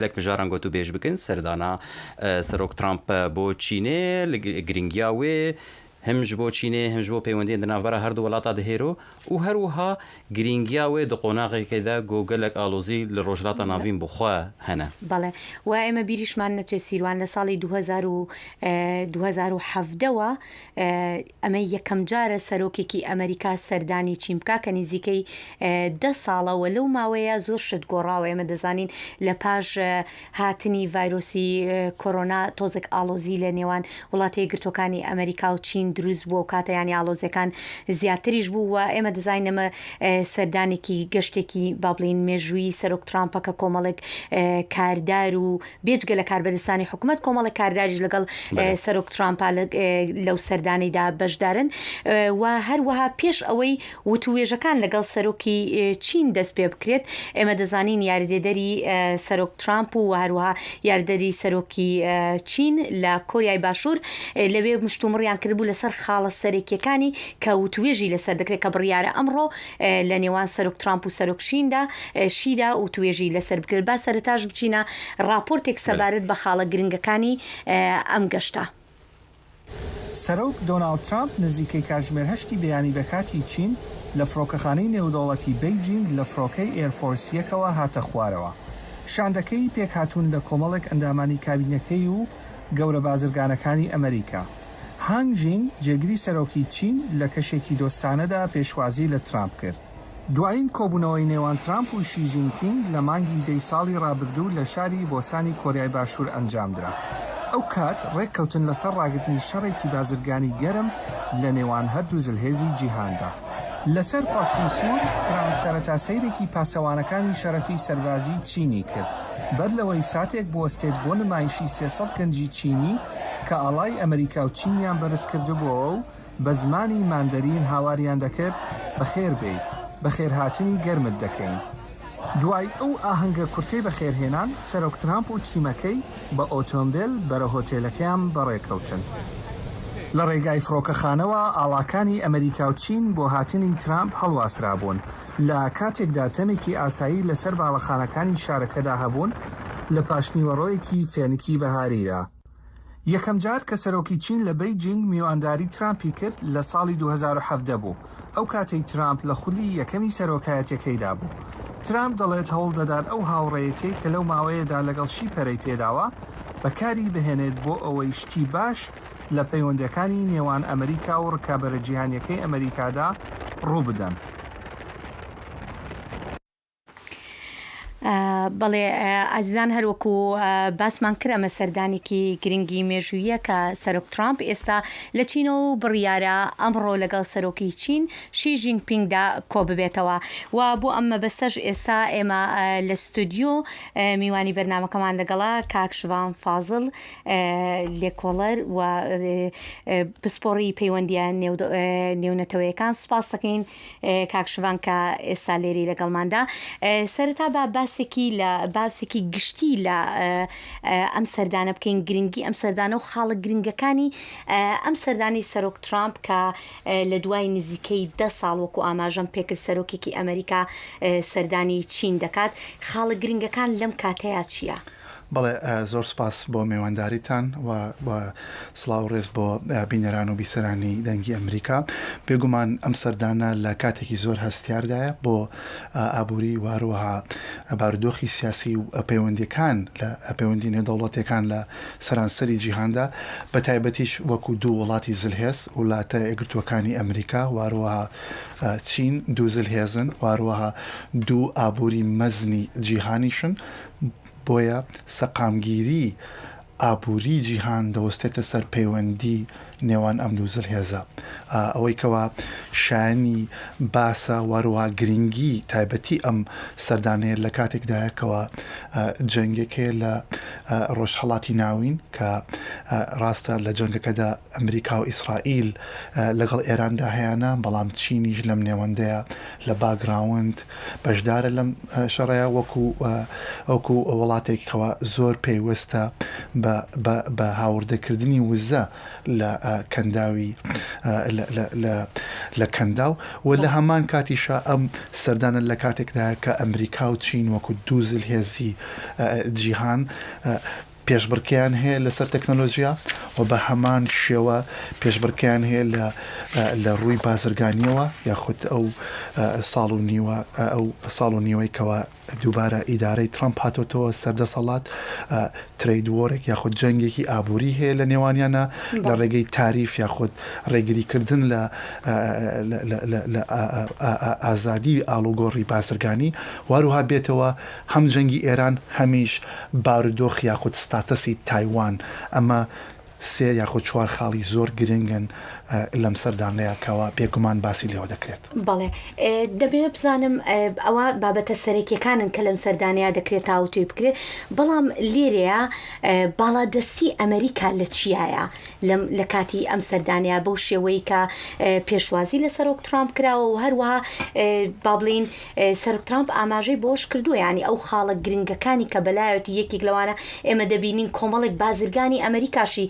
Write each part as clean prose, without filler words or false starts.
لك مجاران گوتو بیش بکن سردانا سروک ترامپ بو چینه گرینگیاوی هم جبو چینه هم جبو پیوندی دنافبرا هر دو ولاتا دهیرو و هر وها گرینگیاوی دقوناقی که دا گوگلک آلوزی لروجلاتا نافین بخوا هنه بله و اما بیریشمان نچه سیروان لسالی 2017 و اما یکم جار سروکی که امریکا سردانی چیمکا کنی زیکی 10 ساله ولو ماویا زور شد گوراو اما دزانین لپاش هاتنی ویروسی کرونا توزک آلوزی لنیوان ولاتی گرتوکانی امریکا و چین دروز بو کاتا یعنی آلوزیکان زیاتریش بو و اما دزاین اما سردانێکی گەشتێکی بابلین مێژووی سەرۆک ترامپەکە کۆمەڵێک کاردار و بێجگە لە کاربەدەستانی حکوومەت کۆمەڵێک کارداریش لەگەڵ سەرۆک ترامپا لەو سەردانەیدا بەشدارن و هەروەها پێش ئەوەی وتوێژەکان لەگەڵ سەرۆکی چین دەست پێ بکرێت ئێمە دەزانین یاریدەدەری سەرۆک ترامپ و هەروەها یاریدەری سەرۆکی چین لە کۆریای باشوور لەوێ مشتومڕیان کردبوو لەسەر خاڵە سەرەکیەکانی کە وتوێژی لەسەر دەکرێت کە بڕیارە ئەمڕۆ لە نێوان سەرۆک ترامپ و سەرۆک شیندا شیدا و توێژی لەسەر بکرد با سەرەتاش بچینە راپۆرتێک سەبارەت بە خاڵە گرنگەکانی ئەم گەشتە. سەرۆک دۆناڵد ترامپ نزیکەی کاتژمێر 8 بەیانی بە کاتی چین لە فڕۆکەخانەی نێودەوڵەتی بەیجینگ لە فڕۆکەی ئێرفۆرسیەکەوە هاتە خوارەوە. شاندەکەی پێک هاتوون لە کۆمەڵێک ئەندامانی کابینەکەی و گەورە بازرگانەکانی ئەمریکا. هانگ ژینگ جێگری سەرۆکی چین لە کەشێکی دۆستانەدا پێشوازی لە ترامپ کرد. دوایین کۆبوونەوەی نێوان ترامپ و شی ژینپینگ لە مانگی دەی ساڵی ڕابردوو لە شاری بۆسانی کۆریای باشوور ئەنجامدرا. ئەو کات ڕێککەوتن لەسەر ڕاگرتنی شەڕێکی بازرگانی گەرم لە نێوان هەردوو زلهێزی جیهاندا. لەسەر فەڵشی سوور ترامپ سەرەتا سەیرێکی پاسەوانەکانی شەرەفی سەربازی چینی کرد بەر لەوەی ساتێک بوەستێت بۆ نمایشی 300 گەنجی چینی کە ئاڵای ئەمریکا و چینیان بەرز کردبووەوە و بە زمانی ماندەرین هاواریان دەکرد بەخێر بێیت بەخێرهاتنی گەرمت دەکەین. دوای ئەو ئاهەنگە کورتەی بەخێرهێنان سەرۆک ترامپ و تیمەکەی بە ئۆتۆمبیل بەرە هۆتێلەکەیان بەڕێکەوتن. لە ڕێگای فڕۆکەخانەوە ئاڵاکانی ئەمریکا و چین بۆ هاتنی ترامپ هەڵواسرابوون لە کاتێکدا تەمێکی ئاسایی لەسەر باڵەخانەکانی شارەکەدا هەبوون لە پاشنیوەڕۆیەکی فێنکی بەهاریدا. یەکەم جار کە سەرۆکی چین لە بەیجینگ میوانداری ترامپی کرد لە ساڵی 2017 بوو. ئەو کاتەی ترامپ لە خولی یەکەمی سەرۆکایەتەکەیدا بوو. ترامپ دەڵێت هەوڵ دەدات ئەو هاوڕێیەتی کە لەو ماوەیەدا لەگەڵ شیپەرەی پێداوە بەکاری بهێنێت بۆ ئەوەی شتی باش لە پەیوەندەکانی نێوان ئەمریکا و ڕکابەرە جیهانیەکەی ئەمریکادا ڕوو بدەن. بەڵێ ئازیزان هەروەکو باسمان کرەمە سەردانێکی گرنگی مێژوویە کە سەرۆک ترامپ ئێستا لە چینەوە بڕیارە ئەمڕۆ لەگەڵ سەرۆکی چین شی ژینپینگدا کۆ ببێتەوە و بۆ ئەم مەبەستەش ئێستا ئێمە لە ستودیۆ میوانی بەرنامەکەمان لەگەڵا کاک شوان فازڵ لێکۆڵەر و پسپۆڕی پەیوەندیە نێونەتەوەیەکان سوپاس دەکەین کاک شوان کە ئێستا لێری لەگەڵماندا. سەرەتا بابسێکی گشتی لە ئەم سەردانە بکەین گرنگی ئەم سەردانە و خاڵە گرنگەکانی ئەم سەردانی سەرۆک ترامپ کە لە دوای نزیکەی 10 ساڵ وەکو ئاماژەم پێکرد سەرۆکێکی ئەمریکا سەردانی چین دەکات خاڵە گرنگەکان لەم کاتەیە چییە؟ بەڵێ زۆر سپاس بۆ میوانداریتان و سڵاو ڕێز بۆ بینەران و بیسەرانی دەنگی ئەمریکا. بێگومان ئەم سەردانە لە کاتێکی زۆر هەستیاردایە بۆ ئابووری واروها بارودۆخی سیاسی و پەیوەندیەکان لە پەیوەندی نێودەوڵەتیەکان لە سەرانسەری جیهاندا بە تایبەتیش وەکو دوو وڵاتی زلهێز وڵاتە یەکگرتووەکانی ئەمریکا واروها چین دوو زلهێزن واروها دوو ئابووری مەزنی جیهانیشن بۆیە سەقامگیری ئابووری جیهان دەوەستێتە سەر پەیوەندی نێوان ئەم دوو زلهێزە. ئەوەی کەوا شایانی باسە واروها گرنگی تایبەتی ئەم سەردانەیە لە کاتێکدایەکەوە جەنگێکەیە لە ڕۆژهەڵاتی ناوین کە ڕاستە لە جەنگەکەدا ئەمریکا و ئیسرائیل لەگەڵ ئێراندا هەیەە بەڵام چینیش لەم نێوەندەیە لە باگراوند بەشدارە لەم شەڕەیە وەکو وڵاتێکەوە زۆر پێیوەستە بە هاوردەکردنی وزە لە کەنداوی لە کەنداو و لە هەمان کاتیشە ئەم سەردانە لە کاتێکدا کە ئەمریکا و چین وەکو دوو زلهێزی جیهان پێشبڕکیان هەیە لەسەر تەکنۆلۆژیا و بە هەمان شێوە پێشبڕکیان هەیە لە ڕووی بازرگانیەوە یاخود ئەو ساڵ و نیوەی کەوە دووبارە ئیدارەی ترامپ هاتۆتەوە سەردەسەڵات ترید وۆرێک یاخود جەنگێکی ئابووری هەیە لە نێوانیانە لە ڕێگەی تاریف یاخود ڕێگریکردن لە ئازادی ئاڵوگۆڕی بازرگانی واروها بێتەوە هەم جەنگی ئێران هەمیش بارودۆخ یاخود ستاتەسی تایوان ئەمە سێ یاخود چوار خاڵی زۆر گرنگن لەم سەردانەیە کەوا بێگومان باسی لێوە دەکرێت. بەڵێ دەبێت بزانم ئەوە بابەتە سەرەکیەکانن کە لەم سەردانەیە دەکرێت تاوتوی بکرێت بەڵام لێرەیە باڵادەستی ئەمریکا لە چیایە لە کاتی ئەم سەردانەیە بەو شێوەی کە پێشوازی لە سەرۆک ترامپ کراوە و هەروەها با بڵین سەرۆک ترامپ ئاماژەی بۆش کردووە ینی ئەو خاڵە گرنگەکانی کە بەلایەتی یەکێک لەوانە ئێمە دەبینین کۆمەڵێک بازرگانی ئەمریکاشی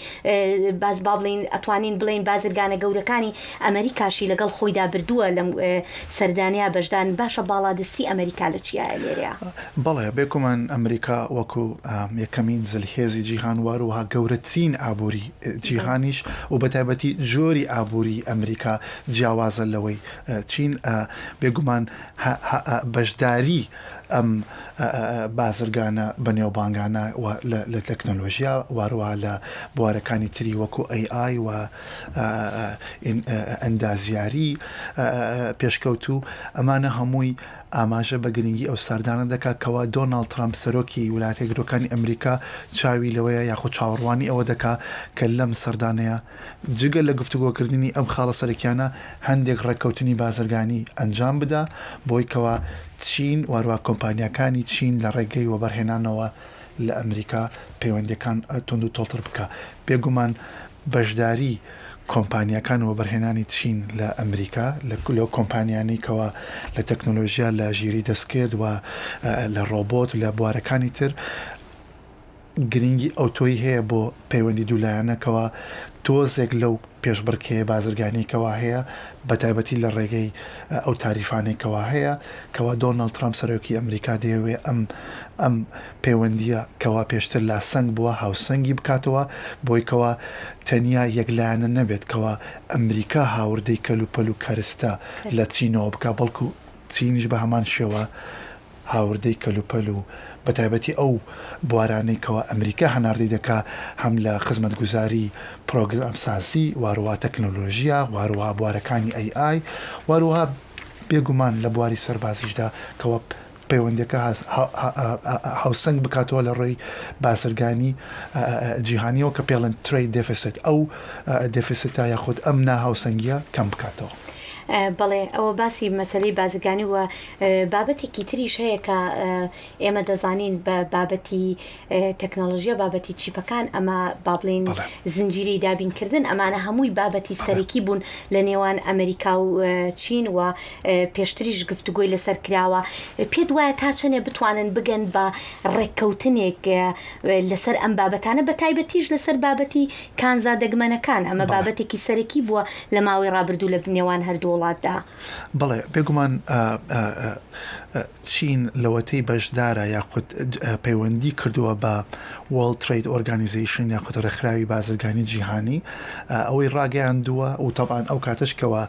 باز با بڵین ئەتوانین بڵین بازرگان گەورەکانی ئەمریکاشی لەگەڵ خۆیدا بردووە لەم سەردانیا بەشدان باشە باڵادستی ئەمریکا لە چیایە لێرەیە؟ بەڵێ بێکومان ئەمریکا وەکو یەکەمین زلهێزی جیهان واروها گەورەترین ئابووری جیهانیش و بەتایبەتی جۆری ئابووری ئەمریکا جیاوازە لەوەی چین بێگومان بەشداری ئەم بازرگانە بەنێوبانگانە لە تەکنۆلۆژیا واروها لە بوارەکانی تری وەکو AI و ئەندازیاری پێشکەوتو ئەمانە هەمووی ئاماژە بە گرنگی ئەو سەردانە دەکات کەوا دۆناڵد ترامپ سەرۆکی ویلایەتە یەکگرتووەکانی ئەمریکا چاوی لەوەیە یاخود چاوەڕوانی ئەوە دەکا کە لەم سەردانەیە جگە لە گفتوگۆکردنی ئەم خاڵە سەرەکیانە هەندێک ڕێککەوتنی بازرگانی ئەنجام بدا بۆی کەوا چین وارووا کۆمپانیەکانی چین لە ڕێگەی وەبەرهێنانەوە لە ئەمریکا پەیوەندیەکان تونند و تۆڵتر بکە بێگومان بەشداری کۆمپانیەکان و بەرهێنانی چین لە ئەمریکا لە کۆمپانیانی کەوا لە تەکنۆلۆژیا لە ژیری دەستکرد و لە ڕۆبۆت و لە بوارەکانی تر گرنگی ئەوتۆی هەیە بۆ پەیوەندی دوولایەنەکەوە تۆزێک لەو پێشبڕکێ بازرگانی کەوا هەیە بەتایبەتی لە ڕێگەی ئەو تاریفانەی کەوا هەیە کەوا دۆناڵد ترامپ سەرۆکی ئەمریکا دەیەوێ ئەم پەیوەندیە کەوا پێشتر لا سنگ بووە هاوسەنگی بکاتەوە بۆی کەوا تەنیا یەکلایەنە نەبێت کەوا ئەمریکا هاوردەی کەلوپەل و کەرستە لە چینەوە بکە بەڵکو چینیش بە هەمان شێوە هاوردەی کەلوپەل و بەتایبەتی ئەو بوارانەی کەوا ئەمریکا هەناردەی دەکا هەم لە خزمەتگوزاری پرۆگرامسازی واروها تەکنۆلۆژیا واروها بوارەکانی AI واروها بێگومان لە بواری سەربازیشدا کەوا پەیوەندەکە هاوسەنگ بکاتەوە لە ڕێی بازرگانی جیهانیەوە کە پێڵن ترید دێفیسیت ئەو دێفیسیتە یاخود ئەم ناهاوسەنگیە کەم بکاتەوە. بەڵێ ئەوە باسی مەسەلەی بازرگانی وە بابەتێکی تریش هەیە کە ئێمە دەزانین بە بابەتی تەکنۆلۆژیا بابەتی چیپەکان ئەمە بابلین زنجیری دابینکردن ئەمانە هەمووی بابەتی سەرەکی بوون لە نێوان ئەمریکا و چین و پێشتریش گفتوگۆی لەسەر کراوە پێ وایە تا چەنێ بتوانن بگەن بە ڕێککەوتنێک لەسەر ئەم بابەتانە بە تایبەتیش لەسەر بابەتی کانزا دەگمەنەکان ئەمە بابەتێکی سەرەکی بووە لە ماوەی ڕابردوو لە نێوان هەردوو وڵاتدا. بەڵێ بێگومان چین لەوەتەی بەشدارە یاخود پەیوەندی کردووە بە World Trade Organization یاخود ڕێکخراوی بازرگانی جیهانی ئەوەی ڕاگەیاندووە و تەبعاً ئەو کاتەشکەوە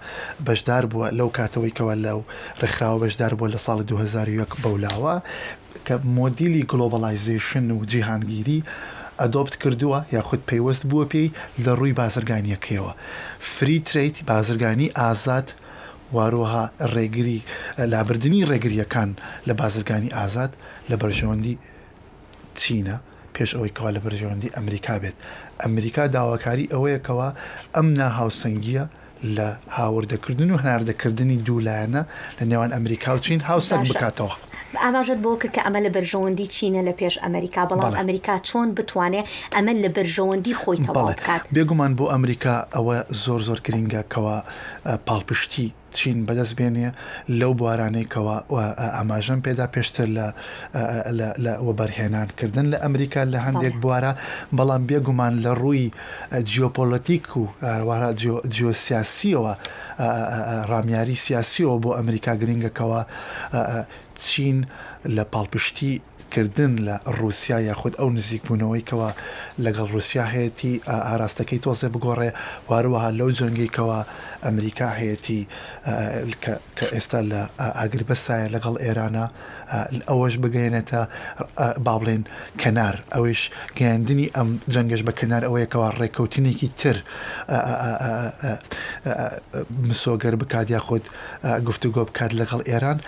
بەشدار بووە لەو کاتەوەی کەوە لەو ڕێکخراوە بەشدار بووە لە ساڵی 2001 بەولاوە کە مۆدیلی گلۆبەلایزیشن و جیهانگیری ئەدۆپت کردووە یاخود پەیوەست بووە پێی لە ڕووی بازرگانیەکەیەوە فری ترید بازرگانی ئازاد واروها ڕێگری لابردنی ڕێگریەکان لە بازرگانی ئازاد لە بەرژەوەندی چینە پێش ئەوەی کەوا لە بەرژەوەندی ئەمریکا بێت ئەمریکا داواکاری ئەوەیەکەوە ئەم ناهاوسەنگیە لە هاوردەکردن و هەناردەکردنی دوولایەنە لە نێوان ئەمریکا و چین هاوسەنگ بکاتەوە. ئاماژت بۆ کرد کە ئەمە لە بەرژەوەندی چینە لە پێش ئەمریکا بەڵام ئەمریکا چۆن بتوانێت ئەمە لە بەرژەوەندی خۆی تەواو بکات. بێگومان بۆ ئەمریکا ئەوە زۆر گرنگە کەوا پاڵپشتی چین بەدەست بێنێ لەو بوارانەیەکەوە ئاماژەم پێدا پێشتر لە وەبەرهێنانکردن لە ئەمریکا لە هەندێک بوارە، بەڵام بێگومان لە ڕووی جیۆپۆلۆتیک و وارە جیۆسیاسیەوە ڕامیاری سیاسیەوە بۆ ئەمریکا گرنگەکەوە چین لە پاڵپشتی کردن لە رووسیا یاخود ئەو نزیکبوونەوەیکەوە لەگەڵ رووسیا هەیەی ئاراستەکەی تۆزێ بگۆڕێ، واروەها لەو جەنگێکەوە ئەمریکا هەیەی کە ئێستا لە ئاگربەسایە لەگەڵ ئێرانە ئەوەش بگەێنێتە با بڵێن کەنار، ئەوش گەیاندنی ئەم جەنگەش بە کەنار ئەوەیەکەوە ڕێکەوتنێکی تر مسۆگەر بکات یاخود گفتوگۆ بکات لەگەڵ ئێران،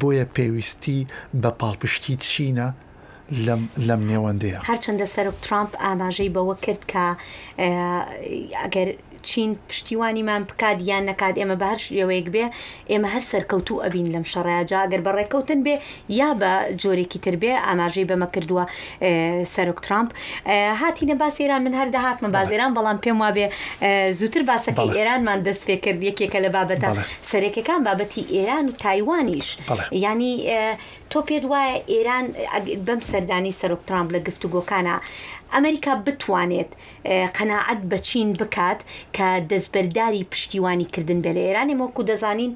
بۆیە پێویستی بە پاڵپشتی چینە لەم نێوەندەیە. هەرچەندە سەرۆک ترامپ ئاماژەی بەوە کرد کە ئەگەر چین پشتیوانیمان بکات یان نەکات ئێمە بە هەر شێوەیەک بێ ئێمە هەر سەرکەوتوو ئەبین لەم شەڕەیەجا، ئەگەر بە ڕێکەوتن بێ یا بە جۆرێکی تر بێ، ئاماژەی بەمە کردووە سەرۆک ترامپ. هاتینە باس ئێران، من هەر داهاتمە باز ئێران، بەڵام پێم وابێ زووتر باسەکەی ئێرانمان دەست پێ کرد. یەکێکە لە بابەتە سەرێکەکان بابەتی ئێران و تایوانیش، ینی تۆ پێت وایە ئێران بەم سەردانی سەرۆک ترامپ لە گفتوگۆکانە ئەمریکا بتوانێت قەناعەت بە چین بکات کە دەستبەرداری پشتیوانی کردن بێ لە ئێرانی، وەکو دەزانین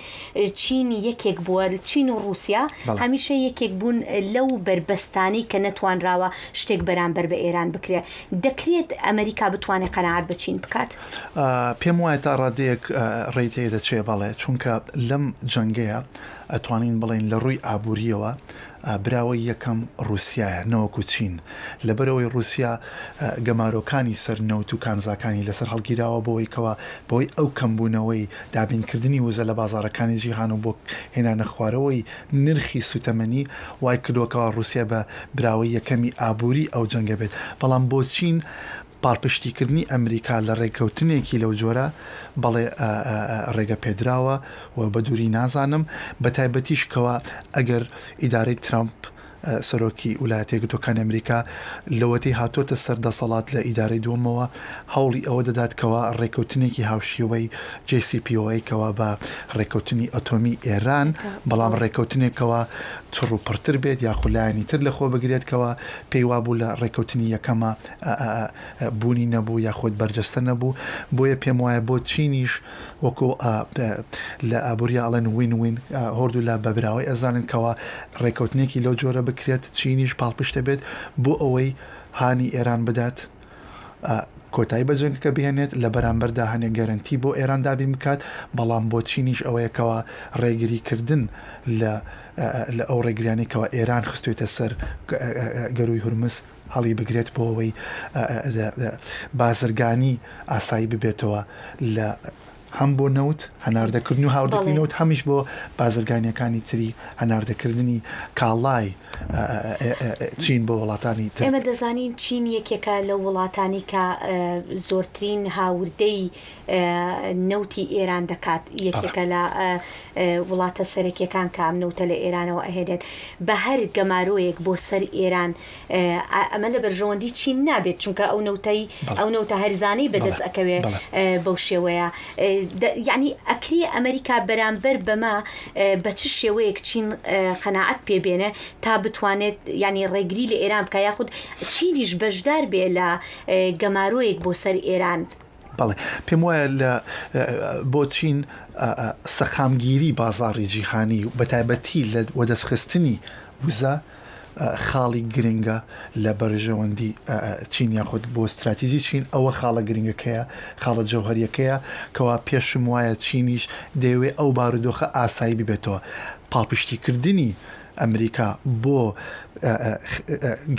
چین یەکێک بووە، چین و رووسیا هەمیشە یەکێک بوون لەو بربەستانی کە نەتوانراوە شتێک بەرامبەر بە ئێران بکرێ. دەکرێت ئەمریکا بتوانێت قەناعەت بە چین بکات؟ پێم وایە تا ڕادەیەک ڕێیتەیە دەچێ بەڵێ، چونکە لەم جەنگەیە ئەتوانین بڵێن لە ڕووی ئابووریەوە براوەی یەکەم رووسایە نەوەکو چین، لەبەرەوەی رووسیا گەمارۆکانی سەر نەوت و کانزاکانی لەسەر هەڵگیراوە بۆەوەیکەوە بۆی ئەو کەمبوونەوەی دابینکردنی وزە لە بازارەکانی جیهان و بۆ هێنانە خوارەوەی نرخی سوتەمەنی وای کردووەکەوە رووسیا بە براوەی یەکەمی ئابووری ئەو جەنگە بێت. بەڵام بۆ چین پاڵپشتیکردنی ئەمریکا لە ڕێککەوتنێکی لەو جۆرە بەڵێ ڕێگە پێدراوە و بە دووری نازانم، بە تایبەتیشکەوە ئەگەر ئیدارەی ترامپ سەرۆکی ویلایەتە یەکگرتووەکانی ئەمریکا لەوەتی هاتوۆتە سەر دەسەڵات لە ئیدارەی دووەمەوە هەوڵی ئەوە دەداتکەوە ڕێککەوتنێکی هاوشیوەی JCPOA-کەوە بە ڕێککەوتنی ئۆتۆمی ئێران، بەڵام ڕێککەوتنێکەوە چڕ و پڕتر بێت یا خولایانی تر لە خۆ بگرێتکەوە پێی وابوو لە ڕێککەوتنی یەکەمە بوونی نەبوو یاخود بەرجەستە نەبوو. بۆیە پێم وایە بۆ چینیش وەکو لە ئابووری ئەڵێن وین وین هۆردوو لە بەبراوەی ئەزاننکەوە ڕێککەوتنێکی لەو جۆرە بکرێت، چینیش پاڵپشتە بێت بۆ ئەوەی هانی ئێران بدات کۆتایی بە جەنگەکە بهێنێت، لە بەرامبەردا هەنێک گەرنتی بۆ ئێران دابین بکات، بەڵام بۆ چینیش ئەوەیەکەوە ڕێگریکردن لە ئەو ڕێگریانێکەوە ئێران خستوێتە سەر گەروی هورمز هەڵی بگرێت بۆ ئەوەی بازرگانی ئاسایی ببێتەوە لە هەم بۆ نەوت هەناردەکردن و هاوردەکردنی نەوت، هەمیش بۆ بازرگانیەکانی تری هەناردەکردنی کاڵای چین بۆ وڵاتانی تر. ئێمە دەزانین چین یەکێکە لە وڵاتانی کە زۆرترین هاوردەی نەوتی ئێران دەکات، یەکێکە لە وڵاتە سەرەکیەکان کە ئەم نەوتە لە ئێرانەوە ئەهێنێت بە هەر گەمارۆیەک بۆ سەر ئێران. ئەمە لە بەرژەوەندی چین نابێت، چونکە ئەو نەوتە هەرزانەی بەدەست ئەکەوێ بەو شێوەیە. یعنی ئەکری ئەمریکا بەرامبەر بەمە بە چ شێوەیەک چین قەناعەت پێبێنە تا بتوانێت ینی ڕێگری لە ئێران بکە، یاخود چینیش بەشدار بێ لە گەمارۆیەک بۆ سەر ئێران. بەڵێ پێم وایە بۆ چین سەخامگیری بازاڕی جیهانی بە تایبەتی لە وەدەستخستنی وزە خاڵی گرنگە لە بەرژەوەندی چین یاخود بۆ استراتیژی چین ئەوە خاڵە گرنگەکەیە، خاڵە جەوهەریەکەیە کەوا پێشم وایە چینیش دەیەوێت ئەو بارودۆخە ئاسایی ببێتەوە. پاڵپشتیکردنی ئەمریکا بۆ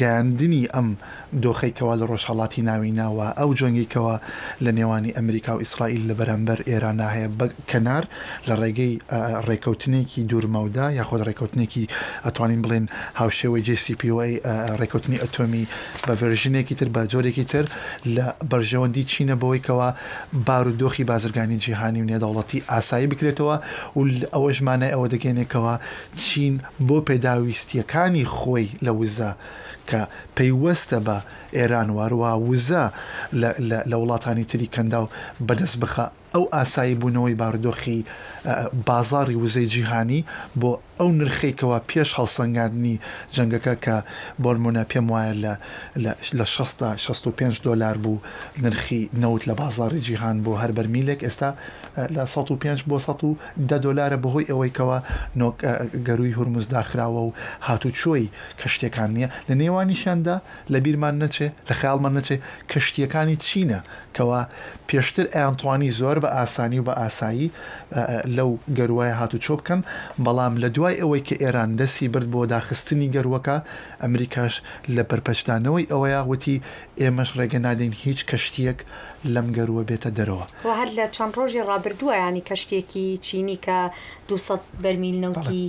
گەیاندنی ئەم دۆخەیکەوە لە ڕۆژهەڵاتی ناویناوە ئەو جۆنگێکەوە لە نێوانی ئەمریکا و ئیسرائیل لە بەرامبەر ئێران هەیە کەنار لە ڕێگەی ڕێکەوتنێکی دوورمەودا یاخۆ ڕێکەوتنێکی ئەتوانین بڵێن هاوشێوەی JCPOA ڕێکەوتنی ئەتۆمی بە ڤێرژنێکی تر بە جۆرێکی تر لە بەرژەوەندی چینە بەوەیکەوە بارودۆخی بازرگانی جیهانی و نێودەوڵەتی ئاسایی بکرێتەوە و ئەوە ژمانای ئەوە دەگەێنێکەوە چین بۆ پێداویستیەکانی خۆی لە وزە کە پەیوەستە بە ئێران واروە وزە لە وڵاتانی تری کەندا و بەدەست بخە ئەو ئاسایی بوونەوەی بارودۆخی بازاڕی وزەی جیهانی بۆ ئەو نرخێکەوە پێش هەڵسەنگاندنی جەنگەکە کە بۆنمونە پێم وایە لە 65 دلار بوو نرخی نەوت لە بازاڕی جیهان بۆ هەر بەرمیلێک، ئێستا لە 105 بۆ 110 دلارە بەهۆی ئەوەی کەوە گەروی هورمز داخراوە و هاتوچۆی کەشتەکان نییە. لە نێوانیشاندا لە بیرمان نەچێ، لە خەیاڵمان نەچێ کەشتیەکانی چینە کەوا پێشتر ئەیانتوانی زۆر بە ئاسانی و بە ئاسایی لەو گەروایە هاتوچۆ بکەن، بەڵام لە دوای ئەوەی کە ئێران دەستی برد بۆ داخستنی گەروەکە، ئەمریکاش لە پەرپەچدانەوەی ئەوەیە وتی ئێمەش ڕێگە نادەین هیچ کەشتیەک لەم گەروە بێتە دەرەوە. هەر لە چەند ڕۆژی ڕابردووە ینی کەشتێکی چینی کە 200 بەرمیل نەوتی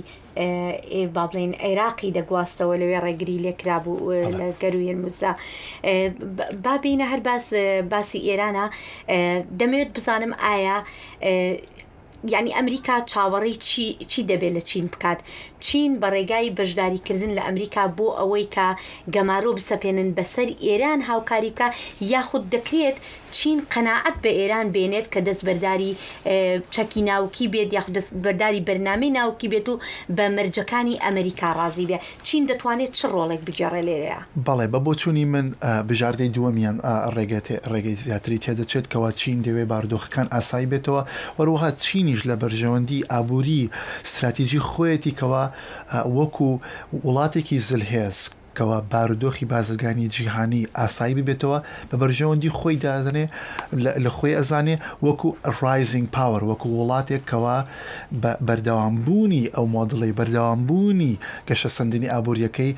با بڵێن عێراقی دەگواستەوە لەوێ ڕێگری لێکرابوو لە گەروی هورمزدا. با بینە هەر باسی ئێرانە، دەمەوێت بزانم ئایا یعنی ئەمریکا چاوەڕی چی دەبێت لە چین بکات؟ چین بە ڕێگای بەشداریکردن لە ئەمریکا بۆ ئەوەی کە گەمارۆ بسەپێنن بەسەر ئێران هاوکاری بکە، یاخود دەکرێت چین قەناعەت بە ئێران بێنێت کە دەستبەرداری چەکی ناوکی بێت یاخود دەستبەرداری بەرنامەی ناوکی بێت و بە مەرجەکانی ئەمریکا ڕازی بێت؟ چین دەتوانێت چ ڕۆڵێک بگێڕێ لێرەیە؟ بەڵێ بە بۆ چوونی من بژاردەی دووەمیان ڕێگەی زیاتری تێدەچێت کەوا چین دەوێت بارودۆخەکان ئاسایی بێتەوە، وەروەها چینیش لە بەرژەوەندی ئابووری استراتیژی خۆیەتی کەوا وەکو وڵاتێکی زلهێز کەوا بارودۆخی بازرگانی جیهانی ئاسایی ببێتەوە بە بەرژەوەندی خۆی دادنێ لە خۆی ئەزانێ وەکو ڕایزینگ پاوەر، وەکو وڵاتێک کەوا بەردەوامبوونی ئەو مۆدڵی بەردەوامبوونی گەشە سەندنی ئابوووریەکەی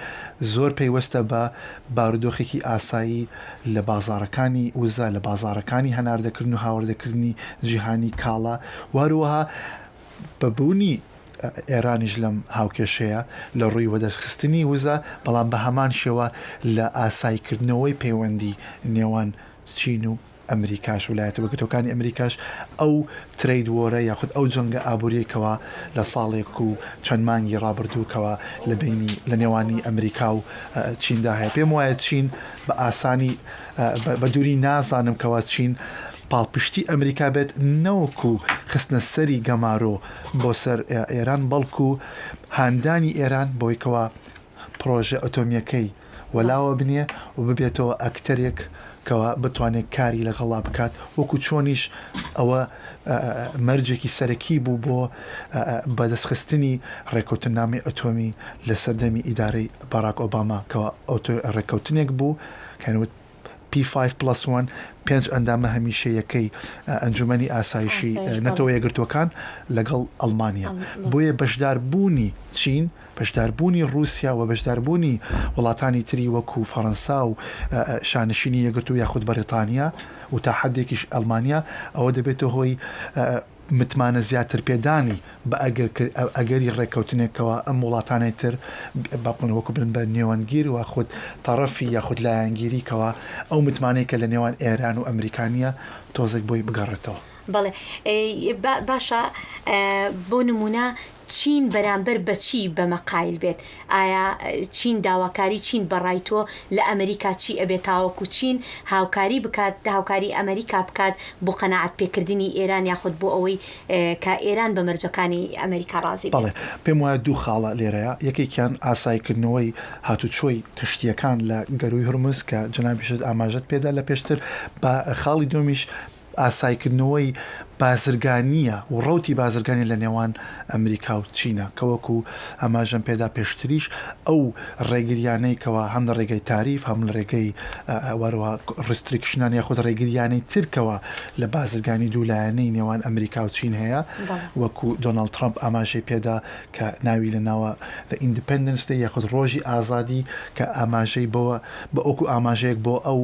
زۆر پەیوەستە بە بارودۆخێکی ئاسایی لە بازارەکانی وزە، لە بازارەکانی هەناردەکردن و هاوردەکردنی جیهانی کاڵا، واروەها بەبوونی ئێرانیش لەم هاوکێشەیە لە ڕووی وەدەستخستنی وزە، بەڵام بە هەمان شێوە لە ئاسایکردنەوەی پەیوەندی نێوان چین و ئەمریکاش، ویلایەتە یەکگرتووەکانی ئەمریکاش ئەو ترید وۆرە یاخود ئەو جەنگە ئابووریەکەوە لە ساڵێک و چەند مانگی ڕابردووکەوە لە نێوانی ئەمریکا و چیندا هەیە. پێم وایە چین بە ئاسانی بە دووری نازانم کەوا چین پاڵپشتی ئەمریکا بێت نەوەکو خستنە سەری گەمارۆ بۆ سەر ئێران، بەڵکو هاندانی ئێران بۆی کەوا پرۆژە ئۆتۆمیەکەی وەلاوە بنێ و ببێتەوە ئەکتەرێک کەوا بتوانێت کاری لەگەڵا بکات، وەکو چۆنیش ئەوە مەرجێکی سەرەکی بوو بۆ بەدەستخستنی ڕێکەوتنامەی ئەتۆمی لە سەردەمی ئیدارەی باراک ئۆباما کەوا ڕێکەوتنێک بوو کەنوت P5+1 پێنج ئەندامە هەمیشەیەکەی ئەنجومەنی ئاسایشی نەتەوە یەکگرتووەکان لەگەڵ ئەڵمانیا. بۆیە بەشداربوونی چین، بەشداربوونی رووسیا و بەشداربوونی وڵاتانی تری وەکو فەڕەنسا و شانشینی یەکگرتوو یاخود بەریتانیا و تا حدێکیش ئەڵمانیا ئەوە دەبێتەوە هۆی متمانە زیاتر پێدانی بە ئەگەری ڕێکەوتنێکەوە ئەم وڵاتانەی تر باقون وەکو بن بە نێوانگیر و خودت تەڕەفی یاخود لایەنگیریکەوە ئەو متمانەیەکە لە نێوان ئێران و ئەمریکانیە تۆزێک بۆی بگەڕێتەوە. بەڵێ باشە، بۆ نمونە چین بەرامبەر بەچی بەمەقایل بێت؟ ئایا چین داواکاری چین بەڕایتۆ لە ئەمریکا چی ئەبێت تاوەکو چین هاوکاری بکات، هاوکاری ئەمریکا بکات بۆ قەناعەت پێکردنی ئێران یاخود بۆ ئەوەی کە ئێران بە مەرجەکانی ئەمریکا ڕازی بێت؟ بەڵێ پێم وایە دوو خاڵە لێرەیە. یەکێکیان ئاسایکردنەوەی هاتوچۆی کەشتیەکان لە گەروی هورمز کە جەنابیشت ئاماژەت پێدا لە پێشتر، بە خاڵی دومیش ئاسایکردنەوەی بازرگانیە و ڕوتی بازرگانی لە نێوان ئەمریکا و چینە کە وەکو ئەماژەم پێدا پێشتریش ئەو ڕێگریانەی کەوا هەم لە ڕێگەی تاریف هەم لە ڕێگەی وەروە ڕستریکشنان یاخود ڕێگریانەی ترکەوە لە بازرگانی دوولایەنەی نێوان ئەمریکا و چین هەیە، وەکو دۆناڵد ترامپ ئاماژەی پێدا کە ناوی لە ناوە The Independence Day یاخود ڕۆژی ئازادی کە ئاماژەی بەوە بە ئەوکو ئاماژەیەک بۆ ئەو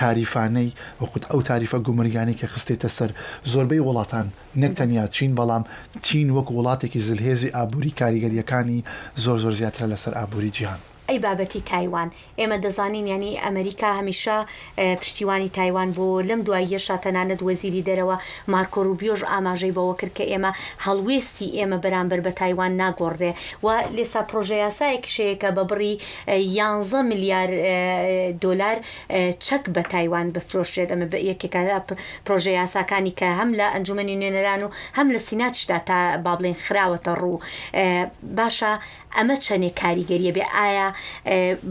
تاریفانەی وەخود ئەو تاریفە گومرگانی کە خستێتە سەر زۆربەی وڵاتان نەکتەنیا چین، بەڵام چین وەکو وڵاتێکی زلهێزی ئابووری کاریگەریەکانی زۆر زیاترە لەسەر ئابووری جیهان. ئەی بابەتی تایوان ئێمە دەزانین ینی ئەمریکا هەمیشە پشتیوانی تایوان بۆ لەم دواییە شاتەنانەت وەزیری دەرەوە مارکۆ ڕوبیۆش ئاماژەی بەوە کرد کە ئێمە هەڵوێستی ئێمە بەرامبەر بە تایوان ناگۆڕدێ و لێسا پرۆژە یاسایەکیشەیەکە بە بڕی 11 میلیارد دلار چەک بە تایوان بفرۆشێت ئەمە بە یەکێکە پرۆژە یاساکانی کە هەم لە ئەنجومەنی نوێنەران و هەم لە سیناتشدا تا با بڵێن خراوەتە ڕوو باشە ئەمە چەندێک کاریگەریە بێ ئایا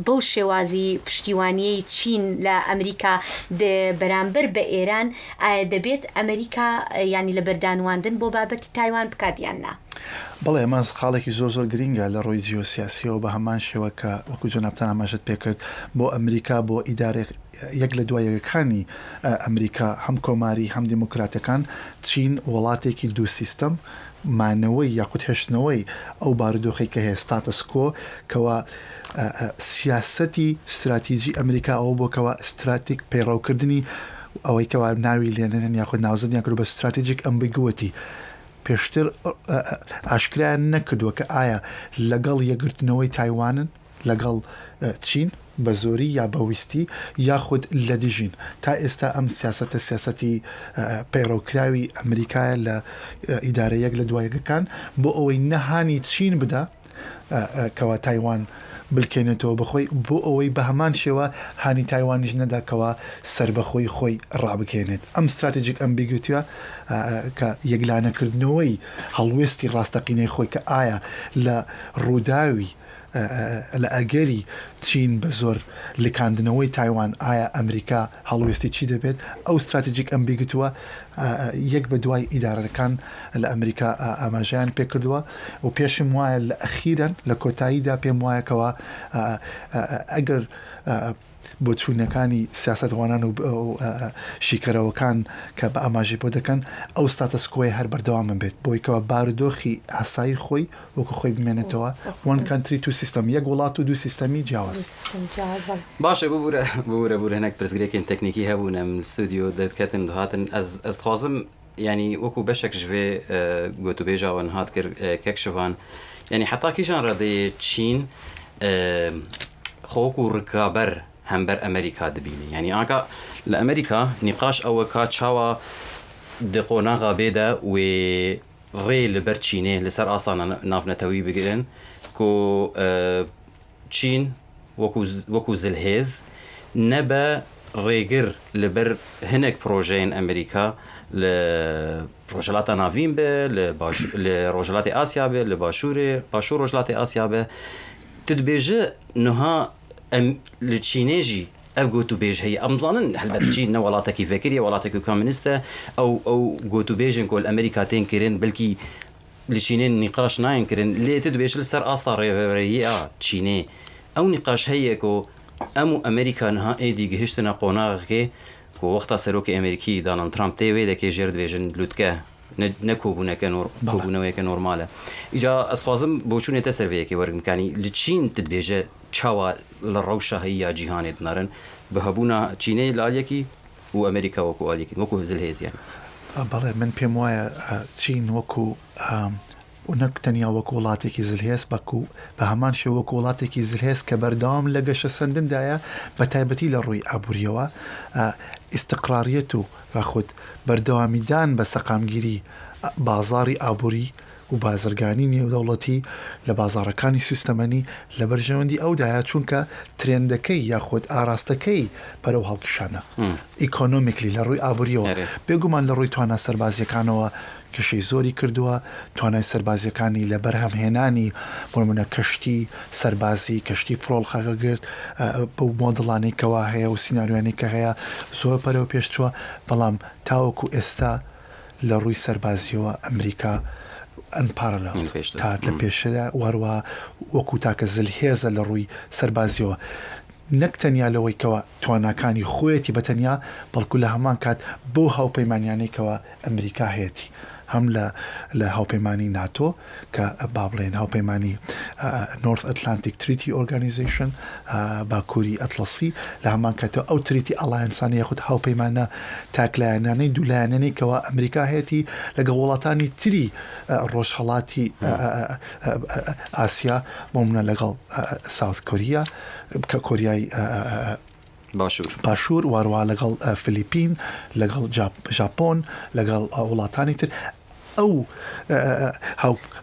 بەو شێوازی پشتیوانیەی چین لە ئەمریکا بەرامبەر بە ئێران ئایا دەبێت ئەمریکا ینی لە بەردانواندن بۆ بابەتی تایوان بکاتیان نا؟ بەڵێ ئەمە خاڵێکی زۆر گرینگە لە ڕۆی جیۆسیاسیەوە بە هەمان شێوە کە وەکو جۆنابتان ئاماژت پێکرد بۆ ئەمریکا بۆ ئیدارێک یەک لە دوایەکانی ئەمریکا هەم کۆماری هەم دیموکراتەکان چین وڵاتێکی دوو سیستەم مانەوەی یاخود هێشتنەوەی ئەو بارودۆخی کە هەیە ستاتس کۆ کەوا سیاسەتی استراتیژی ئەمریکا ئەوە بۆکەوە استراتیک پەیڕەوکردنی ئەوەی کەوا ناوی لێنێن یاخود ناوزەدیان کرد بە استراتیژیک ئەمبیگوەتی پێشتر ئاشکرایان نەکردووە کە ئایا لەگەڵ یەکگرتنەوەی تایوانن لەگەڵ چین بە زۆری یا بەویستی یاخود لە دیژین تا ئێستا ئەم سیاسەتی پەیڕەوکراوی ئەمریکایە لە ئیدارە یەک لە دوایەکەکان بۆ ئەوەی نەهانی چین بدا کەوا تایوان بلکێنێتەوە بەخۆی بۆ ئەوەی بە هەمان شێوە هانی تایوانیش نەداکەوە سەر بەخۆی خۆی ڕابکێنێت ئەم استراتیژیک ئەمبیگوتیە کە یەکلانەکردنەوەی هەڵوێستی ڕاستەقینەی خۆی کە ئایا لە ڕووداوی لە ئەگەری چین بە زۆر لکاندنەوەی تایوان ئایا ئەمریکا هەڵوێستی چی دەبێت ئەو استراتیژیک ئەمبیگوتووە یەک بە دوای ئیدارەکان لە ئەمریکا ئاماژیان پێکردووە و پێشم وایە لە ئەخیرەن لە کۆتاییدا پێم وایەکەوە ئەگەر بۆ چوونەکانی سیاسەتوانان و شیکەرەوەکان کە بە ئاماژی بۆ دەکەن ئەو ستاتس کۆی هەر بەردەوامە بێت بۆیکەوە بارودۆخی ئاسایی خۆی وەکو خۆی بمێنێتەوە one country two system یەک وڵات و دوو سیستەمی جیاواز باشە ببوورە هەنێک پرسگرێکین تەکنیکی هەبوونە من ستودیۆ دەکەتن هاتن ئەس خوازم ینی وەکو بەشێک ژێ گوتوبێژاوان هات کرد کەکشوان ینی حتا کیژان ڕێدەیە چین خۆک و ڕکابەر هەمبەر ئەمریکا دەبینی ینی ئاکە لە ئەمریکا نیقاش ئەوە کا چاوە دقۆناغا بێدە وێ ڕێ لەبەر چینێ لەسەر ئاستانە نافنەتەوی بگرن کۆ چین وەکو زلهێز نەبە ڕێگر لەبەر هەنێک پرۆژەیەن ئەمریکا لە ڕۆژهەڵاتە ناوین بێ لە ڕۆژهەڵاتی ئاسیا بێ لە باشوور ڕۆژهەڵاتی ئاسیا بێ تدبێژە نها لە چینێژی ئەو گوتوبێژ هەیە ئەمزانن هەلبەت چین نە وڵاتێکی فێکریە وڵاتێکی کۆمونیستە ئەو گوتوبێژن کۆل ئەمریکا تێن کردن بەلکی لە چینێن نیقاش ناین کردن لێ تدبێژ لەسەر ئاستا ڕێبەرەیە چینێ ئەو نیقاش هەیە کۆ ئەم و ئەمریکا نها ئێدی گەهشتنە قۆناغەکێ کۆ وەختا سەرۆکی ئەمریکی دانالد ترامپ تێوێ دەکێ ژێر دبێژن لوتکە نەکۆبوونەوەیەکە نۆرمالە ئیجا ئەسخوازم بۆ چوونێتە سەرڤەیەکی وەرگمکانی لە چین تدبێژە چاوە لە ڕەوشە هەیە یا جیهانێت نارن بە هەبوونا چینەی لاالەکی و ئەمریکا وەکو ئالیەکی وەکو زلهێزیان بەڵێ من پێم وایە چین وەکو نەک تەنیا وەکو وڵاتێکی زلهێز بەکو بە هەمان شێ وەکو وڵاتێکی زلهێز کە بەردەوام لە گەشە سندندایە بە تایبەتی لە ڕووی ئابوووریەوە ئیستقراریەت و خودت بەردەوامیدان بە سەقامگیری بازاری ئابووری و بازرگانی نێودەوڵەتی لە بازارەکانی سیستەمەنی لە بەرژەوەندی ئەودایە چونکە ترێندەکەی یاخود ئاراستەکەی بەرەو هەڵکشانە ئیکۆنۆمیکلی لە ڕووی ئابووریەوە بێگومان لە ڕووی توانە سەربازیەکانەوە کەشەی زۆری کردووە توانای سەربازیەکانی لە بەرهەمهێنانی بۆمونە کەشتی سەربازی کەشتی فڕۆڵخەکە گرت بەو مۆدڵانەی کەوا هەیە و سیناریوانی کە هەیە زۆر پەرەوە پێشچووە بەڵام تاوەکو ئێستا لە ڕووی سەربازیەوە ئەمریکا ئەنپارە تا لە پێشەدا وەروە وەکو تاکە زلهێزە لە ڕووی سەربازیەوە نەک تەنیا لەوەی کەوە تواناکانی خۆیەتی بەتەنیا بەڵکو لە هەمان کات بۆ هاوپەیمانیانەی کەوە ئەمریکا هەیەی هەم لە هاوپەیمانی ناتۆ کە با بڵێن هاوپەیمانی نۆرث ئەتلانتیک تریتی ئۆرگانیزیشن باکووری ئەتلەسی لە هەمان کاتەوە ئەو تریتی ئەڵایەنسانی یاخود هاوپەیمانە تاکلایەنانەی دوولایەنەی کەەوە ئەمریکا هەیەی لەگە وڵاتانی تری ڕۆژهەڵاتی ئاسیا بۆمنە لەگەڵ ساوت کۆریا کە کۆریای باشوور وارووا لەگەڵ فلیپین لەگەڵ ژاپۆن لەگەڵ وڵاتانی تر ئەو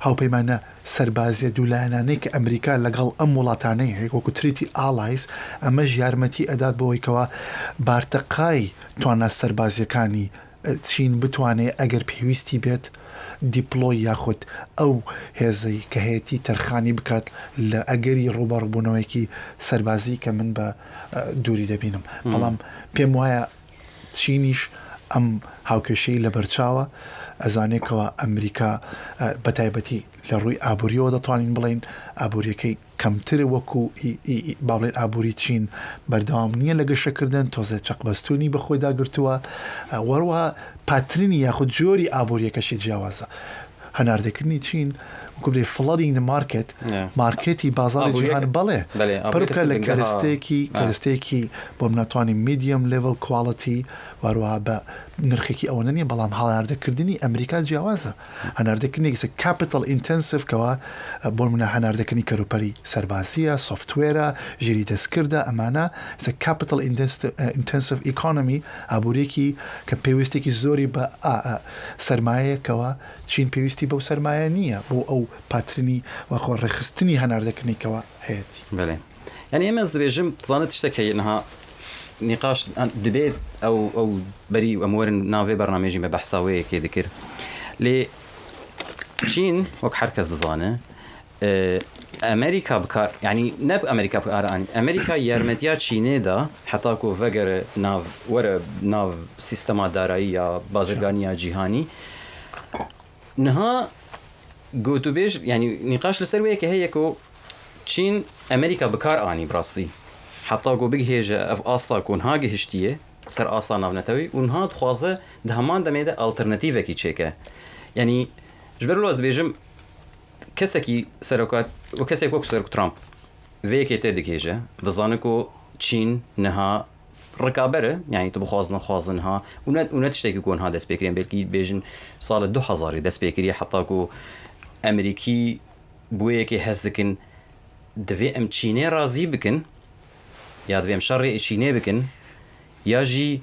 هاوپەیمانە سەربازیە دوولایەنانەی کە ئەمریکا لەگەڵ ئەم وڵاتانەی هەیە وەکو تریتی ئالایز ئەمەش یارمەتی ئەدات بۆەوەیکەوە بارتەقای توانە سەربازیەکانی چین بتوانێت ئەگەر پێویستی بێت دیپلۆی یاخود ئەو هێزەی کە هەیەی تەرخانی بکات لە ئەگەری ڕوبەڕبوونەوەیکی سەربازی کە من بە دووری دەبینم بەڵام پێم وایە چینیش ئەم هاوکێشەی لە بەرچاوە ئەزانێکەوە ئەمریکا بەتایبەتی لە ڕووی ئابوووریەوە دەتوانین بڵین ئابوووریەکەی کەمتر وەکو باڵێن ئابووری چین بەردەوام نییە لە گەشەکردن تۆزە چەقبەستونی بەخۆی داگرتووە وەروە پاترنی یاخود جۆری ئابوووریەکەشی جیاوازە هەناردەکردنی چین وکوبرێ فڵەدینگ مارکت مارکێتی بازاری جیهان بەڵێ پڕکە لە کەرستەیەکی بۆ ناتوانین میدیەم لێڤڵ کواڵەتی واروها بە نرخێکی ئەوە نیە بەڵام هەناردەکردنی ئەمریکا جیاوازە هەناردەکردنێکی کاپیتال ئینتەنسیڤ کەوە بۆ منە هەناردەکردنی کەروپەری سەربازیە سۆفتوێرە ژێری دەستکردە ئەمانە کاپیتال ئینتەنسیڤ ئیکۆنۆمی ئابوورێکی کە پێویستێکی زۆری بە سەرمایەکەوە چین پێویستی بەو سەرمایە نییە بۆ ئەو پاترنی وەخۆ ڕێخستنی هەناردەکردنیکەوە هەیەی بەێ یعنی ئێمە دەبێژم تزانێت شتێکی نەها نقاش دەبێت ئەو بەری ئەموەرن ناوێ بەرنامێژی بە بەحساوەیەکێ دەکرد لێ چین وەک هەر کەس دەزانێ ئەمریکا بکار ینی نەب ئەمریکا بکارانی ئەمریکا یارمەتیا چینێدا حتاکو ڤەگەرە وەرە ناو سیستەما دارایی یا بازرگانیە جیهانی نها گوتوبێژ ینی نیقاش لەسەر وەیەکە هەیەکە چین ئەمریکا بکار ئانی بڕاستی حتا گۆ بگهێژە ئەف ئاستا کۆنها گەهشتیە سەر ئاستا ناونەتەوەی اونها دخوازە هەمان دەمێدە ئالتەرنەتیڤێکی چێکە ینی ژبەر لۆز دەبێژم کەسێکی سەرۆکات و کەسێک وەک سەرۆک ترامپ vêyekê tê dikêje dizane ku Çîn niha rikabere yanî tu bixwazin ha û ne tiştekî ku niha destpêkiriye belkî bêjin sala 2000 destpêkiriye heta ku Emerîkî bi wêyekê hez dikin divê em Çînê razî bikin ya divê em şerrê Çînê bikin ya jî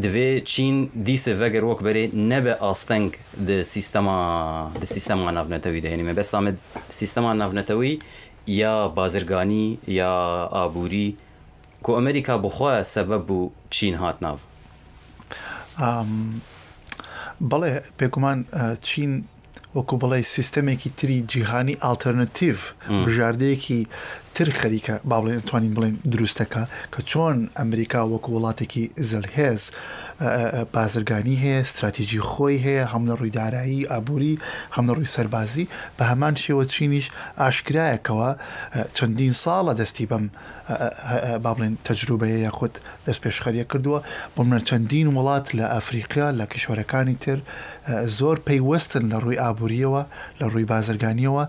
divê Çîn dîse veger wek berê nebe asteng di sîstema navnetewî de yanî me besta me sîstema navnetewî ya bazirganî ya abûrî ku Amerîka bixwe sebeb bû Çîn hat nav. بەڵێ پێگومان چین وەکو بڵێ سیستەمێکی تری جیهانی ئالتەرنەتیڤ بژاردەیەکی تر خەریکە با بڵێن توانین بڵێن دروستەکە کە چۆن ئەمریکا وەکو وڵاتێکی زەلهێز بازرگانی هەیە استراتیژی خۆی هەیە هەم لە ڕووی دارایی ئابووری هەم لە ڕووی سەربازی بە هەمان شێوە چینیش ئاشکرایەکەوە چەندین ساڵە دەستی بەم با بڵێن تەجروبەیە یاخود دەست پێشخەریە کردووە بۆ منە چەندین وڵات لە ئەفریقا لە کشوەرەکانی تر زۆر پەیوەستن لە ڕووی ئابووریەوە لە ڕووی بازرگانیەوە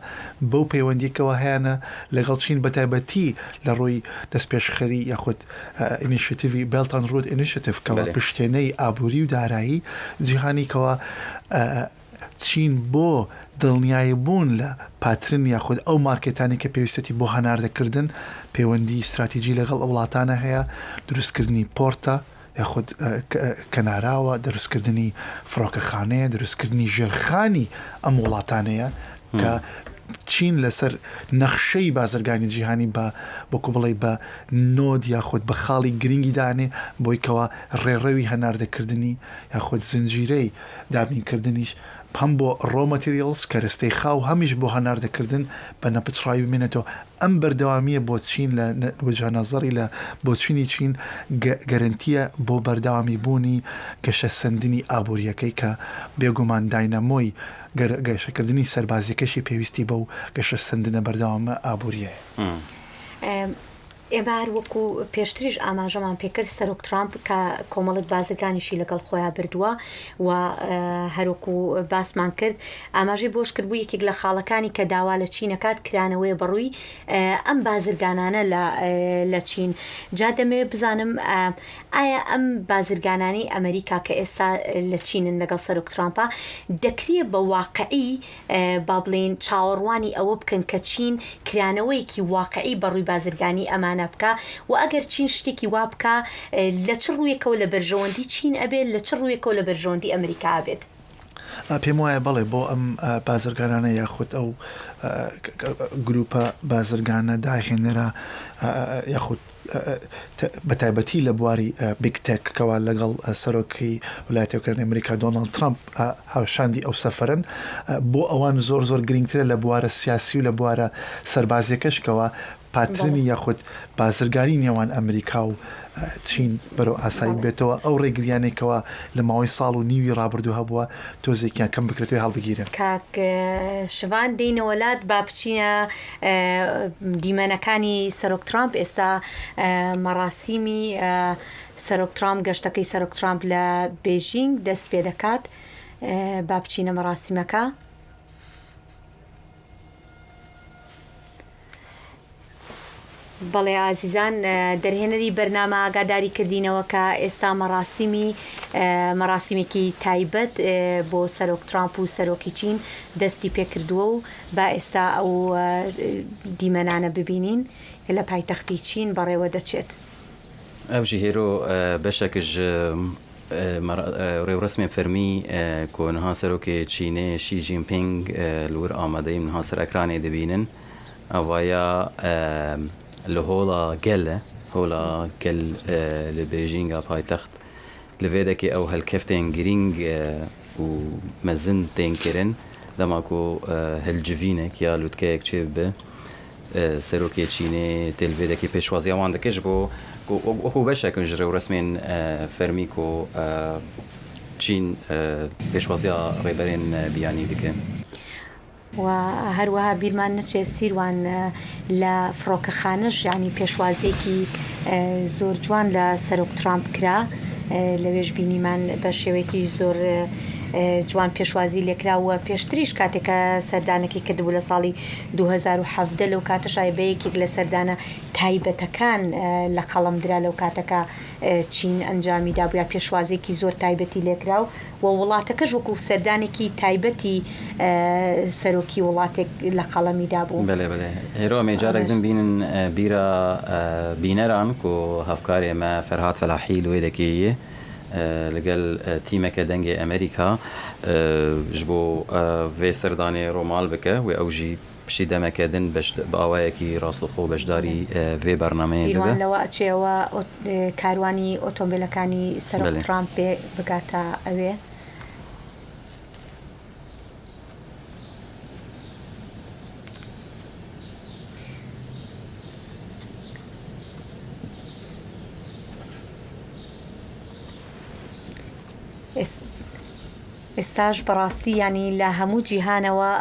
بەو پەیوەندیکەوە هەیەە لەگەڵ چین بەتایبەتی لە ڕووی دەست پێشخەری یاخود ئینیشیتیڤی Belt and Road Initiative کەوە پشتێنەی ئابووری و دارایی جیهانیکەوە چین بۆ دڵنیایی بوون لە پاترن یاخود ئەو مارکێتانی کە پێویستەتی بۆ هەناردەکردن پەیوەندی استراتیژی لەگەڵ وڵاتانە هەیە دروستکردنی پۆرتە یاخود کەناراوە دروستکردنی فڕۆکەخانەیە دروستکردنی ژێرخانی ئەم وڵاتانەیە کە چین لەسەر نەخشەی بازرگانی جیهانی بە بۆکو بڵێ بە نۆد یاخود بە خاڵی گرنگی دانێ بۆی کەوە ڕێڕەوی هەناردەکردنی یاخود زنجیرەی دابینکردنیش هەم بۆ ڕۆمەتریالس کەرستەی خاو هەمیش بۆ هەناردەکردن بە نەپچڕاوی بمێنێتەوە ئەم بەردەوامیە بۆ چین لە وجهانەزەری لە بۆ چینی چین گەرنتیە بۆ بەردەوامی بوونی گەشە سندنی ئابوووریەکەی کە بێگومان داینەمۆی گەشەکردنی سەربازیەکەشی پێویستی بە و گەشە سندنە بەردەوامە ئابوووریە. ئێمە وەکو پێشتریش ئاماژەمان پێکرد سەرۆک ترامپ کە کۆمەڵک بازرگانیشی لەگەڵ خۆیان بردووە و هەروەکو باسمان کرد ئاماژەی بۆش کردبوو یەکێک لە خاڵەکانی کە داوا لە چینەکات کرانەوەی بەڕووی ئەم بازرگانانە لە چین جا دەمێ بزانم ئایا ئەم بازرگانانی ئەمریکا کە ئێستا لە چینن لەگەڵ سەرۆک ترامپە دەکرێت بە واقعی با بڵێن چاوەڕوانی ئەوە بکەن کە چین کرانەوەیەکی واقعی بەڕووی بازرگانی ئەمانە بکە و ئەگەر چین شتێکی وا بکە لە چ ڕوویەکەوە لە بەرژەوەندی چین ئەبێت لە چ ڕوویەکەوە لە بەرژەوەندی ئەمریکا بێت پێم وایە بەڵێ بۆ ئەم بازرگانانە یاخود ئەو گروپە بازرگانە داهێنەرە یاخود بەتایبەتی لە بواری بیگتێکەوە لەگەڵ سەرۆکی وڵاتیەکانی ئەمریکا دۆناڵد ترامپ هاوشاندی ئەو سەفەرن بۆ ئەوان زۆر گرنگترە لە بوارە سیاسی و لە بوارە سەربازیەکەشکەوە پاترنی یاخود بازرگانی نێوان ئەمریکا و چین بەرەو ئاسایی بێتەوە ئەو ڕێگریانێکەوە لە ماوەی ساڵ و نیوی ڕابردوو هەبووە تۆزێکیان کەم بکرێتەوەی هەڵبگیرن کاک شوان دێنەوەلات با بچینە دیمەنەکانی سەرۆک ترامپ ئێستا مەراسیمی سەرۆک ترامپ گەشتەکەی سەرۆک ترامپ لە بێژینگ دەست پێ دەکات با بچینە مەراسیمەکە بەڵێ ئازیزان دەرهێنەری بەرنامە ئاگاداری کردینەوە کە ئێستا مەراسیمێکی تایبەت بۆ سەرۆک ترامپ و سەرۆکی چین دەستی پێکردووە و با ئێستا ئەو دیمەنانە ببینین لە پایتەختی چین بەڕێوە دەچێت ئەوژی هێرۆ بەشێکش ڕێوڕسمی فەرمی کۆنها سەرۆکی چینێ شی جینپینگ لور ئامادەی منها سەر ئەکرانێ دەبینن ئەوایە لە هۆڵا گەلە هۆڵا گەل لە بێژینگا پایتەخت لەوێدەکی ئەو هەلکەفتێن گرنگ و مەزن تێنکردن دەماکۆ هەلجڤینێک یا لوتکەیەک چێ بە سەرۆکی چینێ تێلوێدەکی پێشوازیاوان دەکەش بۆ وەکو بەشێکن ژ ڕێوڕسمێن فەرمی کۆ چین پێشوازیا ڕێبەرێن بیانی دەکەن و هەروەها بیرمان نەچێت سیروان لە فڕۆکەخانەش ینی پێشوازێکی زۆر جوان لە سەرۆک ترامپ کرا لەوێژ بینیمان بە شێوەیەکی زۆر جوان پێشوازی لێکراوە پێشتریش کاتێکە سەردانێکی کردبوو لە ساڵی 2017 لەو کاتەشای بەیەکێک لە سەردانە تایبەتەکان لە قەڵەمدرا لەو کاتەکە چین ئەنجامیدا بووە پێشوازێکی زۆر تایبەتی لێکراو و وڵاتەکەش وەکو سەردانێکی تایبەتی سەرۆکی وڵاتێک لە قەڵەمیدا بوو هێرۆ ئەمێجارێک بینن بیرە بینەران و هەفکار ئێمە فەرهاد فەلاحی لێ دەکەیە لەگەل تیمەکە دەنگی ئەمریکا ji بۆ vê serdanê ڕۆمال بکە و ئەوژی پشتی دەمەکەدن بە ئاوایەکی ڕاستەخۆ بەشداری vê بەرنامەیە سیروان لەوە ئەچێەوە کاروانی ئۆتۆمبیلەکانی سەرۆک ترامپ پێ بگاتە ئەوێ ئێستاش بەڕاستی ینی لە هەموو جیهانەوە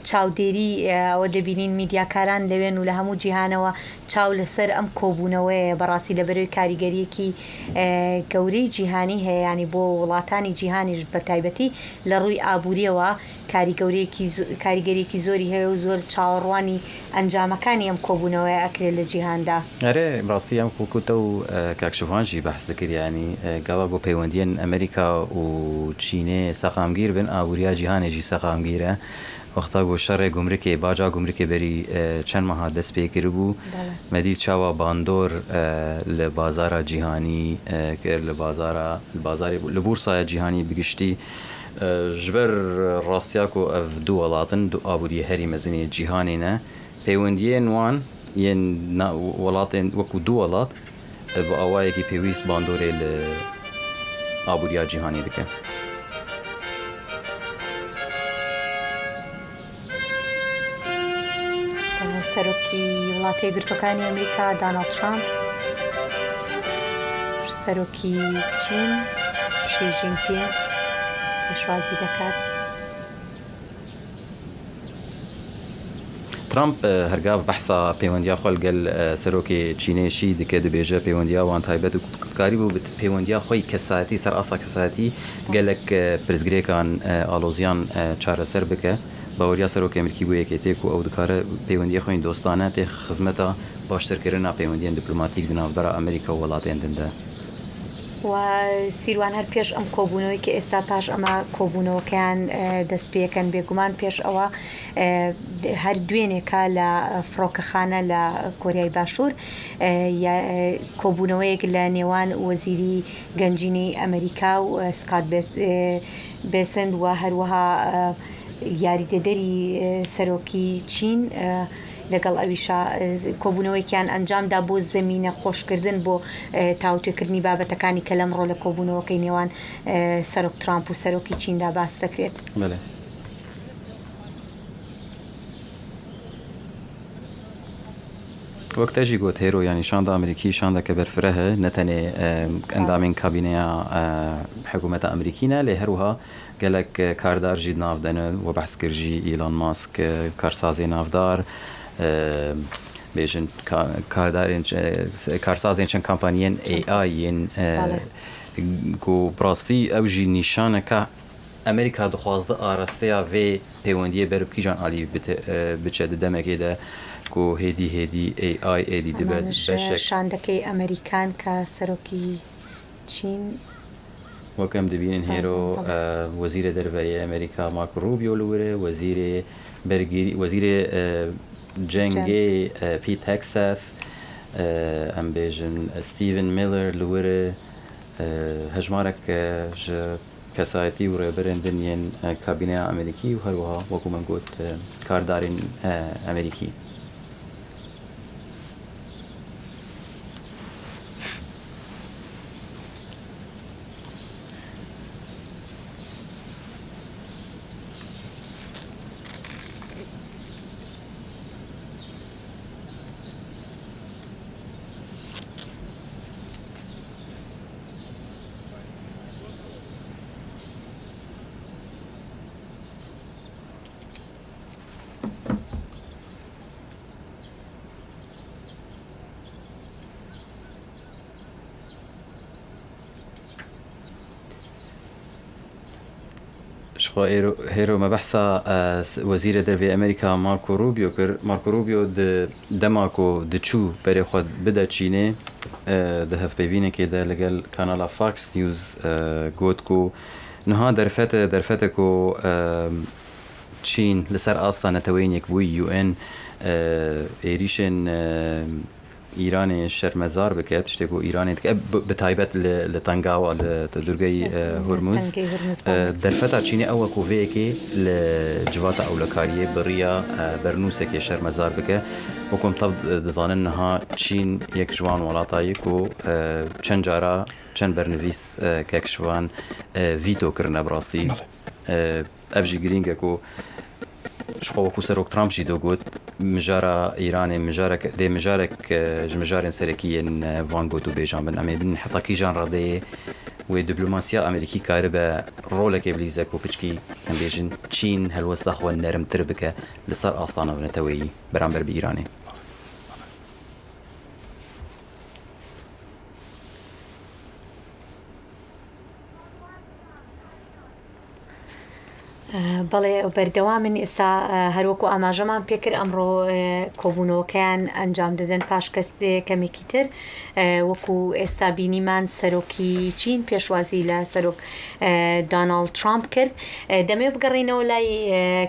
چاودێری ئەوە دەبینین میدیاکاران لەوێن و لە هەموو جیهانەوە چاو لەسەر ئەم کۆبوونەوەیە بەڕاستی لە بەرەوەی کاریگەریەکی گەورەی جیهانی هەیە ینی بۆ وڵاتانی جیهانیش بە تایبەتی لە ڕووی ئابوووریەوە کاریگەریەکی زۆری هەیە و زۆر چاوەڕوانی ئەنجامەکانی ئەم کۆبوونەوەی ئەکرێت لە جیهاندا ئەرێ ڕاستی ئەم کوکوتە و کاکشوانژی بەحس دەکردیانی گاوا بۆ پەیوەندیان ئەمریکا و چینێ سەقامگیر بن ئابووریا جیهانێکی سەقامگیرە وەختا بۆ شەڕێ گومرکێ باجا گومرکێ بەری چەند مەها دەست پێ کرد بوو مەدی چاوە باندۆر لە بازارە جیهانی کرد لە بازاری لە بورسایە جیهانی بگشتی ژبەر ڕاستیاک و ئەف دوو وڵاتن دوو ئابووری هەری مەزنی جیهانینە پەیوەندیە نوان یەن وڵاتێن وەکو دوو وڵات بە ئاوایەکی پێویست باندۆرێ لە ئابووریا جیهانی دەکەن سەرۆکی وڵاتی یەکگرتووەکانی ئەمریکا دۆناڵد ترامپ سەرۆکی چین شی جینپینگ پێشوازی دەکات ترامپ هرگاف بحثا پیوندیا خۆل گەل سەرۆکی چینێشی دکە دەبێژە پیوەندیاوان تایبەت و کاری بوو پیوەندیا خۆی کەساتی سەر ئاسا کەساتی گەلک پرزگرێکان ئالۆزیان چارەسەر بکە باوەریا سەرۆکی ئەمریکی بۆ یەکێتێک و ئەو دکارە پەیوەندی خۆی دۆستانە تێ خزمەتە باشترکردنا پەیوەندیان دیپلۆماتیک بناوبەرە ئەمریکا و وڵاتێن دندا. و سیروان هەر پێش ئەم کۆبوونەوەی کە ئێستا پاش ئەمە کۆبوونەوەکەیان دەست پێکەن بێگومان پێش ئەوە هەر دوێنێکە لە فڕۆکەخانە لە کۆریای باشوور کۆبوونەوەیەک لە نێوان وەزیری گەنجینەی ئەمریکا و سکات بێسند و هەروەها یاریدەدەری سەرۆکی چین لەگەڵ ئەویشا کۆبوونەوەیکیان ئەنجامدا بۆ زەمینە خۆشکردن بۆ تاوتێکردنی بابەتەکانی کە لەمڕۆ لە کۆبوونەوەکەی نێوان سەرۆک ترامپ و سەرۆکی چیندا باس دەکرێت. وەکتەژی گوت هێرۆ ینی شاندا ئەمریکی شاندا کە بەرفرە هەیە نەتەنێ ئەندامین کابینەیە حکوومەتە ئەمریکینە لێ هەروها گەلک کاردارژی ناودەنە و بەحسکردژی ئیلان ماسک کارسازی ناودار بێژن کارسازێن چەند کامپانیەن AIین و بڕاستی ئەوژی نیشانەکە ئەمریکا دخوازدە ئاراستەیە vê پەیوەندیە بەرە کیژان عالی بچێت دەمێکێدا کو هێدی AI ئێدی دەبێت شاندەکەی ئەمریکان کە سەرۆکی چین وەکەم دەبینن هێرۆ وەزیرە دەربەیە ئەمریکا مارکۆ ڕوبیۆ لەورە وەزیرێ جەنگێ پیت هێکسەت ئەم بێژن ستیڤن میلر لەورە هەژمارێک کەسایەتی و ڕێبەرێن دنیێن کابینەیە ئەمریکی و هەروەها وەکو من گوت کاردارین ئەمریکی. هێرۆ مەبەحسا وەزیرە دەربێ ئەمریکا مارکۆ ڕوبیۆ کرد مارکۆ ڕوبیۆ دەماکۆ دچوو بەرێ خۆت بدە چینێ دە هەفپەیبینێکێدا لەگەل کانالا فاکس نیوز گوت و نها دەرفەتە و چین لەسەر ئاستانەتەوەینێک بووی UN ئێریشن ئیرانێ شەرمەزار بکات شتێک و ئیرانێت بەتایبەت لە تەنگاوە لە دوورگەی هورموز دەرفەتا چینی ئەوە کۆڤەیەکی لە جواتە ئەولەکاریە بڕیە بەرنووسێکی شەرمەزار بکە وەکۆم تەب دەزانن نەها چین یەک ژوان وڵاتایەک و چەند جارە چەند بەرنویس کەکشوان ڤیتۆکردنە بڕاستی ئەڤژی گرینگێک و شخۆوەکو سەرۆک ترامپشی دۆگوت مژارە ئیرانێ دێ مژارێک ژمژارێن سەرەکیەن وان گوت و بێژان بن ئەمێ بن حتاکیژان ڕادەیە وێ دیپلۆماسیا ئەمریکی کارە بە ڕۆلێکی بلیزەک و پچکی ئەمبێژن چین هەلوەستا خۆ نەرمتر بکە لەسەر ئاستانەوەنەتەوەیی بەرامبەر بە ئیرانێ. بەڵێ بەردەوامن ئێستا هەروەکو ئاماژەمان پێکرد ئەمڕۆ کۆبوونەوەکەیان ئەنجام دەدەن پاش کەمێکی تر وەکو ئێستا بینیمان سەرۆکی چین پێشوازی لە سەرۆک دۆناڵد ترامپ کرد. دەمێ بگەڕینەوە لای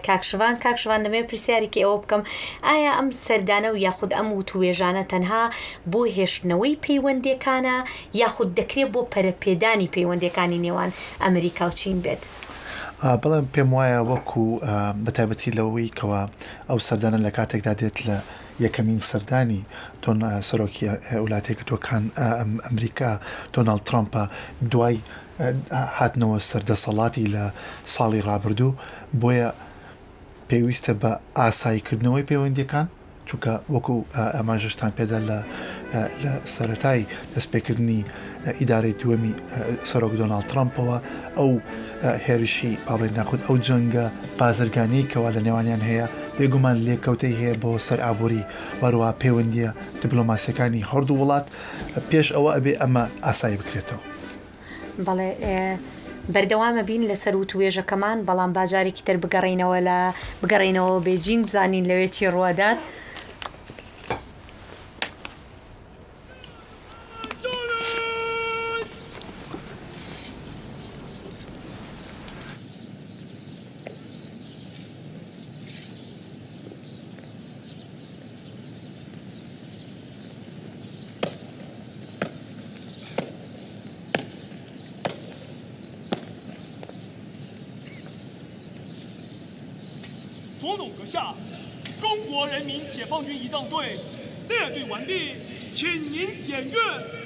کاکشوان دەمێ پرسیارێکی ئەوە بکەم ئایا ئەم سەردانە و یاخود ئەم وتوێژانە تەنها بۆ هێشتنەوەی پەیوەندەکانە یاخود دەکرێت بۆ پەرەپێدانی پەیوەندەکانی نێوان ئەمریکا و چین بێت؟ بەڵام پێم وایە وەکو بەتایبەتی لەوەی کەوا ئەو سەردانە لە کاتێکدا دێت لە یەکەمین سەردانی سەرۆکی وڵاتێک تۆکان ئەمریکا دۆناڵد ترامپە دوای هاتنەوە سەردەسەڵاتی لە ساڵی ڕابردوو بۆیە پێویستە بە ئاساییکردنەوەی پەیوەندیەکان چونکە وەکو ئەماژەشتان پێدا لە لە سەرەتای دەستپێکردنی ئیدارەی دووەمی سەرۆک دۆناڵد ترامپەوە ئەو هێرشی ئاڵێ ناخود ئەو جەنگە بازرگانەی کەوا لە نێوانیان هەیە بێگومان لێکەوتەی هەیە بۆ سەر ئابووری وەروە پەیوەندیە دیپلۆماسیەکانی هەردوو وڵات پێش ئەوە ئەبێ ئەمە ئاسایی بکرێتەوە. بەڵێ بەردەوامە بین لەسەر وتوێژەکەمان بەڵام باجارێکی تر بگەڕینەوە بێجینگ بزانین لەوێ چی ڕوادات.左董阁下，中国人民解放军仪仗队列队完毕，请您检阅。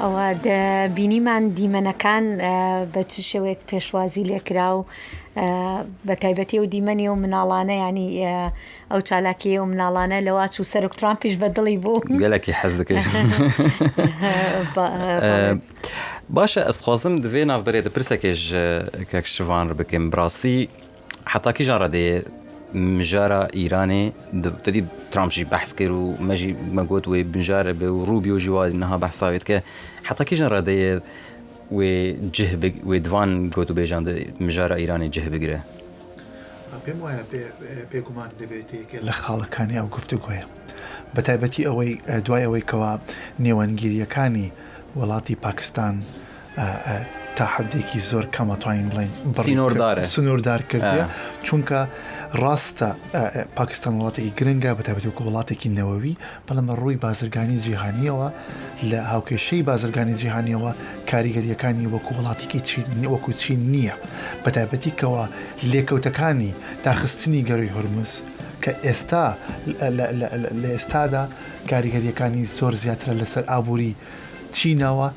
ئەوە بینیمان دیمەنەکان بە چ شێوەیەک پێشوازی لێکرا و بە تایبەتی و دیمەنی و مناڵانە ینی ئەو چالاکیە و مناڵانە لەواچ و سەرۆک ترامپیش بە دڵی بوو گەلێکی حەز دەکەیت. باشە ئەسخوازم دەوێ ناوبەرێ پرسێکێش کەک شڤان بکەم بڕاستی حتاکیژان ڕادەیە مژارە ئیرانێ دەدی ترامپشی بەحس کرد و مەژی مەگوت وێ بژارە بێ و ڕووبی و ژیوا نەها بەحساوێت کە حتاکیژان ڕادەیە وێ جه وێ دوان گوت و بێژان مژارە ئیرانی جه بگرێ. پێم وایە پێگومان دەبێت لە خاڵەکانی ئەو گفتوگوۆیە بە تایبەتی ئەوەی دوای ئەوەی کەوا نێوەنگیریەکانی وڵاتی پاکستان تا حدێکی زۆر کەمەتوانین بڵین سنووردار کردە چونکە ڕاستە پاکستان وڵاتێکی گرنگە بە تایبەتی وەکو وڵاتێکی نەوەوی بەڵام ڕووی بازرگانی جیهانیەوە لە هاوکێشەی بازرگانی جیهانیەوە کاریگەریەکانی وەکو وڵاتێکی وەکو چین نییە بە تایبەتی کەوە لێکەوتەکانی داخستنی گەڕی هورمز کە ئێستا لە ئێستادا کاریگەریەکانی زۆر زیاترە لەسەر ئابووری چینەوە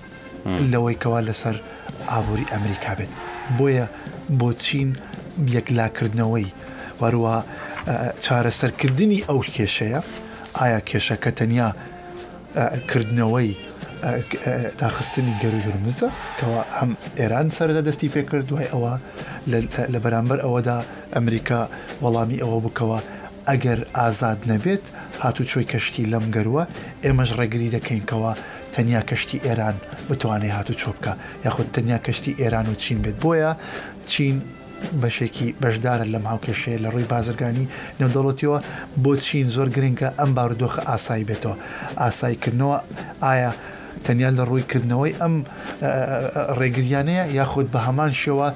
لەوەی کەوا لەسەر ئابووری ئەمریکا بێت بۆیە بۆ چین یەکلاکردنەوەی وەروە چارەسەرکردنی ئەو کێشەیە ئایا کێشەکە تەنیا کردنەوەی داخستنی گەروی هورمزە کەوا هەم ئێران سەردا دەستی پێ کرد دوای ئەوە لە بەرامبەر ئەوەدا ئەمریکا وەڵامی ئەوە بکەوە ئەگەر ئازاد نەبێت هاتوچۆی کەشتی لەم گەروە ئێمەش ڕێگری دەکەینکەوە تەنیا کەشتی ئێران بتوانێت هاتوچۆ بکە یاخود تەنیا کەشتی ئێران و چین بێت بۆیە چین بەشێکی بەشدارە لەم هاوکێشەیە لە ڕووی بازرگانی نێودەوڵەتیەوە بۆ چین زۆر گرنگە ئەم بارودۆخە ئاسایی بێتەوە ئاساییکردنەوە ئایا تەنیا لە ڕوویکردنەوەی ئەم ڕێگریانەیە یاخود بە هەمان شێوە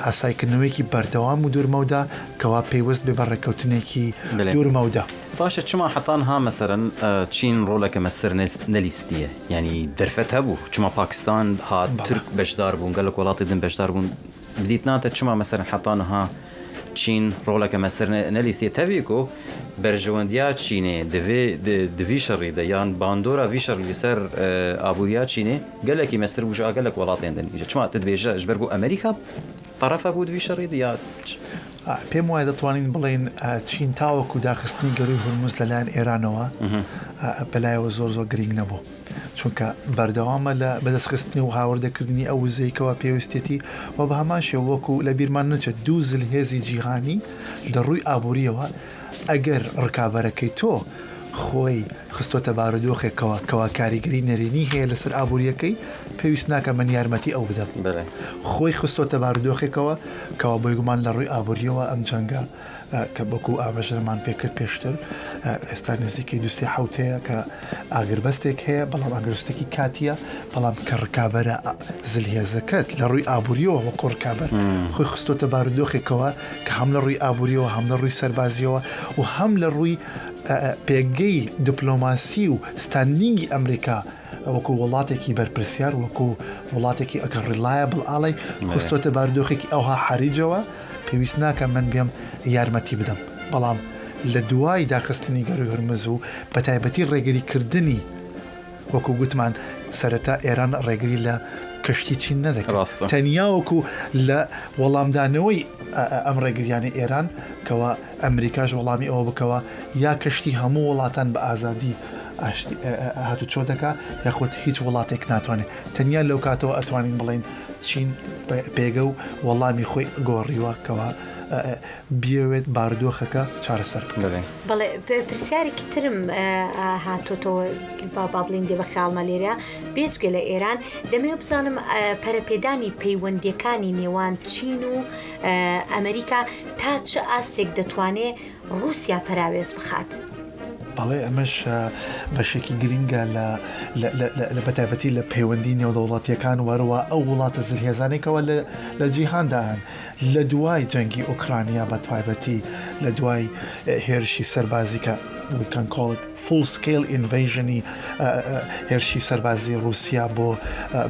ئاسایکردنەوەیکی بەردەوام و دوورمەودا کەوا پێیوەست بێ بە ڕێکەوتنێکی دوورمەودا باشە چما حتانها مەسەرەن چین ڕۆڵەکە مەسەر نەلیستیە ینی دەرفەت هەبوو چما پاکستان هات تورک بەشدار بوون گەلک وڵاتی دن بەشدار بوون بدیت ناتە چما مەسەرەن حتانها چین ڕۆڵەکە مەسەر نەلیستیە تەویکۆ بەرژەوەندیا چینێ دوی شەڕیدە یان باندۆرا وی شەڕ لەسەر ئابووریا چینێ گەلێکی مەستر بوو گەلک وڵاتیان دەنیجە چما تدبێژە ژبەر بۆ ئەمریکا طرفە بوو دوی شەڕید یا پێم وایە دەتوانین بڵێن چین تاوەکو داخستنی گەروی هورمز لەلایەن ئێرانەوە بەلایەوە زۆر گرنگ نەبوو چونکە بەردەوامە لە بەدەستخستنی و هاوردەکردنی ئەو وزەیەکەوە پێویستێتی و بە هەمان شێوەکو لە بیرمان نەچێت دوو زلهێزی جیهانی لە ڕووی ئابووریەوە ئەگەر ڕکابەرەکەی تۆ خۆی خستۆتە بارودۆخێکەوە کەوا کاریگەری نەرێنی هەیە لەسەر ئابوووریەکەی پێویست ناکە من یارمەتی ئەو بدەم خۆی خستۆتە بارودۆخێکەوە کەوا بۆی گومان لە ڕووی ئابووریەوە ئەم جەنگە کە بەکو ئاماژەمان پێکرد پێشتر ئێستا نزیکی دووسێ حوتەیە کە ئاگربەستێک هەیە بەڵام ئاگرستێکی کاتیە بەڵام کە ڕکابەرە زلهێزەکەت لە ڕووی ئابووریەوە وەکو ڕکابەر خۆی خستۆتە بارودۆخێکەوە کە هەم لە ڕووی ئابووریەوە هەم لە ڕووی سەربازیەوە و هەم لە ڕووی پێگەی دیپلۆماسی و ستاندینگی ئەمریکا وەکو وڵاتێکی بەرپرسیار وەکو وڵاتێکی ئەکە ڕیلایەبڵ ئاڵی خستۆتە بارودۆخێکی ئەوها حریجەوە پێویست ناکە من بێم یارمەتی بدەم بەڵام لە دوای داخستنی گەروی هورمز و بە تایبەتی ڕێگریکردنی وەکو گوتمان سەرەتا ئێران ڕێگری لە کەشتی چین نەدەکات تەنیا وەکو لە وەڵامدانەوەی ئەم ڕێگریانی ئێران کەوا ئەمریکاش وەڵامی ئەوە بکەوە یا کەشتی هەموو وڵاتان بە ئازادی هاتوچۆ دەکا یاخود هیچ وڵاتێک ناتوانێت تەنیا لەو کاتەوە ئەتوانین بڵین چین پێگە و وەڵامی خۆی گۆڕیوە کەوا بیاوێت بارودۆخەکە چارەسەر بکەوێت. بەڵێ پرسیارێکی ترم هاتۆتەوە با بڵین دێ بە خیاڵمە لێرە بێجگە لە ئێران دەمێ بزانم پەرەپێدانی پەیوەندیەکانی نێوان چین و ئەمریکا تا چه ئاستێک دەتوانێت رووسیا پەراوێز بخات. بەڵێ ئەمەش بەشێکی گرینگە لە بەتایبەتی لە پەیوەندی نێودەوڵاتیەکان وەرەوە ئەو وڵاتە زلهێزانێکەوە لە جیهانداهان لە دوای جەنگی ئوکرانیا بە تایبەتی لە دوای هێرشی سەربازی کە we can call it full scale invasionی هێرشی سەربازی رووسیا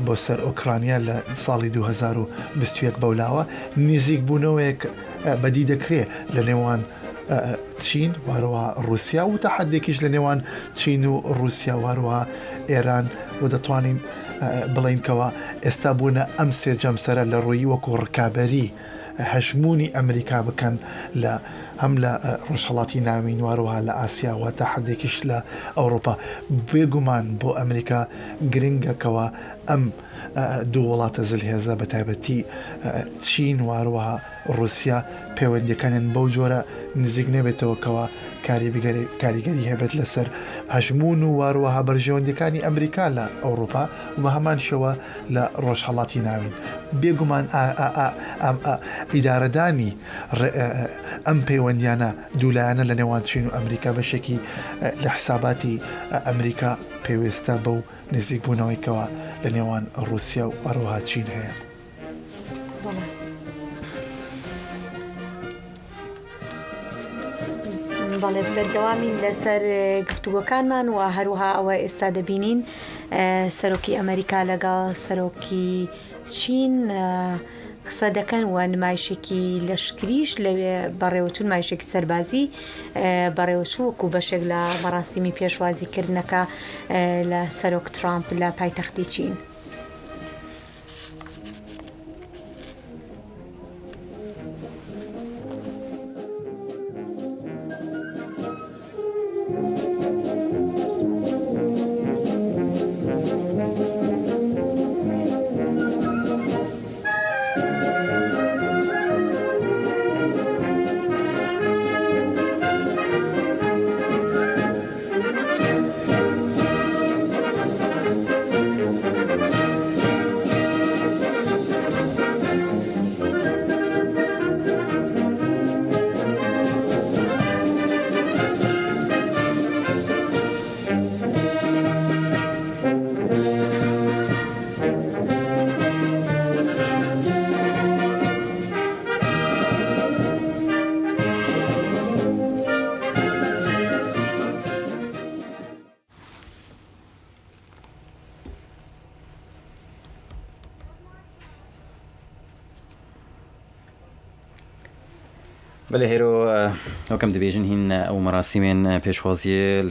بۆ سەر ئوکرانیا لە ساڵی 2021 بەولاوە نزیک بوونەوەیەک بەدی دەکرێت لە نێوان چین واروها رووسیا و تحدێکیش لە نێوان چین و رووسیا واروها ئێران و دەتوانین بڵێنکەوە ئێستا بوونە ئەم سێرجەمسەرە لە ڕووی وەکو ڕکابەری هەژمونی ئەمریکا بکەن لە هەم لە ڕۆژهەڵاتی ناوین واروها لە ئاسیاوە تحدێکیش لە ئەوروپا بێگومان بۆ ئەمریکا گرنگەکەوە ئەم دوو وڵاتە زلهێزە بە تایبەتی چین واروها رووسیا پەیوەندیەکانیان بەو جۆرە نزیک نەبێتەوەکەوە کاریگەری هەبێت لەسەر هەژمون و واروەها بەرژەوەندەکانی ئەمریکا لە ئەوروپا و بە هەمان شێوە لە ڕۆژهەڵاتی ناوین بێگومان ئیدارەدانی ئەم پەیوەندیانە دوولایانە لە نێوان چین و ئەمریکا بەشێکی لە حساباتی ئەمریکا پێویستە بەو نزیک بوونەوەیکەوە لە نێوان رووسیا و ئەروها چین هەیە. بەڵێ بەردەوامین لەسەر گفتوگۆکانمان و هەروها ئەوە ئێستا دەبینین سەرۆکی ئەمریکا لەگەڵ سەرۆکی چین قسە دەکەن و نمایشێکی لەشکریش لەوێ بەڕێوەچوون نمایشێکی سەربازی بەڕێوەچوو وەکو بەشێک لە مەراسیمی پێشوازیکردنەکە لە سەرۆک ترامپ لە پایتەختی چین. بله هیرو وكم دبيجن هن او مراسمين پیشوازی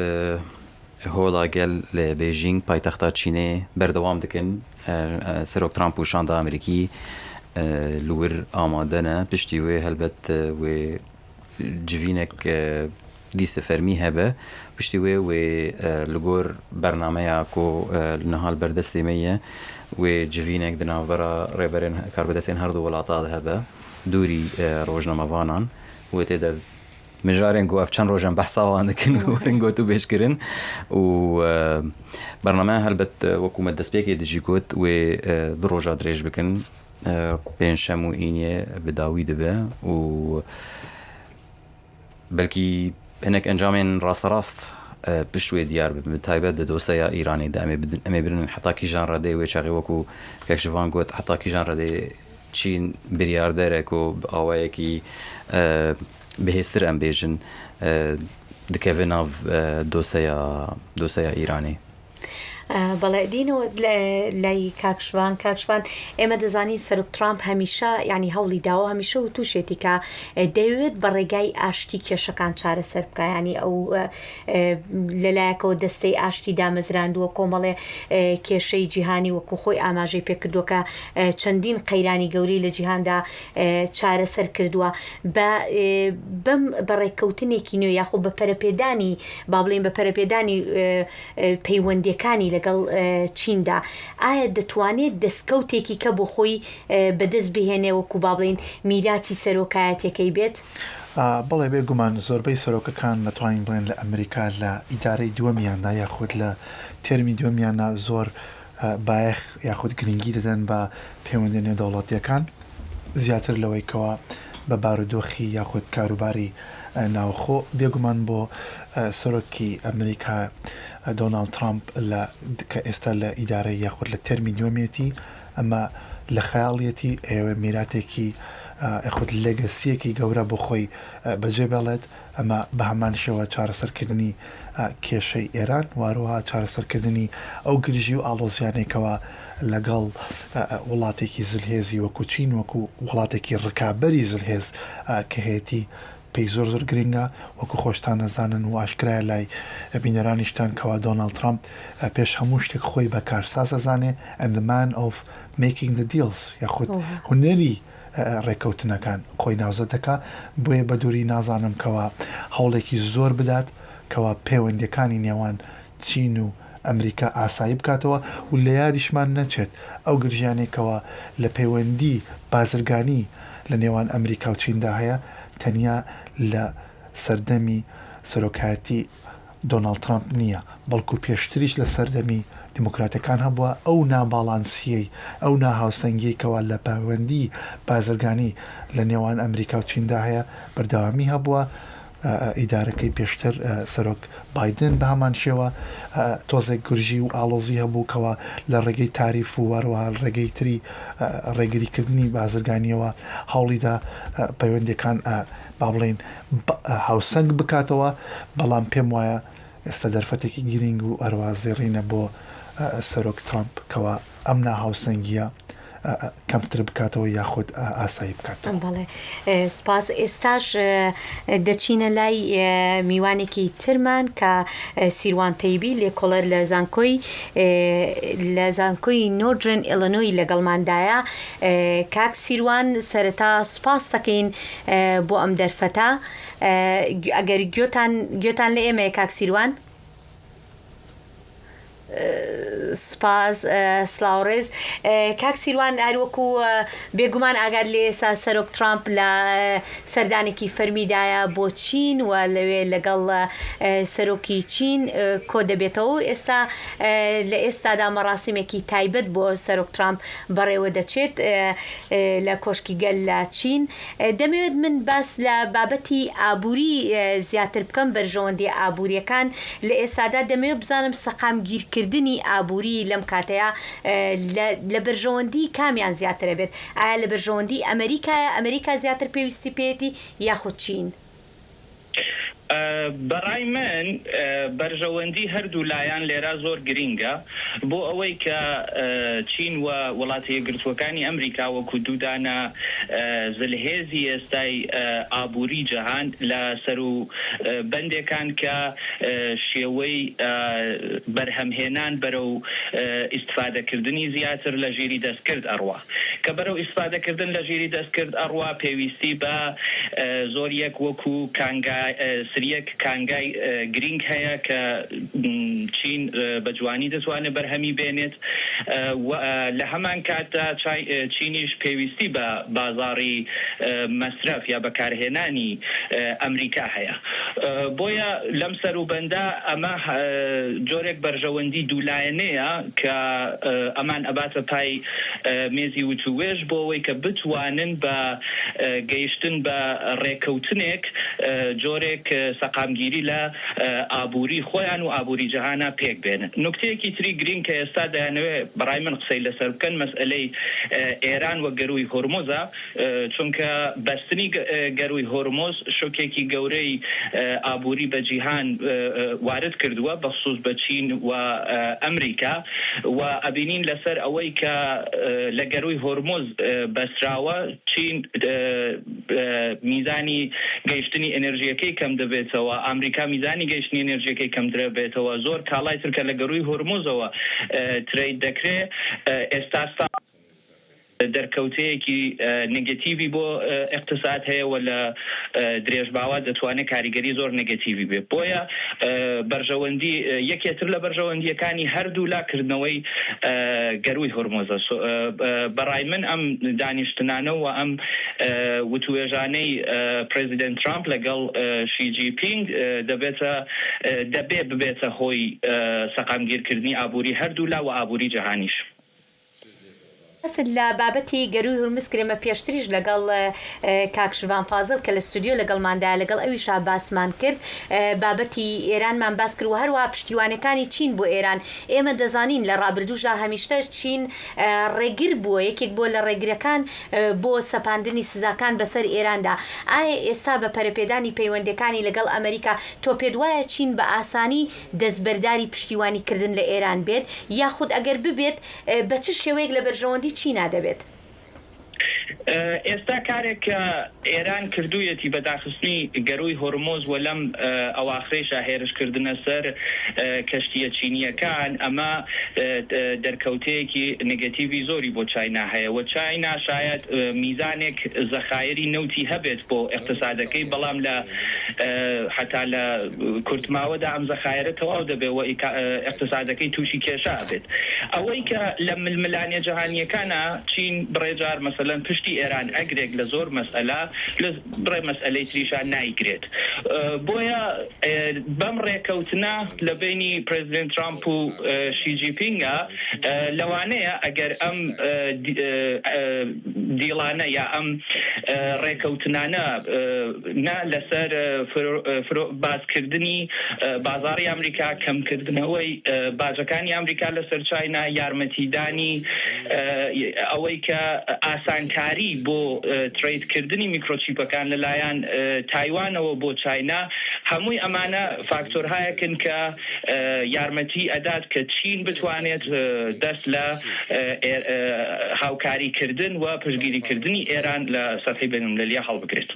هولا گل لبیجینگ پایتخت چینه بردوام دکن سروک ترامپ و شاندا امریکی لور آماده نه پشتی و هلبت و جوینک دیست فرمی هبه پشتی و لگور برنامه کو نهال بردستی میه و جوینک دناو برا ریبرین کاربدسین هر دو ولاتا هبه دوری روزنامه وانان و تدا مجارين قو أفشان روجان بحصاوان لكن ورنقو تو بيشكرن و برنامج هلبت وكومة دسبيكي ديجيكوت و دروجا دريج بكن بين شامو إينيا بداوي دبا و بلكي هناك أنجامين راست بشوي ديار بتايبة دوسيا إيراني دا أمي برن حتى كي جان ردي ويشاغي وكو كاكشفان قوت حتى كي جان ردي چين بريار دارك و بآوايكي بهستر ام بیجن دکویناو دوسیا ایرانی بەڵێ دینەوە لای کاکشوان ئێمە دەزانی سەرۆک ترامپ هەمیشە ینی هەوڵی داوە هەمیشە و تووشێتی کە دەوێت بە ڕێگای ئاشتی کێشەکان چارەسەر بکە ینی ئەو لەلایەکەوە دەستەی ئاشتی دامەزراندووە کۆمەڵێ کێشەی جیهانی وەکو خۆی ئاماژەی پێکردووە چەندین قەیرانی گەورەی لە جیهاندا چارەسەر کردووە بەم بەڕێککەوتنێکی نوێ یاخۆ بە پەرەپێدانی با بڵێن بە پەرەپێدانی پەیوەندیەکانی لەگەڵ چیندا ئایا دەتوانێت دەستکەوتێکی کە بۆ خۆی بەدەست بهێنێ وەکو با بڵێن میراتی سەرۆکایەتەکەی بێت؟ بەڵێ بێگومان زۆربەی سەرۆکەکان نەتوانین بڵێن لە ئەمریکا لە ئیدارەی دووەمیاندا یاخود لە تێرمی دووەمیانە زۆر بایەخ یاخود گرنگی دەدەن بە پەیوەندی نێودەوڵەتیەکان زیاتر لەوەی کەوا بە بارودۆخی یاخود کاروباری ناوخۆ بێگومان بۆ سەرۆکی ئەمریکا دۆناڵد ترامپ کە ئێستا لە ئیدارەی یاخود لە تەرمی دووەمێتی ئەمە لە خەیاڵیەتی ئێوە میراتێکی یاخود لێگەسیەکی گەورە بۆ خۆی بەجێ بێڵێت ئەمە بە هەمان شێوە چارەسەرکردنی کێشەی ئێران واروها چارەسەرکردنی ئەو گرژی و ئاڵۆزیانێکەوە لەگەڵ وڵاتێکی زلهێزی وەکو چین وەکو وڵاتێکی ڕکابەری زلهێز کە هەیەی پێی زۆر گرنگە وەکو خۆشتان نەزانن و ئاشکرایە لای بینەرانیشتان کەوا دۆناڵد ترامپ پێش هەموو شتێک خۆی بە کارساز ئەزانێ and the man of making the deals یاخود هونەری ڕێکەوتنەکان خۆی ناوزە دەکا بۆیە بە دووری نازانم کەوا هەوڵێکی زۆر بدات کەوا پەیوەندیەکانی نێوان چین و ئەمریکا ئاسایی بکاتەوە و لە یادیشمان نەچێت ئەو گرژیانێکەوە لە پەیوەندی بازرگانی لە نێوان ئەمریکا و چیندا هەیە تەنیا لە سەردەمی سەرۆکایەتی دۆناڵد ترامپ نییە بەڵکو پێشتریش لە سەردەمی دیموکراتەکان هەبووە ئەو ناباڵانسیەی ئەو ناهاوسەنگیەکەوە لە پەیوەندی بازرگانی لە نێوان ئەمریکا و چیندا هەیە بەردەوامی هەبووە ئیدارەکەی پێشتر سەرۆک بایدن بە هەمان شێوە تۆزێک گورژی و ئاڵۆزی هەبوو کەوە لە ڕێگەی تاریف و وەروە ڕێگەی تری ڕێگریکردنی بازرگانیەوە هەوڵیدا پەیوەندەکان با بڵێن هاوسەنگ بکاتەوە بەڵام پێم وایە ئێستا دەرفەتێکی گرنگ و ئەروازێڕینە بۆ سەرۆک ترامپ کەوە ئەم ناهاوسەنگیە کەمتر بکاتەوە یاخود ئاسایی بکاتەوە. بەڵێ سپاس ئێستاش دەچینە لای میوانێکی ترمان کە سیروان تەیبی لێکۆڵەر لە زانکۆی نۆردرن ئیلینۆی لەگەڵماندایە. کاک سیروان سەرەتا سپاس دەکەین بۆ ئەم دەرفەتە ئەگەر گوێتان لە ئێمە کاک سیروان سپاس سلااوڕێز کاک سیروان هەروەکو بێگومان ئاگاد لێ ئێستا سەرۆک ترامپ لە سەردانێکی فەرمیدایە بۆ چین و لەوێ لەگەڵ سەرۆکی چین کۆ دەبێتەوە ئێستا لە ئێستادا مەڕاستیمێکی تایبەت بۆ سەرۆک ترامپ بەڕێوە دەچێت لە کۆشکی گەل لە چین. دەمەوێت من باس لە بابەتی ئابووری زیاتر بکەم بەرژەوەندی ئابووریەکان لە ئێستادا دەمەوێت بزانم سەقام گیرکردنی ئابووری لەم کاتەیە لە بەرژەوەندی کامیان زیاترە بێت؟ ئایا لە بەرژەوەندی ئەمریکا زیاتر پێویستی پێێتی یاخود چین؟ بەڕای من بەرژەوەندی هەردوو لایەن لێرە زۆر گرینگە بۆ ئەوەی کە چین و وڵاتە یەکگرتووەکانی ئەمریکا وەکو دوودانە زلهێزی ئێستای ئابووری جەهان لە سەر و بەندێکان کە شێوەی بەرهەمهێنان بەرەو ئیستفادەکردنی زیاتر لە ژیری دەستکرد ئەڕوا کە بەرەو ئیستفادەکردن لە ژیری دەستکرد ئەڕوا پێویستی بە زۆر یەک وەکو سریەک کانگای گرنگ هەیە کە چین بە جوانی دەتوانێت بەرهەمی بێنێت لە هەمان کاتدا چینیش پێویستی بە بازاڕی مەسرف یا بەکارهێنانی ئەمریکا هەیە بۆیە لەم سەر و بەندە ئەمە جۆرێک بەرژەوەندی دوولایەنەیە کە ئەمان ئەباتە پای مێزی وتوێژ بۆ ئەوەی کە بتوانن بە گەیشتن بە ڕێکەوتنێک جۆرێک سەقامگیری لە ئابووری خۆیان و ئابووری جەهانە پێک بێنن نکتەیەکی تری گرنگ کە ئێستا دەیانەوێت بەڕای من قسەی لەسەر بکەن مەسئلەی ئێران و گەروی هۆرمۆزە چونکە بەستنی گەروی هۆرمۆز شۆکێکی گەورەی ئابووری بە جیهان وارد کردووە بەخصوص بە چین و ئەمریکا و ئەبینین لەسەر ئەوەی کە لە گەروی هۆرمۆز بەسراوە چین میزانی گەیشتنی ئەنرژیەکەی کەم دەبێتەوە ئەمریکا میزانی گەیشتنی ئەنرژیەکەی کەم دەبێتەوە زۆر کاڵای ترکە لە گەروی هۆرمۆزەوە ترید دەکرێت ئێستا دەرکەوتەیەکی نگەتیڤی بۆ اقتصاد هەیە و لە درێژباوە دەتوانێت کاریگەری زۆر نگەتیڤی بێت بۆیە بەرژەوەندی یەکێتر لە بەرژەوەندیەکانی هەردوو لاکردنەوەی گەروی هۆرمۆزە بەڕای من ئەم دانیشتنانە و ئەم وتوێژانەی پرێزیدنت ترامپ لەگەڵ شی جی پینگ دەبێ ببێتە هۆی سەقامگیرکردنی ئابووری هەردوو لا و ئابووری جەهانیش لە بابەتی گەروی هورمز کرێمە پێشتریش لەگەڵ کاکشوان فازڵ کە لە ستودیۆ لەگەڵماندا لەگەڵ ئەویشا باسمان کرد بابەتی ئێرانمان باس کرد و هەروە پشتیوانەکانی چین بۆ ئێران ئێمە دەزانین لە ڕابردووژە هەمیشتە چین ڕێگر بووە یەکێک بۆ لە ڕێگرەکان بۆ سەپاندنی سزاکان بەسەر ئێراندا ئایا ئێستا بە پەرەپێدانی پەیوەندەکانی لەگەڵ ئەمریکا تۆ پێت وایە چین بە ئاسانی دەستبەرداری پشتیوانیکردن لە ئێران بێت یاخود ئەگەر ببێت بە چ شێوەیەک لە بەرژەوەندی چینا دەبێت ئێستا کارێک کە ئێران کردوویەتی بەداخستنی گەروی هۆرمۆز و لەم ئەواخرێشە هێرشکردنە سەر کەشتیە چینیەکان ئەمە دەرکەوتەیەکی نگەتیڤی زۆری بۆ چاینا هەیە و چاینا شاید میزانێک زەخایری نەوتی هەبێت بۆ اقتصادەکەی بەڵام لە حتا لە کورتماوەدا ئەم زەخایرە تەواو دەبێت و اقتصادەکەی تووشی کێشە بێت ئەوەی کە لە ململانیە جەهانیەکانە چین بڕێجار مەسەلەن پشتی ئێران ئەگرێک لە زۆر مەسئلە لە بڕێ مەسئلەی تریشان نایگرێت بۆیە بەم ڕێکەوتنە لە بینی پرێزیدنت ترامپ و شی جی پینگە لەوانەیە ئەگەر ئەم دیڵانە یا ئەم ڕێکەوتنانە نا لەسەر بازکردنی بازاڕی ئەمریکا کەمکردنەوەی باجەکانی ئەمریکا لەسەر چاینا یارمەتیدانی ئەوەی کە ئاسانکاری بۆ تریدکردنی میکرۆچیپەکان لەلایەن تایوانەوە بۆ چاینا هەمووی ئەمانە فاکتۆرهایەکن کە یارمەتی ئەدات کە چین بتوانێت دەست لە هاوکاریکردن و پشتگیریکردنی ئێران لە سەرحی بینالملەلیە هەڵبگرێت.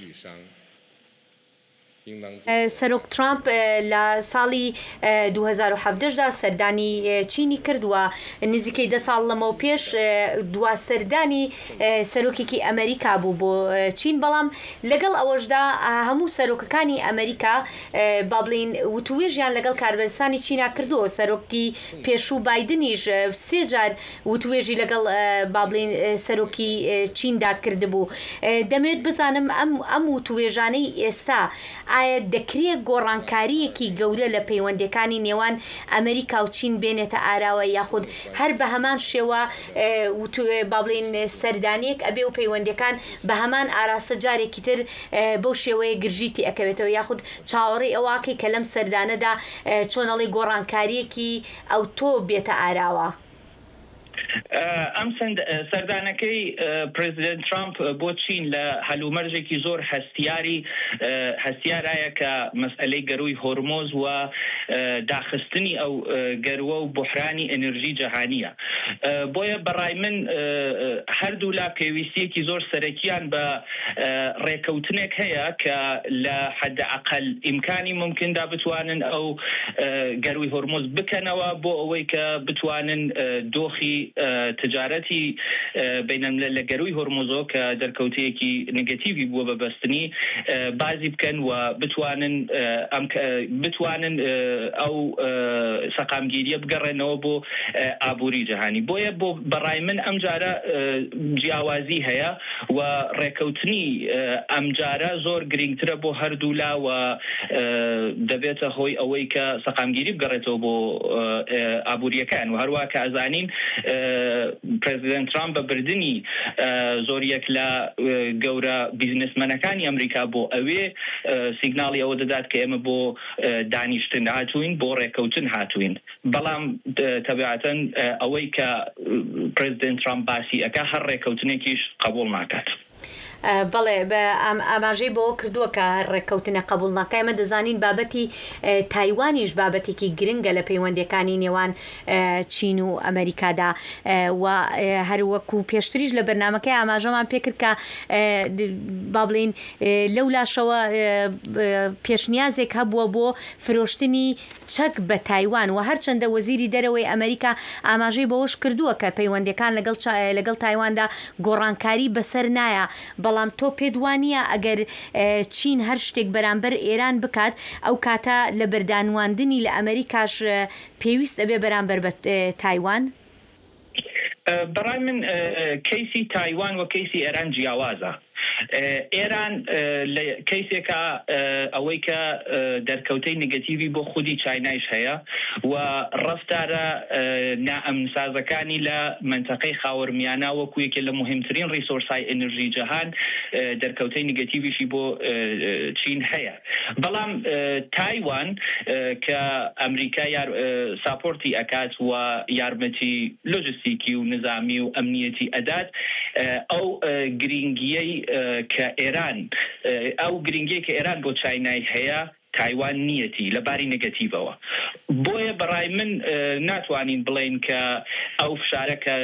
سەرۆک ترامپ لە ساڵی 2017دا سەردانی چینی کردووە نزیکەی 10 ساڵ لەمەوە پێش دوا سەردانی سەرۆکێکی ئەمریکا بوو بۆ چین بەڵام لەگەڵ ئەوەشدا هەموو سەرۆکەکانی ئەمریکا با بڵین وتوێژیان لەگەڵ کاربەرستانی چینا کردووە سەرۆکی پێشوو بایدنیش 3 جار وتوێژی لەگەڵ با بڵین سەرۆکی چیندا کردبوو دەمەوێت بزانم ئەم وتوێژانەی ئێستا ئایا دەکرێت گۆڕانکاریەکی گەورە لە پەیوەندەکانی نێوان ئەمریکا و چین بێنێتە ئاراوە یاخود هەر بە هەمان شێوە با بڵین سەردانیەک ئەبێ و پەیوەندەکان بە هەمان ئاراستە جارێکی تر بەو شێوەیە گرژیتی ئەکەوێتەوە یاخود چاوەڕێی ئەواکەی کە لەم سەردانەدا چۆنەڵی گۆڕانکاریەکی ئەو تۆ بێتە ئاراوە. ئەم سەردانەکەی پرزیدنت ترامپ بۆ چین لە هەلومەرجێکی زۆر هەستیارایە کە مەسئلەی گەروی هۆرمۆز و داخستنی ئەو گەروە و بحرانی ئەنرژی جەهانیە. بۆیە بەڕای من هەردوو لا پێویستیەکی زۆر سەرەکیان بە ڕێکەوتنێک هەیە کە لە حەدەئەقەل ئیمکانی ممکندا بتوانن ئەو گەروی هۆرمۆز بکەنەوە بۆ ئەوەی کە بتوانن دۆخی تجارەتی بینەملە لە گەروی هۆرمۆزۆ کە دەرکەوتەیەکی نگەتیڤی بووە بەبەستنی بازی بکەن و بتوانن ئەو سەقامگیریە بگەڕێنەوە بۆ ئابووری جەهانی. بۆیە بۆ بەڕای من ئەم جارە جیاوازی هەیە و ڕێکەوتنی ئەم جارە زۆر گرنگترە بۆ هەردوو لا و دەبێتە هۆی ئەوەی کە سەقامگیری بگەڕێتەوە بۆ ئابووریەکان و هەروە کە ئەزانین پرزیدنت ترامپ بە بردننی زۆریەک لە گەورە بیزنسمەنەکانی ئەمریکا بۆ ئەوێ سیگناڵی ئەوە دەدات کە ئێمە بۆ دانیشتن هاتوین بۆ ڕێکەوتن هاتوین. بەڵام تەبیعەتەن ئەوەی کە پرزیدنت ترامپ باسی ئەکا هەر ڕێکەوتنێکیش قبول ناکات. بەڵێ ئاماژەی بۆ کردووە کە ڕێککەوتنە قبول ناکە. ئێمە دەزانین بابەتی تایوانیش بابەتێکی گرنگە لە پەیوەندەکانی نێوان چین و ئەمریکادا و هەروەکو پێشتریش لە بەرنامەکەی ئاماژەمان پێکرد کە با بڵین لەو لاشەوە پێشنیازێک هەبووە بۆ فرۆشتنی چەک بە تایوان و هەرچەندە وەزیری دەرەوەی ئەمریکا ئاماژەی بەوەش کردووە کە پەیوەندەکان لەگەڵ تایواندا گۆڕانکاری بەسەر نایە. بەڵام تۆ پێدوانیە ئەگەر چین هەر شتێک بەرامبەر ئێران بکات ئەو کاتە لە بەردانواندنی لە ئەمریکاش پێویست ئەبێ بەرامبەر بە تایوان؟ بەڕای من کەیسی تایوان و کەیسی ئێران جیاوازە. ئێران لە کەیسێکە ئەوەی کە دەرکەوتەی نگەتیڤی بۆ خودی چاینایش هەیە و ڕەفتارە نائەمنسازەکانی لە منتەقەی خاوەرمیانە وەکو یەکێ لە مهمترین ریسۆرسای ئەنرژی جەهان دەرکەوتەی نگەتیڤیشی بۆ چین هەیە. بەڵام تایوان کە ئەمریکا ساپۆرتی ئەکات و یارمەتی لۆجستیکی و نظامی و ئەمنیەتی ئەدات ئەو گرنگیەی کە ئێران ئەو گرنگی کە ئێران بۆ چاینای هەیە تایوان نیەتی لەباری نگەتیڤەوە. بۆیە بەڕای من ناتوانین بڵێن کە ئەو فشارە کە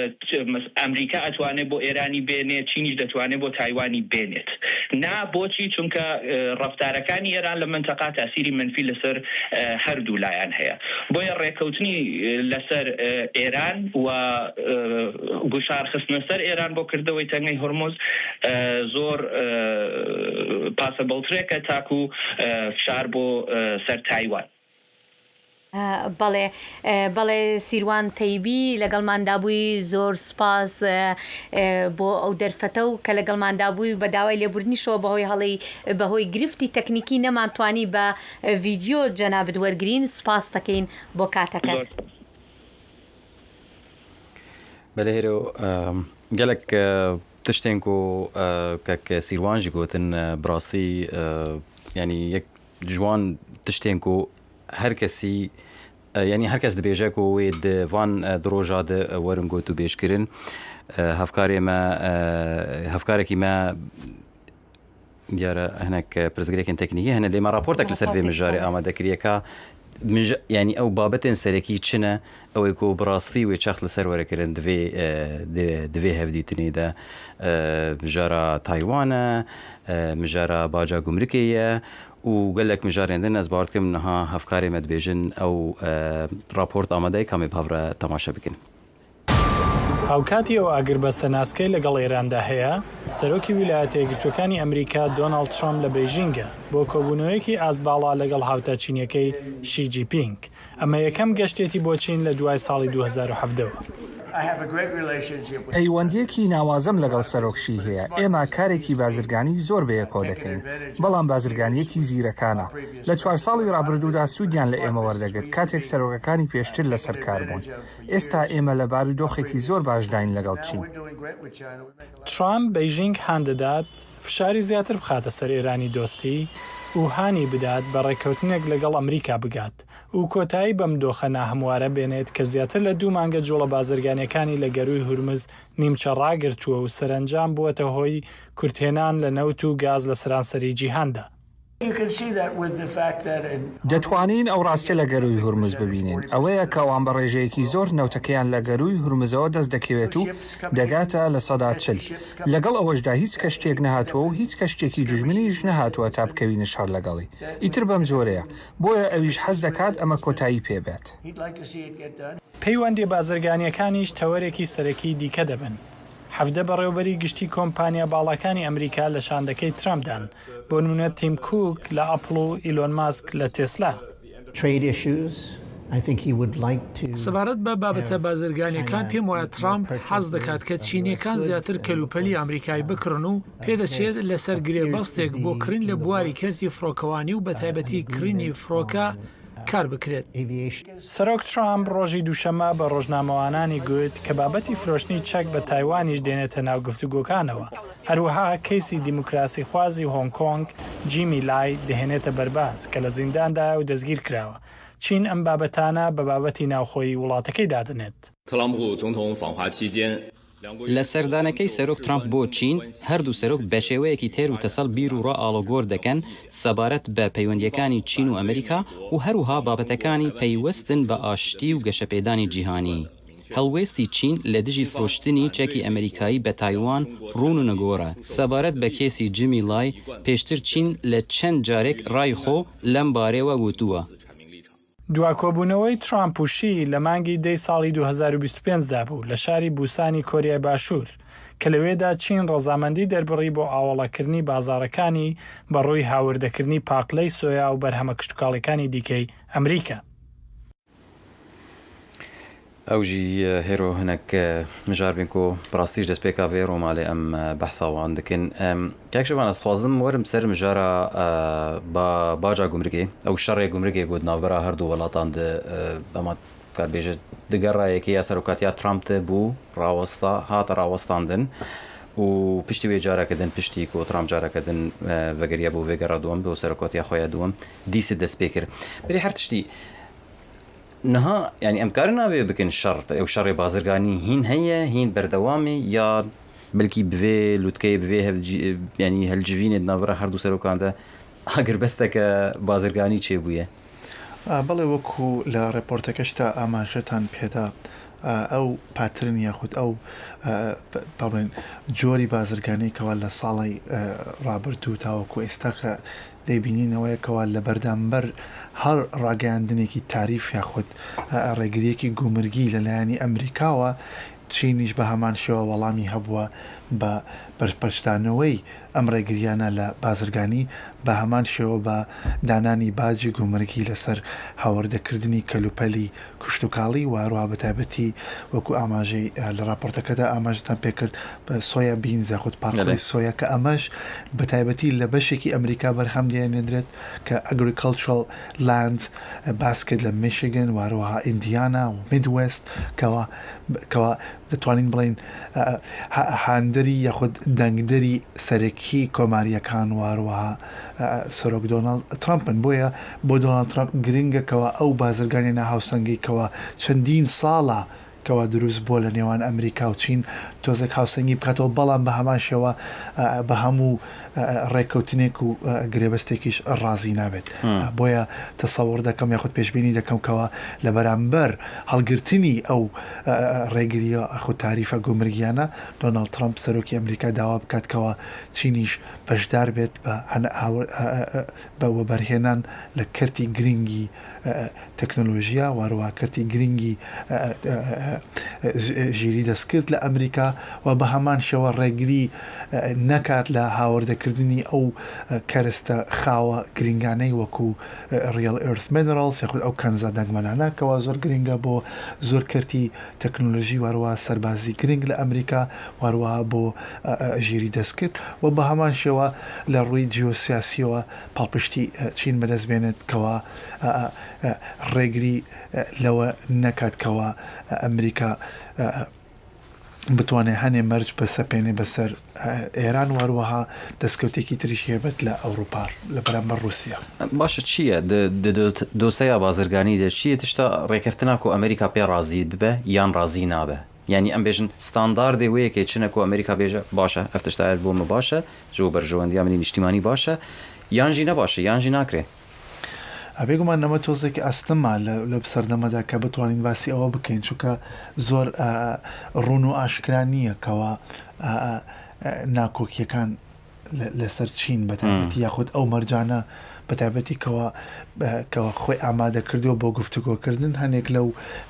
ئەمریکا ئەتوانێت بۆ ئێرانی بێنێت چینیش دەتوانێت بۆ تایوانی بێنێت. نا بۆچی؟ چونکە ڕەفتارەکانی ئێران لە منتەقا تاسیری منفی لەسەر هەردوو لایەن هەیە. بۆیە ڕێکەوتنی لەسەر ئێران و گوشارخستنە سەر ئێران بۆ کردەوەی تەنگەی هۆرمۆز زۆر پاسەبڵترێکە تاکو فشار بۆ سەر تایوان. بەڵێ سیروان تەیبی لەگەڵماندا بووی، زۆر سپاس بۆ ئەو دەرفەتە و کە لەگەڵماندا بووی بە داوای لێبوردنیشەوە بەهۆی گرفتی تەکنیکی نەمانتوانی بە ڤیدیۆ جەنابەت وەرگرین. سپاس دەکەین بۆ کاتەکەت. بەلێ هێرە گەلک تشتێن و کەک سیروانژی گوتن بڕاستی ینی یەک جوان تشتێن و هەر کەسی ینی هەرکەس دەبێژێک و وێ وان درۆژا وەرن گوت و بێژکردن هەفکارێکی مە دیارە هەنێک پرزگرێکن تەکنیکی هەنە لێمە راپۆرتێک لەسەر vê مژارێ ئامادەکریەکە ینی ئەو بابەتێن سەرەکی چنە ئەوەی کۆ بڕاستی وێ چەخت لەسەر وەرەکردن divê hevdîtinê de mijara Taywanê mijara baca gumrikê ye û gelek mijarên din ez bar dikim niha hevkarê me dibêjin ew raport amadeyê kamê bavre temaşe bikin. هاوکاتی ئەو ئاگربەستە ناسکەی لەگەڵ ئێراندا هەیە، سەرۆکی ویلایەتە یەکگرتووەکانی ئەمریکا دۆناڵد ترامپ لە بەیژینگە بۆ کۆبوونەوەیەکی ئازباڵا لەگەڵ هاوتە چینیەکەی شی جینپینگ. ئەمە یەکەم گەشتێتی بۆ چین لە دوای ساڵی 2017ەوە. پەیوەندیەکی ناوازەم لەگەڵ سەرۆکشی هەیە. ئێمە کارێکی بازرگانی زۆر بەیەکۆ دەکەین، بەڵام بازرگانیەکی زیرەکانە. لە 4 ساڵی ڕابردوودا سوودیان لە ئێمە وەردەگرت کاتێک سەرۆکەکانی پێشتر لەسەر کار بوون. ئێستا ئێمە لە بارودۆخێکی زۆر باشداین لەگەڵ چین. ترامپ بەیژینگ هاندەدات فشاری زیاتر بخاتە سەر ئێرانی دۆستی و هانی بدات بە ڕێککەوتنێک لەگەڵ ئەمریکا بگات و کۆتایی بەم دۆخە ناهەموارە بێنێت کە زیاتر لە 2 مانگە جوڵە بازرگانیەکانی لە گەروی هورمز نیمچە ڕاگرتووە و سەرنجام بووەتە هۆی کورتێنان لە نەوت و گاز لە سەرانسەری جیهاندا. دەتوانین ئەو ڕاستە لە گەروی هورمز ببینین ئەوەیە کە ئەوان بە ڕێژەیەکی زۆر نەوتەکەیان لە گەروی هورمزەوە دەست دەکەوێت و دەگاتە لە سەدا 40 لەگەڵ ئەوەشدا هیچ کەشتێک نەهاتووە و هیچ کەشتێکی دوژمنیش نەهاتووە تا بکەوینە شەڕ لەگەڵی ئیتر بەم جۆرەیە بۆیە ئەویش حەز دەکات ئەمە کۆتایی پێبێت. پەیوەندی بازرگانیەکانیش تەوەرێکی سەرەکی دیکە دەبن. هەفتە بەڕێوەبەری گشتی کۆمپانیا باڵەکانی ئەمریکا لە شاندەکەی ترامپدان بۆ نمونە تیم کوک لە ئەپڵ و ئیلۆن ماسک لە تێسلا. سەبارەت بە بابەتە بازرگانیەکان پێم وایە ترامپ حەز دەکات کە چینیەکان زیاتر کەلوپەلی ئەمریکای بکڕن و پێدەچێت لەسەر گرێبەستێک بۆ کڕین لە بواری کەرتی فڕۆکەوانی و بەتایبەتی کڕینی فڕۆکە کار بکرێت. سەرۆک ترامپ ڕۆژی دووشەمە بە ڕۆژنامەوانانی گوت کە بابەتی فرۆشتنی چەک بە تایوانیش دێنێتە ناو گفتوگۆکانەوە. هەروەها کەیسی دیموکراسی خوازی هۆنگ کۆنگ جیمی لای دەهێنێتە بەرباز کە لە زینداندا و دەستگیر کراوە. چین ئەم بابەتانە بە بابەتی ناوخۆی وڵاتەکەی دادنێت. لە سەردانەکەی سەرۆک ترامپ بۆ چین هەردوو سەرۆک بە شێوەیەکی تێر و تەسەڵ بیر و ڕە ئاڵۆگۆر دەکەن سەبارەت بە پەیوەندیەکانی چین و ئەمریکا و هەروها بابەتەکانی پەیوەستن بە ئاشتی و گەشەپێدانی جیهانی. هەڵوێستی چین لە دژی فرۆشتنی چەکی ئەمریکایی بە تایوان ڕوون و نەگۆڕە. سەبارەت بە کێسی جیمی لای پێشتر چین لە چەند جارێک ڕای خۆ لەم بارەوە گوتووە. دواکۆبوونەوەی ترامپ و شی لە مانگی دەی ساڵی 2025دا بوو لە شاری بوسانی کۆریای باشوور کە لەوێدا چین ڕەزامەندی دەربڕی بۆ ئاوەڵەکردنی بازاڕەکانی بە ڕووی هاوردەکردنی پاقلەی سۆیا و بەرهەمە کشتتوکاڵەکانی دیکەی ئەمریکا. ئەوژی هێرۆ هەنێک مژار بین کۆ ڕاستیش دەست پێکا vê ڕۆمالێ ئەم بەحساوان دکن کاکشەوان ئەس خوازم وەرم سەر مژارە بە باجا گومرگێ ئەو شەڕێ گومرگێ گوت ناوبەرە هەردوو وڵاتان ئەمە کاربێژێت دگەڕایەکی یا سەرۆکاتیا ترامپتە بوو ڕاوەستا هاتە ڕاوەستاندن و پشتی وێ جارەکەدن پشتی کۆ ترامپ جارەکەدن vەگەریە بۆ vێگەڕا دووەم بۆ سەرۆکاتیا خۆیان دووەم دیست دەست پێ کرد بەری هەر تشتی نها يعني امكار ناوي بكن شرط او شر بازرگاني هين هي هين بردوامي يا بلكي بفي لوتكي بفي يعني هالجفين نافرا هردو سروكان ده اگر بستك بازرگاني چه بويه بەڵێ وەکو لە ڕێپۆرتەکەشتا ئاماژەتان پێدا ئەو پاترن یاخود ئەو بڵێن جۆری بازرگانەیەکەوە لە ساڵی ڕابردوو تاوەکو ئێستا کە دەیبینینەوەیەکەوە لە بەردەمبەر هەر ڕاگەیاندنێکی تاریف یاخود ڕێگریەکی گومرگی لەلایەنی ئەمریکاوە چینیش بە هەمان شێوە وەڵامی هەبووە بە بەرپەرشتانەوەی ئەم ڕێگریانە لە بازرگانی بە هەمان شێوە بە دانانی باجی گومرگی لەسەر هاوردەکردنی کەلوپەلی کوشتتوکاڵی و هەروە بەتایبەتی وەکو ئاماژەی لە راپۆرتەکەدا ئاماژتان پێکرد بە سۆیا بین زاخود پاڵی سۆیا کە ئەمەش بەتایبەتی لە بەشێکی ئەمریکا بەرهەم دێنێدرێت کە ئەگریکەلچرال لاند باسکت لە میشیگن و هەروەها ئیندیانا و میدوێست کەوا دەتوانین بڵین هاندەری یاخود دەنگدەری سەرەکی کۆماریەکان واروەها سەرۆک دۆناڵد ترامپن بۆیە بۆ دۆناڵد ترامپ گرنگەکەوە ئەو بازرگانی ناهاوسەنگیکەوە چەندین ساڵە کەوا دروست بۆ لە نێوان ئەمریکا و چین تۆزێک هاوسەنگی بکاتەوە بەڵام بە هەمان شێوە بە هەموو ڕێککەوتنێک و گرێبەستێکیش ڕازی نابێت بۆیە تەسەوڕ دەکەم یاخود پێشبینی دەکەم کەوە لە بەرامبەر هەڵگرتنی ئەو ڕێگریە ئەخود تاریفە گومرگیانە دۆناڵد ترامپ سەرۆکی ئەمریکا داوا بکاتکەوە چینیش بەشدار بێت بە وەبەرهێنان لە کەرتی گرنگی تەکنۆلۆژیا وارووا کەرتی گرنگی ژیری دەستکرد لە ئەمریکا و بە هەمان شێوە ڕێگری نەکات لە هاوردەکردنی ئەو کەرستە خاوە گرنگانەی وەکو ریل ئێرث مینرالز یاخود ئەو کەنزە دەنگمەنانەکەەوە زۆر گرنگە بۆ زۆر کەرتی تەکنۆلۆژی وارووا سەربازی گرنگ لە ئەمریکا وارووا بۆ ژیری دەستکرد و بە هەمان شێوە لە ڕووی جیۆسیاسیەوە پاڵپشتی چین بەدەست بێنێت کەوە ڕێگری لەوە نەکات کەوە ئەمریکا بتوانێت هەنێ مەرج بەسەپێنێ بەسەر ئێران وەروەها دەستکەوتێکی تریش هێبێت لە ئەوروپا لە بەرامبەر رووسیا. باشە چییە دۆسەیە بازرگانی دە چیە تشتا ڕێکەفتناکە و ئەمریکا پێ ڕازی ببە یان ڕازی نابە یعنی ئەم بێژن ستانداردێ وەیەکێ چنەکە و ئەمریکا بێژە باشە ئەفتشتایە بۆمە باشە ژۆ بەرژەوەندی ئەمنی نیشتیمانی باشە یانژی نەباشە یانژی ناکرێ. ئەبێگومان نەمە تۆزێکی ئەستەما لە سەردەمەدا کە بتوانین باسی ئەوە بکەین چونکە زۆر ڕوون و ئاشکرا نییە کەەوە ناکۆکیەکان لەسەر چین بەتابەتی یاخود ئەو مەرجانە بەتابەتی کەەوە خۆی ئامادە کردو بۆ گفتوگۆکردن هەنێک لەو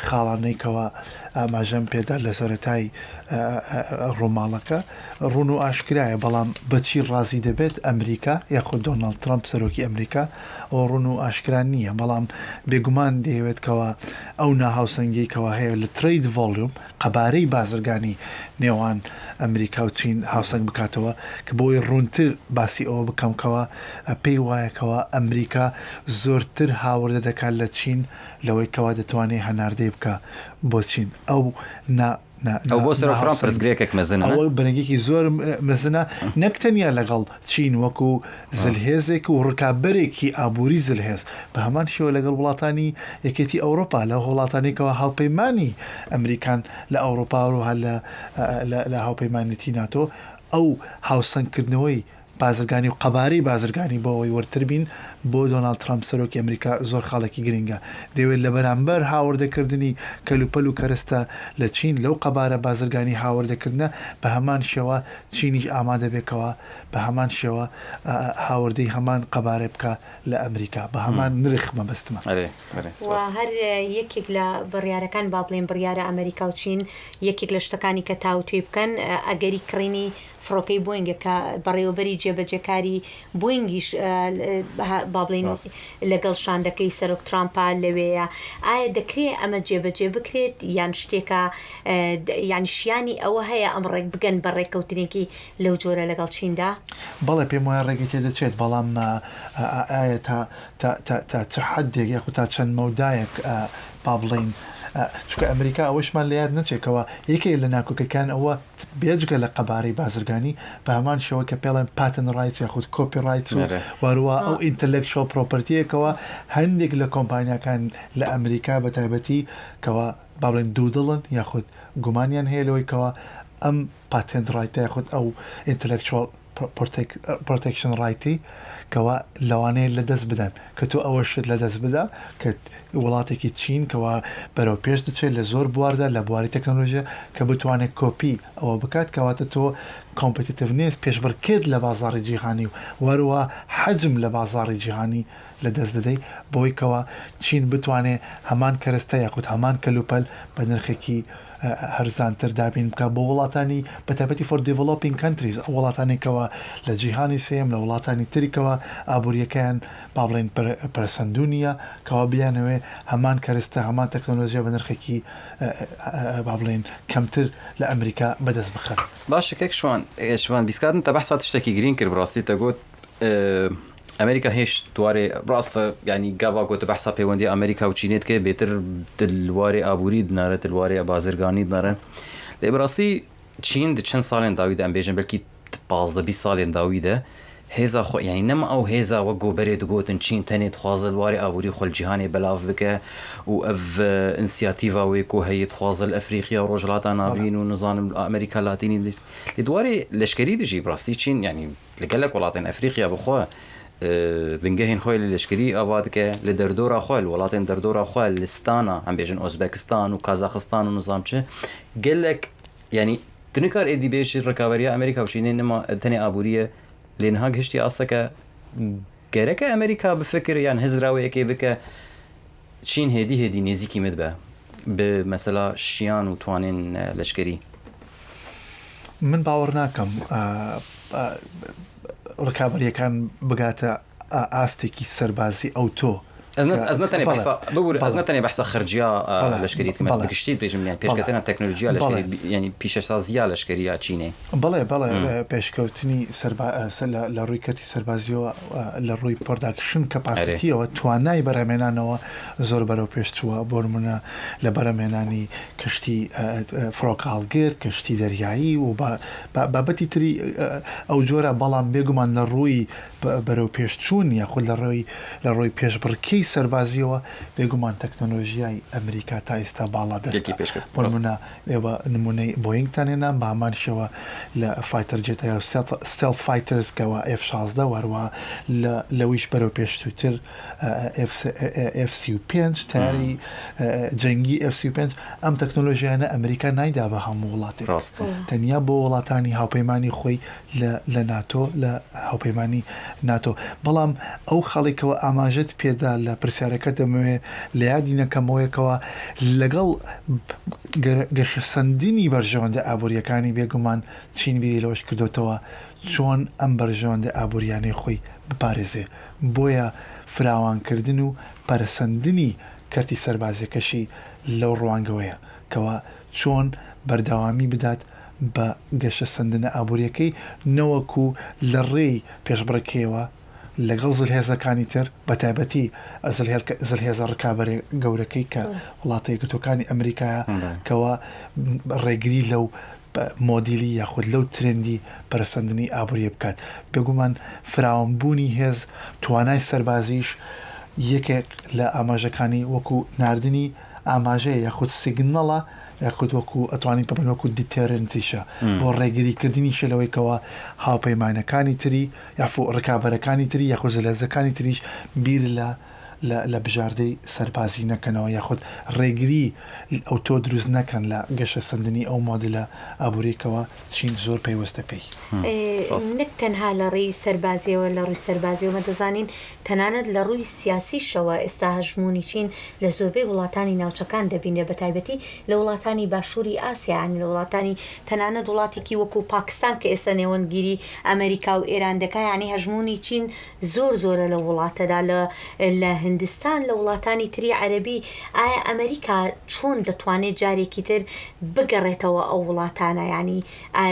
خاڵانەی کەەوە ئاماژەم پێدا لە سەرەتای ڕۆماڵەکە ڕوون و ئاشکرایە بەڵام بەچی ڕازی دەبێت ئەمریکا یاخود دۆناڵد ترامپ سەرۆکی ئەمریکا ئەو ڕوون و ئاشکران نییە بەڵام بێگومان دەیەوێت کەەوە ئەو ناهاوسەنگی کەەوە هەیە لە ترید ڤۆلیوم قەبارەی بازرگانی نێوان ئەمریکا و چین هاوسەنگ بکاتەوە کە بۆی ڕوونتر باسی ئەوە بکەم کەەوە پێی وایەکەوە ئەمریکا زۆرتر هاوردە دەکات لە چین لەوەی کەوا دەتوانێت هەناردەی بکە بۆ چین ئەو ئەو بۆ سەر ترامپ پرسگرێکێک مەزنە ئەوە بەرەنگێکی زۆر مەزنە نەکتەنیا لەگەڵ چین وەکو زلهێزێک و ڕکابەرێکی ئابووری زلهێز بە هەمان شێوە لەگەڵ وڵاتانی یەکێتی ئەوروپا لە وڵاتانێکەوە هاوپەیمانی ئەمریکان لە ئەوروپا و هەر لە هاوپەیمانێتی ناتۆ ئەو هاوسەنگکردنەوەی بازرگانی و قەبارەی بازرگانی بۆەوەی وەرتر بین بۆ دۆناڵد ترامپ سەرۆکی ئەمریکا زۆر خاڵێکی گرنگە دەوێت لە بەرامبەر هاوردەکردنی کەلوپەل و کەرستە لە چین لەو قەبارە بازرگانی هاوردەکردنە بە هەمان شێوە چینیش ئامادە بێکەوە بە هەمان شێوە هاوردەی هەمان قەبارە بکە لە ئەمریکا بە هەمان نرخ مەبەستمە. هەر یەکێک لە بڕیارەکان با بڵێن بڕیارە ئەمریکا و چین یەکێک لە شتەکانی کە تاوتوێ بکەن ئەگەری کڕینی فڕۆکەی بۆینگە کە بەڕێوەبەری جێبەجێکاری بۆینگیش با بڵێن لەگەڵ شاندەکەی سەرۆک ترامپا لەوەیە ئایا دەکرێت ئەمە جێبەجێ بکرێت یان شتێکە یان شیانی ئەوە هەیە ئەم ڕێک بگەن بە ڕێککەوتنێکی لەو جۆرە لەگەڵ چیندا؟ بەڵێ پێم وایە ڕێگەکێ دەچێت بەڵام ئایا تا چ حەدێک یاخود تا چەند مەودایەک با بڵێن چونکە ئەمریکا ئەوەشمان لە یاد نەچێتەوە یەکێک لە ناکۆکەکان ئەوە بێجگە لە قەبارەی بازرگانی بە هەمان شێوە کە پێڵێن پاتن ڕایت یاخود کۆپیڕایت وارووە ئەو ئینتەلێکچوەڵ پرۆپەرتیەکەوە هەندێک لە کۆمپانیاکان لە ئەمریکا بە تایبەتی کەەوە با بڵێن دوودڵن یاخود گومانیان هەیە لەوەی کەەوە ئەم پاتنت ڕایتە یاخود ئەو ئینتەلێکچوەڵ پرۆتێکشن ڕایتی کەەوە لەوانەیە لە دەست بدەن کە تۆ ئەوە شت لە دەست بدا کە وڵاتێکی چین کەەوە بەرەو پێش دەچێت لە زۆر بواردا لە بواری تەکنۆلۆژیا کە بتوانێت کۆپی ئەوە بکات کەواتە تۆ کۆمپیتیتیڤ نیست پێشبڕکێت لە بازاڕی جیهانی و وەروە حەجم لە بازاڕی جیهانی لە دەست دەدەی بۆی کەەوە چین بتوانێت هەمان کەرستە یاخود هەمان کەلوپەل بە نرخێکی هەرزانتر دابین بکە بۆ وڵاتانی بەتابەتی فۆر دیڤڵۆپینگ کەنتریز وڵاتانێکەوە لە جیهانی سێم لە وڵاتانی تریکەوە ئابوووریەکەیان با بڵێن پەرسەندونیە کەوا بیانەوێ هەمان کەرستە هەمان تەکنۆلۆژیا بە نرخێکی با بڵێن کەمتر لە ئەمریکا بەدەست بخەن. باشەکەک شوان بیسکردن تا بەحسا تشتێکی گرین کرد بڕاستی تەگوت ئەمریکا هێش دوارێ ڕاستە ینی گاوا گۆتە بەحسا پەیوەندی ئەمریکا و چینێت کە بێتر دلوارێ ئابووری دنارە دلوارێ بازرگانی دنارە لێ بڕاستی چین چەند ساڵێن داویدا ئەم بێژن بەلکی 15-20 ساڵێن داویدە هێزا خۆ ینی نەما ئەو هێزا وە گۆبەرێ دگوتن چین تەنێت خوازە دوارێ ئابووری خۆلجیهانێ بەلاو بکە و ئەڤ ئینسیاتیڤاوەی کۆ هەیەت خوازل ئەفریقیا و ڕۆژهڵاتە ناوین و نزانم ئەمریکا لاتینی لێ دوارێ لەشکری دژی بڕاستی چین ینی لەگەلک وڵاتێن ئەفریقیا بخۆ بنگەهێن خۆی لە لەشکری ئاوا دکە لە دەردۆرا خۆل وڵاتێن دەردۆرا خۆ لستانە ئەم بێژن ئۆزبەکستان و کازاخستان و نظام چه گەلک ینی تنکار ئێدی بێژی ڕکاوەریە ئەمریکا و چینێ نەما تەنێ ئابووریە لێنها گشتی ئاستەکە گەرەکە ئەمریکا بفکر یان هزراوەیەکێ بکە چین هێدی نێزیکی مت بە مەسەلا شیان و توانین لەشکری من باوەڕ ناکەم ڕکابەریەکان بگاتە ئاستێکی سەربازی ئەو تۆ أزنتني بحث خرجية لشكرية كمان بكشتيت بيجم يعني بيشكتنا تكنولوجيا لشكرية يعني بيشسازيا لشكرية تشيني بله بيشكوتني لروي كتي سربازيو لروي برودكشن كاباسيتي وتواناي برامينانو زور برو بيشتوا بورمنا لبراميناني كشتي فروكالجير كشتي درياي وبابتي تري أو جورا بلام بيجمان لروي برو بيشتون ياخذ لروي بيش بركي سربازيو بيجمان تكنولوجيا أمريكا تايستا بالا دستا بورمنا نموني بوينغ تانينا بعمان شوا لفايتر جيت اير ستيلث فايترز كوا F-16 وروا لويش برو بيشتوتر F-35 تاري جنگي F-35 ام تكنولوجيا انا امريكا نايدا بها مولاتي تنيا بو ولاتاني هاوبيماني خوي لناتو هاوبيماني ناتو بلام او خليك اماجت بيدا لبرسياركه دمو ليادينا كمويه كوا لقل گەشەسەندنی بەرژەوەندە ئابوووریەکانی بێگومان چین بیری لەوەش کردوتەوە چۆن ئەم بەرژەوەندە ئابوووریانەی خۆی بپارێزێ بۆیە فراوانکردن و پەرسەندنی کەرتی سەربازیەکەشی لەو ڕوانگەوەیە کەوا چۆن بەردەوامی بدات بە گەشەسەندنە ئابوووریەکەی نەوەکو لە ڕێی پێشبڕکێوە لەگەڵ زلهێزەکانی تر بەتایبەتی زلهێزە ڕکابەرێ گەورەکەی کە وڵاتە یەکگرتووەکانی ئەمریکایە کەوا ڕێگری لەو مۆدیلی یاخود لەو ترندی پەرسەندنی ئابووریە بکات بێگومان فراوانبوونی هێز توانای سەربازیش یەکێک لە ئاماژەکانی وەکو ناردنی ئاماژەیە یاخود سیگنەڵە یاخود وەکو ئەتوانین بڵێن وەکو دیتێرنتیشە بۆ ڕێگریکردنی شلەوەی کەوا هاوپەیمانەکانی تری یاخود ڕکابەرەکانی تری یاخود زلهێزەکانی تریش بیر لە بژاردەی سەربازی نەکەنەوە یاخود ڕێگری ئەو تۆ دروست نەکەن لە گەشەسەندنی ئەو مۆدلە ئابوووریەکەوە چین زۆر پێیوەستە پێی نەک تەنها لە ڕێی سەربازیەوە لە ڕووی سەربازیەوە دەزانین تەنانەت لە ڕووی سیاسیشەوە ئێستا هەژمونی چین لە زۆربەی وڵاتانی ناوچەکان دەبینێ بەتایبەتی لە وڵاتانی باشووری ئاسیانی لە وڵاتانی تەنانەت وڵاتێکی وەکو پاکستان کە ئێستا نێوەندگیری ئەمریکا و ئێران دەکا یعنی هەژمونی چین زۆرە لە وڵاتەدا لە هندستان لە وڵاتانی تری عەربی ئایا ئەمریکا چۆن دەتوانێت جارێکی تر بگەڕێتەوە ئەو وڵاتانە ینی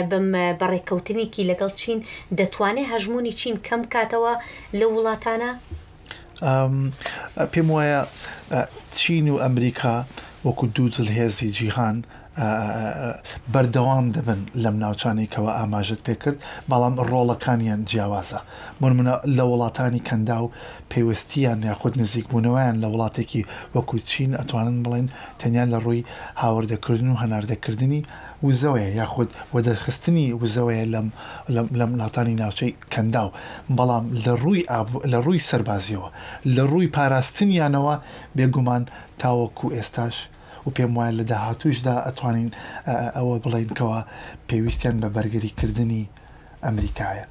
بم بەڕێکەوتنێکی لەگەڵ چین دەتوانێت هەژمونی چین کەم کاتەوە لە وڵاتانە؟ پێم وایە چین و ئەمریکا وەکو دوو جلهێزی جیهان بەردەوام دەبن لەم ناوچانێکەوە ئاماژت پێکرد بەڵام ڕۆڵەکانیان جیاوازە منە لە وڵاتانی کەندا و پێوەستیان یاخود نزیکبوونەوەیان لە وڵاتێکی وەکو چین ئەتوانن بڵێن تەنیا لە ڕووی هاوردەکردن و هەناردەکردنی وزەوەیە یاخود وەدەرخستنی وزەوەیە لەم وڵاتانی ناوچەی کەندا و بەڵام لە ڕووی سەربازیەوە لە ڕووی پاراستنیانەوە بێگومان تاوەکو ئێستاش و پێم وایە لە داهاتووشدا ئەتوانین ئەوە بڵێنکەوە پێویستیان بە بەرگریکردنی ئەمریکایە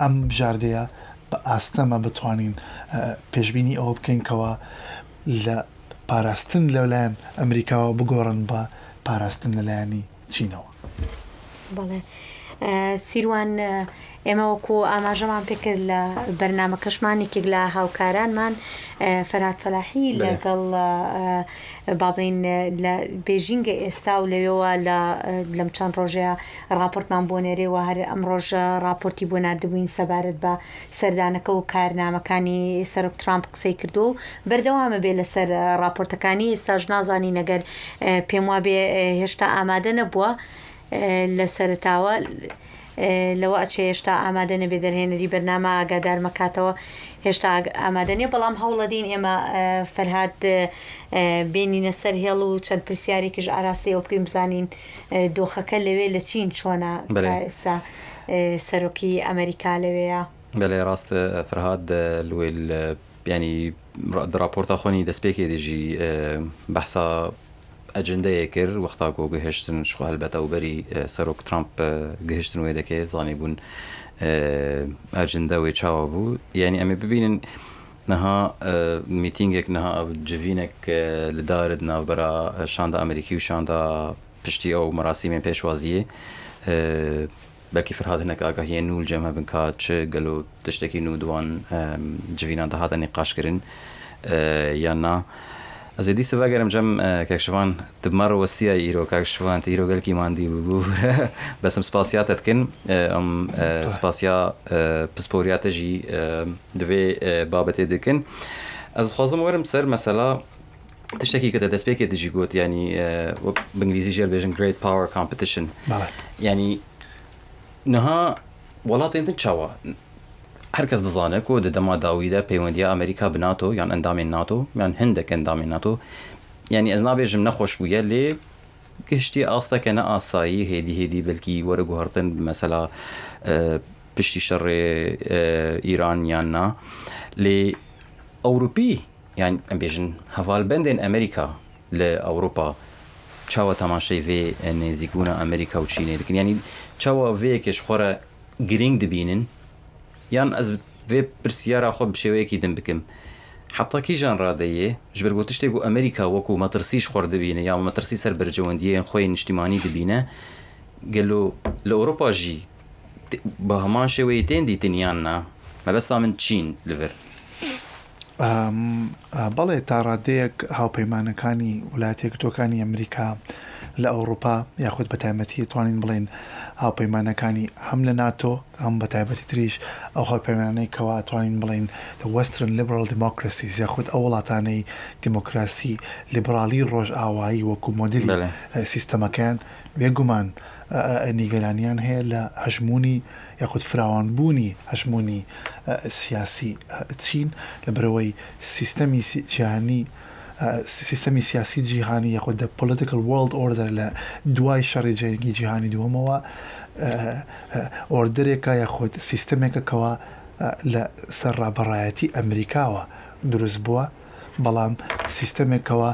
ئەم بژاردەیە بە ئاستەمە بتوانین پێشبینی ئەوە بکەینکەوە لە پاراستن لەلایەن ئەمریکاوە بگۆڕن بە پاراستن لەلایەنی چینەوە. بەڵێ سیروان ئێمە وەکو ئاماژەمان پێکرد لە بەرنامە کەشمانێکێک لە هاوکارانمان فەرهاد فەلاحی لەگەڵ باڵێن لە بێژینگە ئێستا و لەوێەوە لەم چەند ڕۆژەیە راپۆرتمان بۆ نێرێەوە هەر ئەم ڕۆژ راپۆرتی بۆ نردبووین سەبارەت بە سەردانەکە و کارنامەکانی سەرۆک ترامپ قسەی کردو و بەردەوامە بێ لەسەر راپۆرتەکانی ئێستاش نازانی نەگەر پێم وابێ هێشتا ئامادە نەبووە لە سەرتاوە لەوە ئەچێ هێشتا ئامادە نەبێ دەرهێنەری بەرنامە ئاگادار مەکاتەوە هێشتا ئامادەنیە بەڵام هەوڵەدین ئێمە فەرهاد بێنینە سەر هێڵ و چەند پرسیارێکیش ئاراستی ئەو بکەین بزانین دۆخەکە لەوێ لە چین چۆنە ئێستا سەرۆکی ئەمریکا لەوەیە. بەڵێ ڕاست فەرهاد لێ ینی راپۆرتە خۆنی دەستپێکی دێژی بەحسا ئەجندەیە کرد وەختاکۆ گەهێشتن شخوا هەلبەتە و بەری سەرۆک ترامپ گەهێشتن وێ دەکەێت زانێ بوون ئەجندەوەی چاوە بوو یعنی ئەمێ ببینن نەها میتینگێک نەها جڤینێک لەدارت ناوبەرە شاندا ئەمریکی و شاندا پشتی ئەو مەراسیمێن پێشوازیە بەلکی فەرهاد هەنێک ئاگاهیە نول جەمە بنکات چ گەلو تشتێکی نودوان جڤینان دەهاتە نێقاشکردن يانا أزيدي سباقرم جم كاكشفان تبمر وستيا إيرو كاكشفان تيرو قال كي ماندي ببور بس سباسيات تكن سباسيا بسبوريات جي دوي بابتي دكن از خوازم ورم سر مثلا تشتكي كده دسبيكي تجي قوت يعني بانجليزي جير بيجن great power competition يعني نها ولاتين تنشاوا هركز دزانه كود دما داويدا بيونديا امريكا بناتو يعني اندام الناتو يعني هندك اندام الناتو يعني ازنا بيجم نخوش ويا لي كشتي استا كنا اساي هدي بلكي ورقو هرتن مثلا بشتي شر ايران يانا لي اوروبي يعني بيجن هفال بندن امريكا لاوروبا تشاوا تماشي في نزيكونا امريكا وتشيني لكن يعني تشاوا في كش خورا جرينج دبينن يعني از في برسيارة خو بشويكي دم بكم حتى كي جان راديه جبر قلت تشتيقو امريكا وكو ما ترسيش خور دبينه يا ما ترسي سر برجوانديه خوين اجتماعي دبينه قالوا لاوروبا جي بهمان شويتين دي تنيانا ما بس من تشين ليفر بەڵێ تا ڕادەیەک هاوپەیمانەکانی وڵاتە یەکگرتووەکانی ئەمریکا لە ئەوروپا یاخود بە تایبەتی توانین بڵێن هاوپەیمانەکانی هەم لە ناتۆ هەم بە تایبەتی تریش ئەو هاوپەیمانەی کەوا توانین بڵێن the Western Liberal Democracies یاخود ئەو وڵاتانەی دیموکراسی لیبرالی ڕۆژ ئاوایی وەکو مۆدلی سیستەمەکەیان بێگومان نیگەرانیان هەیە لە هەژمونی یاخود فراوانبوونی هەژمونی سیاسی چین لەبەرەوەی سیستەمی جیهانی سیستەمی سیاسی جیهانی یاخود the political world order لە دوای شەڕی جەنگی جیهانی دووەمەوە ئۆردەرێکە یاخود سیستەمێکە کەوا لە سەر ڕابەڕایەتی ئەمریکاوە دروست بووە بەڵام سیستەمێکەوە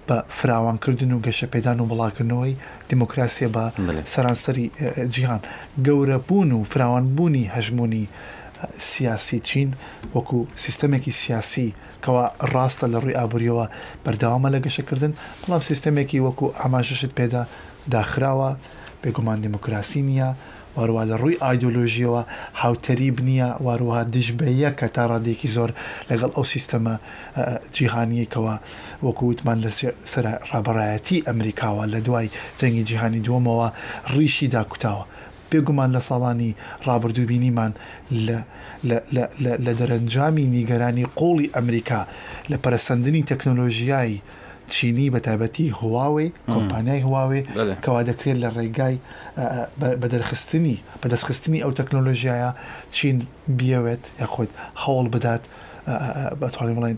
بە فراوانکردن و گەشەپێدان و بڵاوکردنەوەی دیموکراسیە بە سەرانسەری جیهان گەورەبوون و فراوانبوونی هەژمونی سیاسی چین وەکو سیستەمێکی سیاسی کەوا ڕاستە لە ڕووی ئابووریەوە بەردەوامە لە گەشەکردن بەڵام سیستەمێکی وەکو ئاماژەشت پێدا داخراوە بێگومان دیموکراسی نییە واروها لە ڕووی ئایدۆلۆژیەوە هاوتەریب نییە واروها دژبەیە کە تا ڕادێکی زۆر لەگەڵ ئەو سیستەمە جیهانیەکەوە وەکو وتمان لە سەر ڕابەڕایەتی ئەمریکاوە لە دوای جەنگی جیهانی دووەمەوە ڕیشی داکوتاوە بێگومان لە ساڵانی ڕابردوو بینیمان لە دەرەنجامی نیگەرانی قۆڵی ئەمریکا لە پەرەسەندنی تەکنۆلۆژیای چینی بە تایبەتی هواوێ کۆمپانیای هواوێ کەوا دەکرێت لە ڕێگای بەدەستخستنی ئەو تەکنۆلۆژیایە چین بیەوێت یاخود هەوڵ بدات بەتوانین بڵێن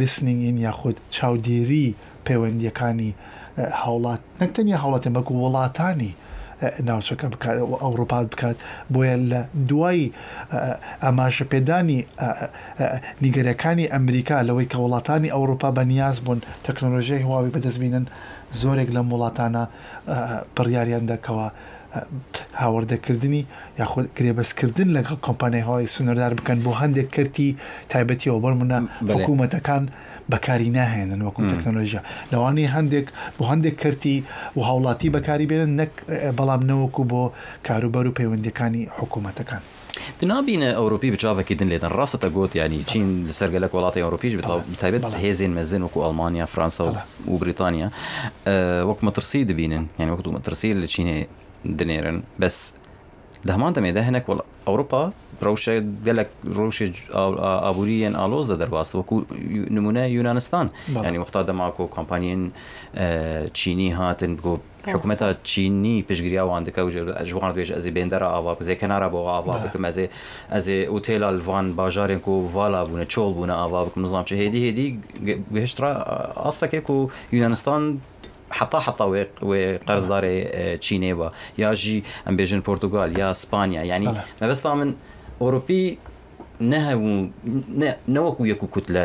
لیسنینگین یاخود چاودێری پەیوەندیەکانی هاوڵات نەکتەنیا هاوڵاتێن بەڵکو وڵاتانی ناوچەکە بکات ئەوروپا بکات بۆیە لە دوای ئاماژە پێدانی نیگەرەکانی ئەمریکا لەوەی کە وڵاتانی ئەوروپا بەنیاز بوون تەکنۆلۆژیای هواوی بەدەستبینن زۆرێک لەم وڵاتانە بڕیاریان دەکەوە هاوردەکردنی یاخود گرێبەستکردن لەگەڵ کۆمپانیای هەوای سنووردار بکەن بۆ هەندێک کەرتی تایبەتیەوە بەرمونە حکوومەتەکان بەکاری ناهێنن وەکو تەکنۆلۆژیا لەوانەیە هەندێک بۆ هەندێک کەرتی و هاوڵاتی بەکاری بێنن نەک بەڵام نەوەکو بۆ کاروبەر و پەیوەندیەکانی حکوومەتەکان دنابینە ئەوروپی بچاوێکی دن لێتن ڕاستە گوت یعنی چین لەسەر گەلک وڵاتی ئەوروپیش تایبەت هێزین مەزن وەکو ئەڵمانیا فرانسا و بریتانیا وەکو مەترسی دەبینن یعنی وەکو مەترسی لە چینێ دنێرن بەس دەهمان دەمێدا هەنێک ئەوروپا ڕەوشە گەلک ڕۆژێ ئابووریان ئالۆز دە دەرباستە وەکو نمونە یونانستان ینی وەختا دەماکۆ کۆمپانیین چینی هاتن بۆ حکوومەتە چینی پشگیریاوان دەکە و ژوان دوێژ ئەزی بێندەرە ئاوا بزێ کەنارە بۆ ئاوا بکەم ئەزێ ئوتێلا لڤان باژارێن و ڤالا بوونە چۆڵ بوونە ئاوا بکەم نظام چ هێدی گەهشترا ئاستەکێک و یونانستان حتا وقرضدار چینی با یا جی ام بیژن پرتغال یا اسپانیا یعنی ما بس من اوروبی نه وەکو یەکو کوتلە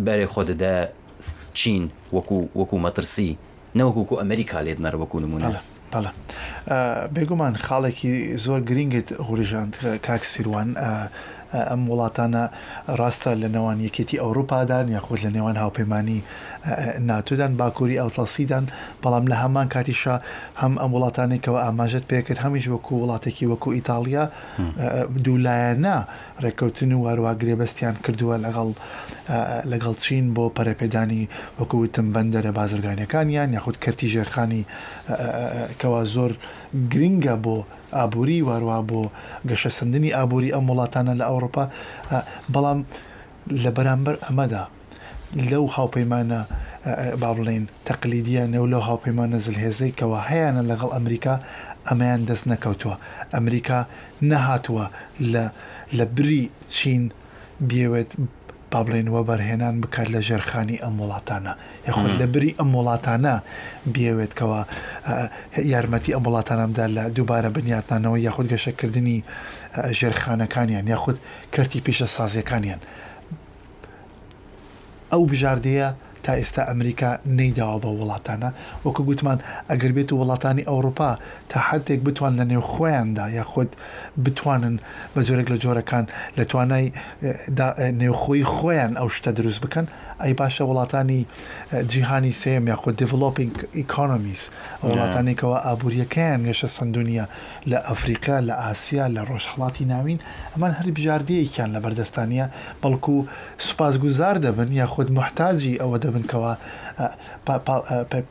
بەرێ خۆ دەدا چین وەکو مەترسی نەوەکو ئەمریکا لێت نەر وەکو نمونە بەڵێ بێگومان خاڵێکی زۆر گرنگت هوریژاند کاک سیروان ئەم وڵاتانە ڕاستە لە نێوان یەکێتی ئەوروپادان یاخود لە نێوان هاوپەیمانی ناتودان باکووری ئەوتەسیدان بەڵام لە هەمان کاتیشا هەم ئەم وڵاتانێکەوە ئاماژت پێکرد هەمیش وەکو وڵاتێکی وەکو ئیتالیا دوولایەنە ڕێککەوتن و وارووا گرێبەستیان کردووە لەگەڵ چین بۆ پەرەپێدانی وەکوتم بەندەرە بازرگانیەکانیان یاخود کەرتی ژێرخانی کەوا زۆر گرنگە بۆ ئابووری وارووا بۆ گەشەسەندنی ئابووری ئەم وڵاتانە لە ئەوروپا بەڵام لە بەرامبەر ئەمەدا لەو هاوپەیمانە با بڵێن تەقلیدیە نێو لەو هاوپەیمانە زلهێزەی کەوا هەیەە لەگەڵ ئەمریکا ئەمەیان دەست نەکەوتووە ئەمریکا نەهاتووە لە بری چین بێوێت با بڵێن وەبەرهێنان بکات لە ژێرخانی ئەم وڵاتانە یاخود لە بری ئەم وڵاتانە بێوێت کەوا یارمەتی ئەم وڵاتانەمدا لە دووبارە بنیاتانەوە یاخود گەشەکردنی ژێرخانەکانیان یاخود کەرتی پیشە سازیەکانیان ئەو بژاردەیە تا ئێستا ئەمریکا نەیداوە بە وڵاتانە وەکو گوتمان ئەگەر بێت و وڵاتانی ئەوروپا تا حدێک بتوان لە نێو خۆیاندا یاخود بتوانن بە جۆرێک لە جۆرەکان لە توانای نێوخۆی خۆیان ئەو شتە دروست بکەن ئەی باشە وڵاتانی جیهانی سێم یاخود دیڤلۆپینگ ئیکۆنۆمیز وڵاتانێکەوە ئابوووریەکەیان گەشە سندونیە لە ئەفریقا لە ئاسیا لە ڕۆژهەڵاتی ناوین ئەمان هەر بژاردەیەکیان لە بەردەستانیە بەڵکو سوپاسگوزار دەبن یاخود محتاجی ئەوە دەبن کەوا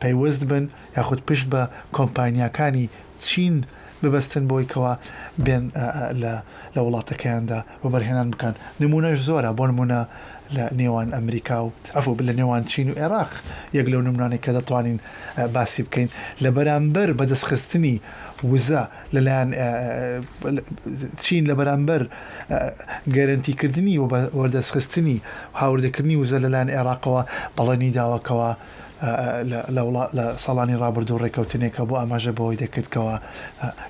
پەیوەست بن یاخود پشت بە کۆمپانیاکانی چین ببەستن بۆی کەوا بێن لە وڵاتەکەیاندا وەبەرهێنان بکەن نمونەش زۆرە بۆ نمونە لە نێوان ئەمریکا و ئەفۆ لە نێوان چین و عێراق یەک لەو نمونانێک کە دەتوانین باسی بکەین لە بەرامبەر بەدەستخستنی وزە لەلایەن چین لە بەرامبەر گەرنتیکردنی و وەردەستخستنی هاوردەکردنی وزە لەلایەن عێراقەوە بەڵێنی داوەکەوە لە ساڵانی ڕابردوو ڕێکەوتنێکە بۆ ئاماژە بەوەی دەکردکەوە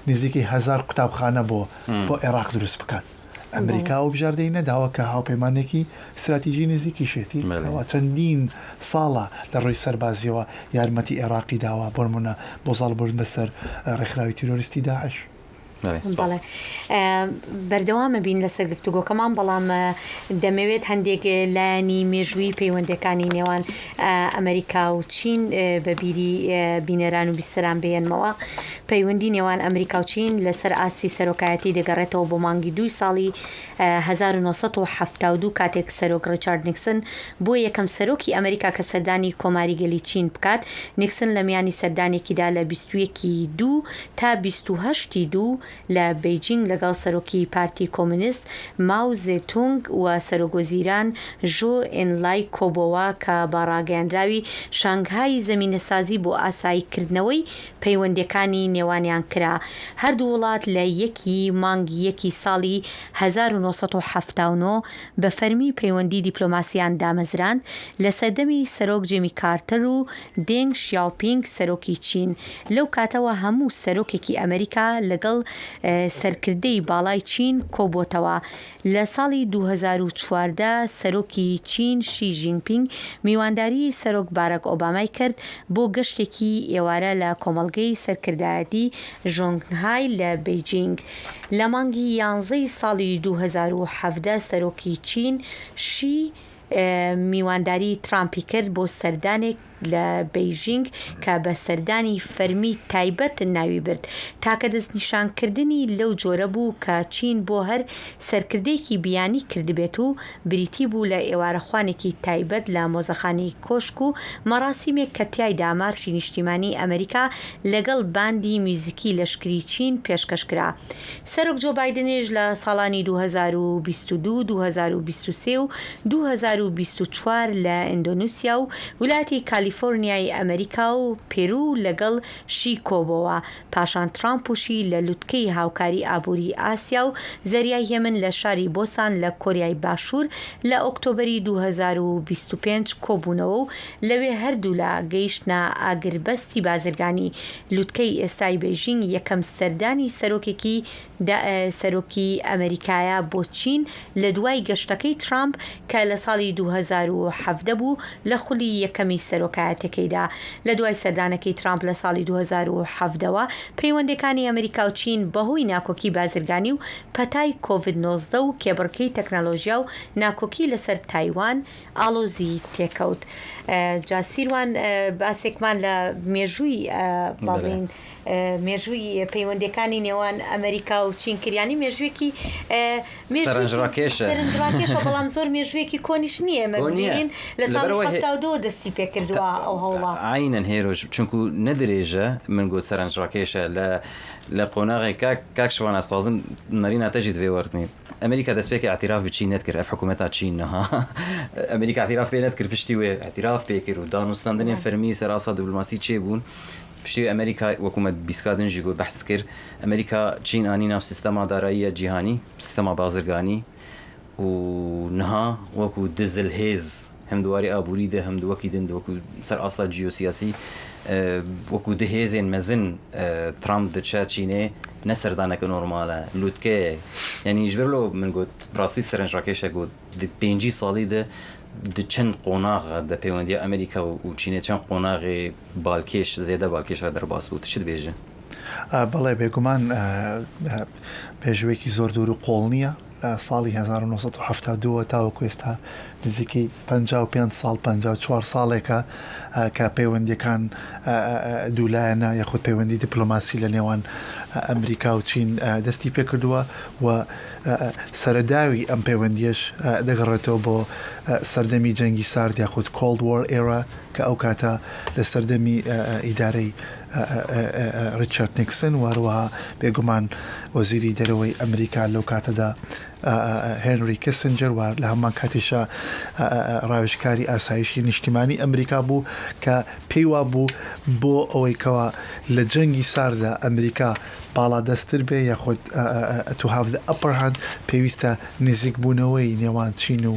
نزیکی 1000 قوتابخانە بۆ عێراق دروست بکەن ئەمریکا و بژاردەی نەداوە کە هاوپەیمانێکی استراتیژی نزیکی شێتی چەندین ساڵە لە ڕۆی سەربازیەوە یارمەتی عێراقی داوە بۆ نمونە بۆ ساڵبرد بەسەر ڕێکخراوی تیرۆریستی داعش بەردەوامە بین لەسەر گفتوگۆکەمان بەڵام دەمەوێت هەندێک لایەنی مێژووی پەیوەندەکانی نێوان ئەمریکا و چین بەبیری بینەران و بیسەران بێنمەوە پەیوەندی نێوان ئەمریکا و چین لەسەر ئاسی سەرۆکایەتی دەگەڕێتەوە بۆ مانگی 2 ساڵی 1972 کاتێک سەرۆک ڕیچارد نیکسن بۆ یەکەم سەرۆکی ئەمریکا کە سەردانی کۆماری گەلی چین بکات نیکسن لە میانی سەردانێکیدا لە 21 تا 28 لە بەیجینگ لەگەڵ سەرۆکی پارتی کۆمونیست ماو زێتونگ و سەرۆکوەزیران ژۆ ئێنلای کۆبۆوە کە بە ڕاگەیاندراوی شانگهای زەمینەسازی بۆ ئاساییکردنەوەی پەیوەندەکانی نێوانیان کرا هەردوو وڵات لە مانگی 1 ساڵی 1970 بە فەرمی پەیوەندی دیپلۆماسیان دامەزراند لە سەردەمی سەرۆک جێمی کارتەر و دێنگ شیاوپینگ سەرۆکی چین لەو کاتەوە هەموو سەرۆکێکی ئەمریکا لەگەڵ سەرکردەی باڵای چین کۆبۆتەوە لە ساڵی 2014 سەرۆکی چین شی ژینپینگ میوانداری سەرۆک باراک ئۆبامای کرد بۆ گەشتێکی ئێوارە لە کۆمەڵگەی سەرکردایەتی ژۆنگهای لە بەیجینگ لە مانگی 11 ساڵی 2017 سەرۆکی چین شی میوانداری ترامپی کرد بۆ سەردانێک لە بەیژینگ کە بە سەردانی فەرمی تایبەت ناوی برد تاکە دەستنیشانکردنی لەو جۆرە بوو کە چین بۆ هەر سەرکردێکی بیانی کردبێت و بریتی بوو لە ئێوارەخوانێکی تایبەت لە مۆزەخانەی کۆشک و مەراسیمێک کە تیایدا مارشی نیشتیمانی ئەمریکا لەگەڵ باندی میوزیکی لەشکری چین پێشکەشکرا سەرۆک جۆ بایدنێژ لە ساڵانی 2022 2023 و 2024 لە ئیندۆنوسیا و ولاتی کالیفۆرنیای ئەمریکا و پێرو لەگەڵ شی کۆبەوە پاشان ترامپوشی لە لوتکەی هاوکاری ئابووری ئاسیا و زەریای هێمن لە شاری بۆسان لە کۆریای باشوور لە ئۆکتۆبەری 2025 کۆبوونەوە و لەوێ هەردوو لە گەیشتە ئاگربەستی بازرگانی لوتکەی ئێستای بەیژینگ یەکەم سەردانی سەرۆکی ئەمریکایە بۆ چین لە دوای گەشتەکەی ترامپ کە لە ساڵی ساڵی 2017 بوو لە خولی یەکەمی سەرۆکایەتەکەیدا. لە دوای سەردانەکەی ترامپ لە ساڵی 2017ەوە پەیوەندەکانی ئەمریکا و چین بەهۆی ناکۆکی بازرگانی و پەتای کۆڤید-19 و کێبڕکەی تەکنەلۆژیا و ناکۆکی لەسەر تایوان ئاڵۆزی تێکەوت. جاسیروان باسێکمان لە مێژووی بەڵێن مێژووی پەیوەندەکانی نێوان ئەمریکا و چینکریانی مێژوویەکی سەرنجڕاکێشە بەڵام زۆر مێژوویەکی کۆنیش نییە مەبینین لە ساڵی 1970 دەستی پێکردووە ئەو هەوڵە عینەن هێرۆژ چونکو نەدرێژە من گوت سەرنجڕاکێشە لە قۆناغی کاک شوان ئەسپازم نەرینا تەژیت وێوەرتنی ئەمریکا دەستپێکی اعتراف بچین نەتکرد ئەف حکوومەتا چینەها ئەمریکا اعتراف پێ نەتکرد پشتی وێ اعتراف پێکرد و دانوستاندنی فەرمی سەراسا دیپلۆماسی چێ بوون پشتی ئەمریکا وەکومە بیسکادنجی گۆ بەحث کرد ئەمریکا چین ئانی ناو سیستەما داراییە جیهانی سیستەما بازرگانی و نەها وەکو دزل هێز هەمدواری ئابووری دە هەمدووەکی دن وەکو سەر ئاستا جیۆسیاسی وەکو دهێزێن مەزن ترامپ دچە چینێ نەسەردانەکە نۆرمالە لوتکێ یعنی ژبرلۆ من گوت ڕاستی سەرنجڕاکێشە گوت 5 ساڵی دە چەند قۆناغە دە پەیوەندی ئەمریکا و چینێ چەند قۆناغی بالکێش زێدە بالکێش را دەرباس بوو چت بێژە بەڵێ بێگومان پێشوەیەکی زۆر دوور و قۆڵ نییە ساڵی 1970 تاوەکو ئێستا نزیکی 55 ساڵ 54 ساڵێکە کە پەیوەندیەکان دوولایەنە یاخود پەیوەندی دیپلۆماسی لە نێوان ئەمریکا و چین دەستی پێکردووە و سەرەداوی ئەم پەیوەندیش دەگەڕێتەوە بۆ سەردەمی جەنگی سارد یاخود کۆڵد وۆر ئێرا کە ئەو کاتە لە سەردەمی ئیدارەی ریچارد نیکسن وەروەها بێگومان وەزیری دەرەوەی ئەمریکا لەو کاتەدا هێنری کیسنجەر و لە هەمان کاتیشە ڕاوێژکاری ئاسایشی نیشتیمانی ئەمریکا بوو کە پێی وا بوو بۆ ئەوەی کەوە لە جەنگی ساردا ئەمریکا باڵا دەستتر بێ یاخود تو have the upper hand پێویستە نزیک بوونەوەی نێوان چین و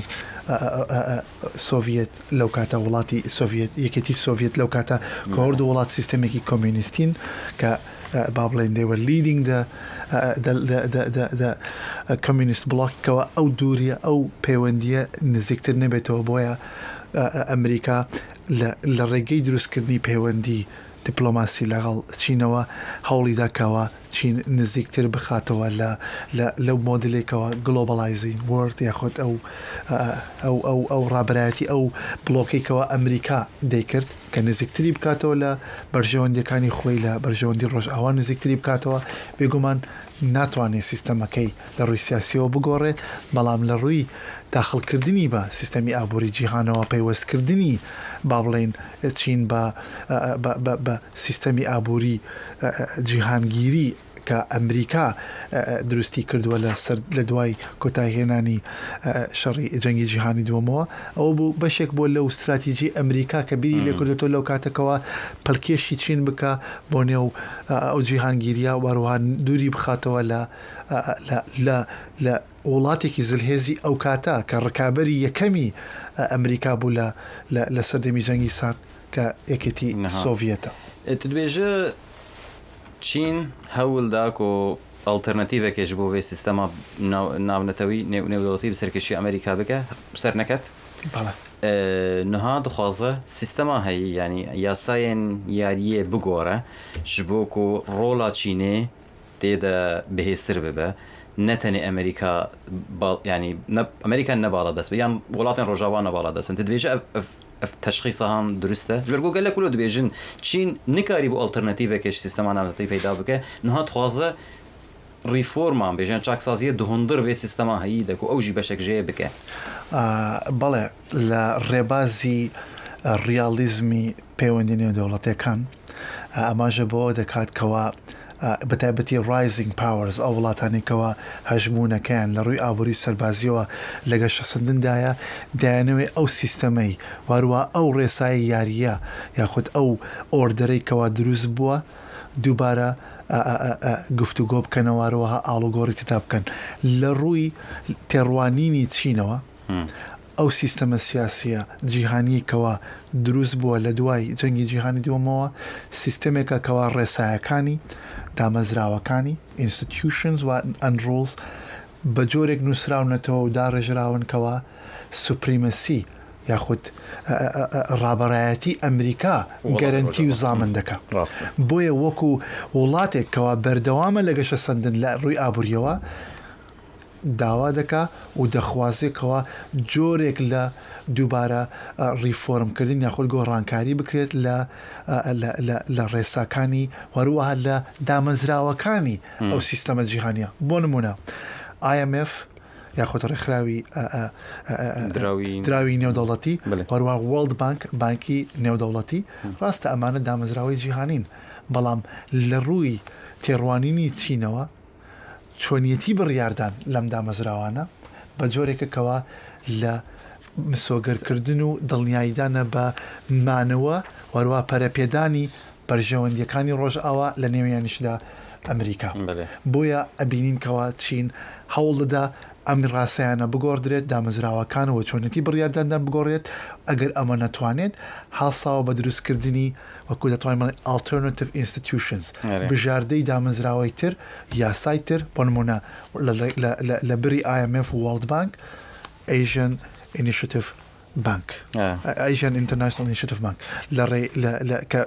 سۆڤێت لەو کاتە وڵاتی سۆڤێت یەکێتی سۆڤێت لەو کاتە کە هەردوو وڵات سیستەمێکی کۆمیونیستین کە با بڵێن they were leading the communist blockەوە ئەو دووریە ئەو پەیوەندیە نزیکتر نەبێتەوە بۆیە ئەمریکا لە ڕێگەی دروستکردنی پەیوەندی دیپلۆماسی لەگەڵ چینەوە هەوڵی داکەوە چین نزیکتر بخاتەوە لەو مۆدلێکەوە گلۆبەلایزین وەرد یاخود ئەو ڕابرایەتی ئەو بڵۆکێکەوە ئەمریکا دەیکرد کە نزیکتری بکاتەوە لە بەرژەوەندەکانی خۆی لە بەرژەوەندی ڕۆژئاوا نزیکتری بکاتەوە بێگومان ناتوانێت سیستەمەکەی لە ڕووی سیاسیەوە بگۆڕێت بەڵام لە ڕووی داخڵکردنی بە سیستەمی ئابووری جیهانەوە پەیوەستکردنی با بڵێن چین بە سیستەمی ئابووری جیهانگیری کە ئەمریکا دروستی کردووە لە دوای کۆتایهێنانی شەڕی جەنگی جیهانی دووەمەوە ئەوە بوو بەشێک بۆ لەو استراتیژی ئەمریکا کە بیری لێ کردوێتەوە لەو کاتەکەەوە پەلکێشی چین بکە بۆ نێو ئەو جیهانگیریە وەروەها دووری بخاتەوە لە وڵاتێکی زلهێزی ئەو کاتە کە ڕکابەری یەکەمی ئەمریکا بوو لە سەردەمی جەنگی سارد کە یەکێتی سۆڤێتە تدوێژە چین هەوڵداک و ئەڵتەرنەتیڤێکێش بۆ وێ سیستەما ناونەتەوەی نێودەوڵەتی بەسەرکەشی ئەمریکا بکە سەر نەکەت نها دخوازە سیستەما هەیە ینی یاسایەن یاریە بگۆرە ji بۆ و ڕۆڵا چینێ تێدا بەهێزتر ببە نەتەنێ ئەمریکا ینی ئەمریکا نەباڵە دەست بە یان وڵاتیان ڕۆژاوان نەباڵە دەستن تدوێژە تشخیص هم درسته جبرگو گله کلو دبیجن چین نکاری بو آلترناتیوکش سیستم ناوتی پیدا بکه نهات خوازه ریفورم هم بیجن چاکسازی دهندر و سیستم هایی دکو اوجی بشک جه بکه بله لربازی ریالیزمی پیوندینی دولتی کان اما جبو دکات کوا بەتایبەتی rising powers ئەو وڵاتانێکەوە هەژمونەکەیان لە ڕووی ئابووری سەربازیەوە لەگە شەسەندندایە دایانەوێ ئەو سیستەمەی وارووە ئەو ڕێسایی یاریە یاخود ئەو ئۆردەرەیکەوە دروست بووە دووبارە گفتوگۆ بکەنەوەروەها ئاڵوگۆڕی تتا بکەن لە ڕووی تێڕوانینی چینەوە ئەو سیستەمە سیاسیە جیهانیکەوە دروست بووە لە دوای جەنگی جیهانی دووەمەوە سیستەمێکە کەوا ڕێسایەکانی دامەزراوەکانی institutions و and rules بە جۆرێک نووسراونەتەوە و داڕێژراونکەوە سوپریمەسی یاخود ڕابەڕایەتی ئەمریکا گەرنتی و زامن دەکە. بۆیە وەکو وڵاتێکەوە بەردەوامە لە گەشە سەندن لە ڕووی ئابوووریەوە داوا دەکا و دەخوازێکەوە جۆرێک لە دووبارە ریفۆرمکردن یاخود گۆڕانکاری بکرێت لە ڕێساکانی وەروەها لە دامەزراوەکانی ئەو سیستەمە جیهانیە. بۆ نمونە IMF یاخود ڕێکخراوی دراوی نێودەوڵەتی وەروە وۆرلد بانک بانکی نێودەوڵەتی ڕاستە ئەمانە دامەزراوەی جیهانین، بەڵام لە ڕووی تێڕوانینی چینەوە چۆنیەتی بڕیاردان لەم دامەزراوانە بە جۆرێکەکەوە لە مسۆگەرکردن و دڵنیاییدانە بە مانەوە وەروە پەرەپێدانی بەرژەوەندیەکانی ڕۆژئاوا لە نێویانیشدا ئەمریکا. بۆیە ئەبینین کەوا چین هەوڵ دەدا ئەم ڕاستەیانە بگۆڕدرێت دامەزراوەکانەوە چۆنەتی بڕیارداندان بگۆڕێت ئەگەر ئەمە نەتوانێت هەڵساوە بە دروستکردنی وەکو دەتوانین alternative institutions بژاردەی دامەزراوەی تر یاسای تر بۆ نمونە لە بری IMF و World Bank Asian Initiative Bank Asian International Initiative Bank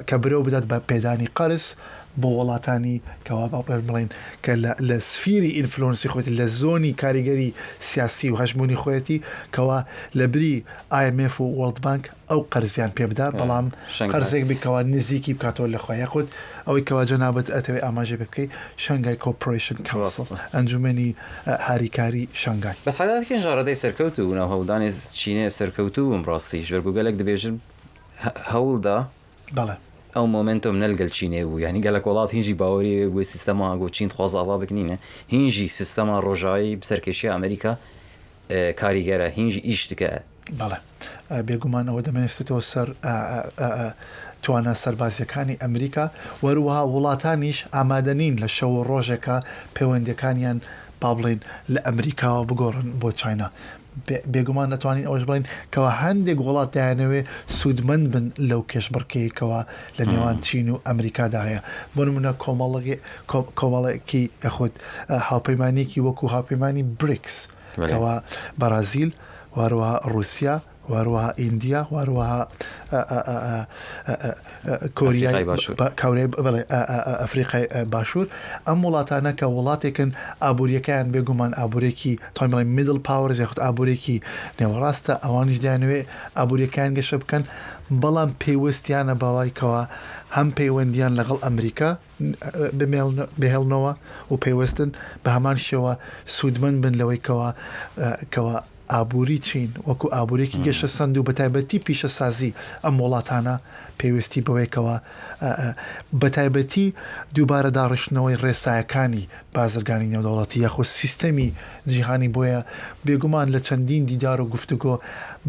کە برەو بدات بە پێدانی قەرز بۆ وڵاتانی کەوا باڵێ بڵێن کە لە سفیری ئینفلۆنسی خۆیەتی لە زۆنی کاریگەری سیاسی و هەژمونی خۆیەتی کەوا لە بری IMF و World Bank ئەو قەرزیان پێبدا، بەڵام قەرزێک بکەوە نزیکی بکاتەوە لە خۆی یاخود ئەوەی کەوا جەنابەت ئەتەوێ ئاماژێ بکەی شانگای کۆپۆریشن کاونسڵ ئەنجومەنی هاریکاری شانگای. بە ساداتکەن ژارەدەی سەرکەوت و ناو هەڵدانی چینێ سەرکەوت و ڕاستی ژێرگوگەلێک دەبێژن هەوڵدا بەڵێ ئەو مۆمنتۆم نەلگەل چینێ بوو، یعنی گەلک وڵات هینجی باوەری بۆی سیستەما گۆ چین خوازاڵا بکنینە هینجی سیستەما ڕۆژایی سەرکێشی ئەمریکا کاریگەرە هینجی ئیش دکە. بەڵێ بێگومان ئەوە دەمێنێتەوە سەر توانە سەربازیەکانی ئەمریکا وەروەها وڵاتانیش ئامادەنین لە شەو ڕۆژێکە پەیوەندیەکانیان با بڵێن لە ئەمریکاوە بگۆڕن بۆ چاینا. بێگومان نەتوانین ئەوەش بڵین کەوا هەندێک وڵات دایانەوێ سوودمەند بن لەو کێشبڕکەیەکەوە لە نێوان چین و ئەمریکادا هەیە. بۆ نمونە کۆمەڵێکی یاخود هاوپەیمانێکی وەکو هاوپەیمانی بریکس کەوا بەرازیل وەروەها رووسیا وەروەها ئیندیا وەروەها کۆریای ئەفریقای باشوور ئەم وڵاتانە کە وڵاتێکن ئابوووریەکەیان بێگومان ئابوورێکی تۆمەڵی میدل پاوەرز یاخود ئابوورێکی نێوەڕاستە ئەوانیش دایانوێ ئابوووریەکان گەشە بکەن، بەڵام پێیوەستیانە باوایکەوە هەم پەیوەندیان لەگەڵ ئەمریکا بهێڵنەوە و پێیوەستن بە هەمان شێوە سوودمەند بن لەوەی کەوا ئابووری چین وەکو ئابوورێکی گەشە سەند و بەتایبەتی پیشە سازی ئەم وڵاتانە پێویستی بەوەیکەوە بەتایبەتی دووبارە داڕشتنەوەی ڕێسایەکانی بازرگانی نێودەوڵەتی یاخود سیستەمی جیهانی. بۆیە بێگومان لە چەندین دیدار و گفتوگۆ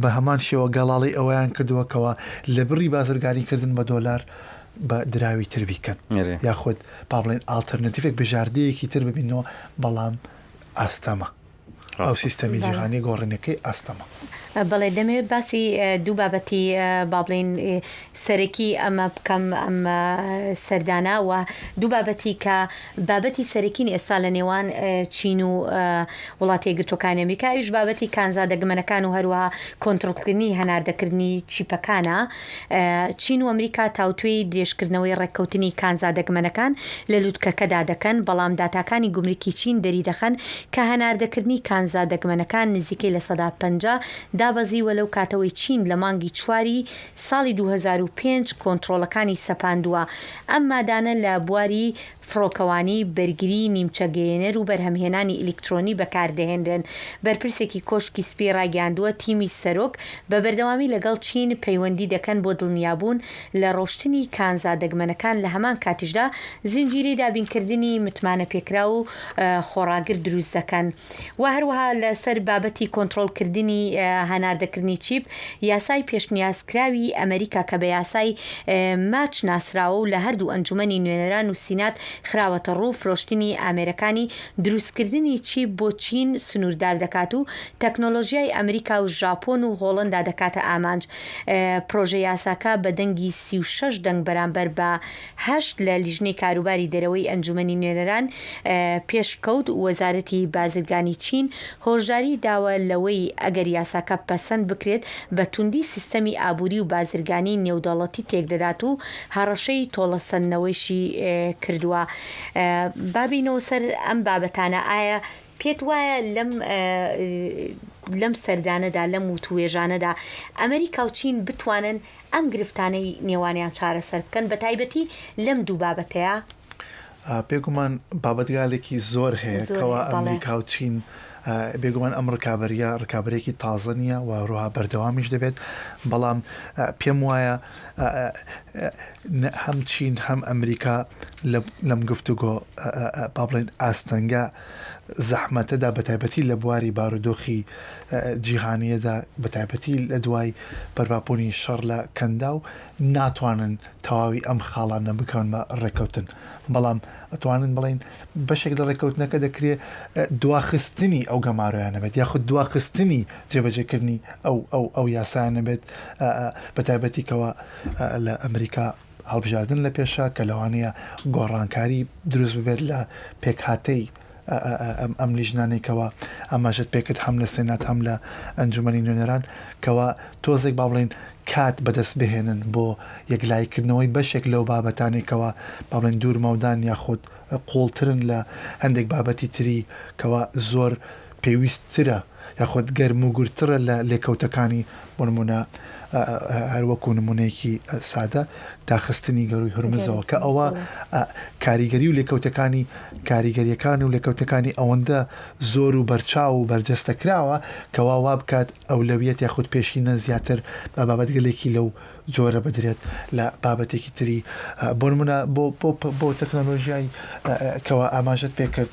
بە هەمان شێوە گەڵاڵی ئەوەیان کردووەکەوە لە بڕی بازرگانیکردن بە دۆلار بە دراوی تر بیکەن یاخود با بڵێن ئالتەرنەتیڤێک بژاردەیەکی تر ببینەوە، بەڵام ئاستەمە ئەو سیستەمی جیهانی گۆڕینەکەی ئاستەمە. بەڵێ دەمەوێت باسی دوو بابەتی با بڵێن سەرەکی ئەمە بکەم ئەم سەردانە و دوو بابەتی کە بابەتی سەرەکین ئێستا لە نێوان چین و وڵاتی یەکگرتووەکانی ئەمریکا ئەویش بابەتی کانزادەگمەنەکان و هەروەها کۆنتڕۆڵکردنی هەناردەکردنی چیپەکانە. چین و ئەمریکا تاوتوێی درێژکردنەوەی ڕێککەوتنی کانزادەگمەنەکان لە لووتکەکەدا دەکەن، بەڵام داتاکانی گومرکی چین دەری دەخەن کە هەناردەکردنی کانزادەگمەنەکان نزیکەی لە 150 دابەزیوە لەو کاتەوەی چین لە مانگی چواری ساڵی 2005 کۆنتڕۆڵەکانی سەپاندووە. ئەم مادانە لە بواری فڕۆکەوانی بەرگری نیمچەگەیەنەر و بەرهەمهێنانی ئیلکترۆنی بەکاردەهێنرێن. بەرپرسێکی کۆشکی سپی ڕاگەاندووە تیمی سەرۆک بە بەردەوامی لەگەڵ چین پەیوەندی دەکەن بۆ دڵنیابوون لە ڕۆشتنی کانزادەگمەنەکان لە هەمان کاتیشدا زنجیرەی دابینکردنی متمانە پێکرا و خۆڕاگر دروست دەکەن. و هەروەها لەسەر بابەتی کۆنتڕۆڵکردنی هەناردەکردنی چیپ یاسای پێشنیازکراوی ئەمریکا کە بە یاسای ماچ ناسراوە و لە هەردوو ئەنجومەنی نوێنەران و سینات خراوەتە ڕوو فرۆشتنی ئامێرەکانی دروستکردنی چی بۆ چین سنووردار دەکات و تەکنۆلۆژیای ئەمریکا و ژاپۆن و هۆڵندا دەکاتە ئامانج. پرۆژە یاساکە بە دەنگی 36 دەنگ بەرامبەر بە 8 لە لیژنەی کاروباری دەرەوەی ئەنجومەنی نوێنەران پێشکەوت وەزارەتی بازرگانی چین هۆژداری داوە لەوەی ئەگەر یاساکە پەسەند بکرێت بە توندی سیستەمی ئابووری و بازرگانی نێودەوڵەتی تێکدەدات و هەڕەشەی تۆڵەسەندنەوەیشی کردووە. بابینەوە سەر ئەم بابەتانە ئایا پێت وایە لەم سەردانەدا لەم وتوێژانەدا ئەمریکا و چین بتوانن ئەم گرفتانەی نێوانیان چارەسەر بکەن بە تایبەتی لەم دوو بابەتەیە؟ پێگومان بابەتگالێکی زۆر هەیە کەوا ئەمریکا و چین بێگومان ئەم ڕکابەرێکی تازە نییە و ڕۆها بەردەوامیش دەبێت، بەڵام پێم وایە هەم چین هەم ئەمریکا لەم گفتوگۆ با بڵێن ئاستەنگە زەحمەتەدا بەتایبەتی لە بواری بارودۆخی جیهانیەدا بەتایبەتی لە دوای بەرپابوونی شەڕ لە کەندا و ناتوانن تەواوی ئەم خاڵانە بکەون بە ڕێکەوتن، بەڵام ئەتوانن بڵین بەشێک لە ڕێکەوتنەکە دەکرێت دواخستنی ئەو گەمارۆیانە بێت یاخود دواخستنی جێبەجێکردنی ئەو یاسایانە بێت بەتایبەتیکەوە لە ئەمریکا هەڵبژاردن لە پێشە کە لەوانەیە گۆڕانکاری دروست ببێت لە پێکهاتەی ئەم لیژنانێکەوە ئەماژت پێکرد هەم لە سێنات هەم لە ئەنجومەنی نوێنەران کەوا تۆزێک با بڵێن کات بەدەست بهێنن بۆ یەکلایکردنەوەی بەشێک لەو بابەتانێکەوە با بڵێن دوور مەودان یاخود قوڵترن لە هەندێک بابەتی تری کەوا زۆر پێویستترە یاخود گەرم و گورترە لە لێکەوتەکانی بۆ نمونە هەروەکو نمونەیەکی سادە داخستنی گەڕووی هورمزەوە کە ئەوە کاریگەری و کاریگەریەکان و لێکەوتەکانی ئەوەندە زۆر و بەرچاو و بەرجەستەکراوە کەوا وا بکات ئەولەویەت یاخود پێشینە زیاتر بە بابەتگەلێکی لەو جۆرە بدرێت لە بابەتێکی تری بۆ نمونە بۆ تەکنۆلۆژیای کەوا ئاماژت پێکرد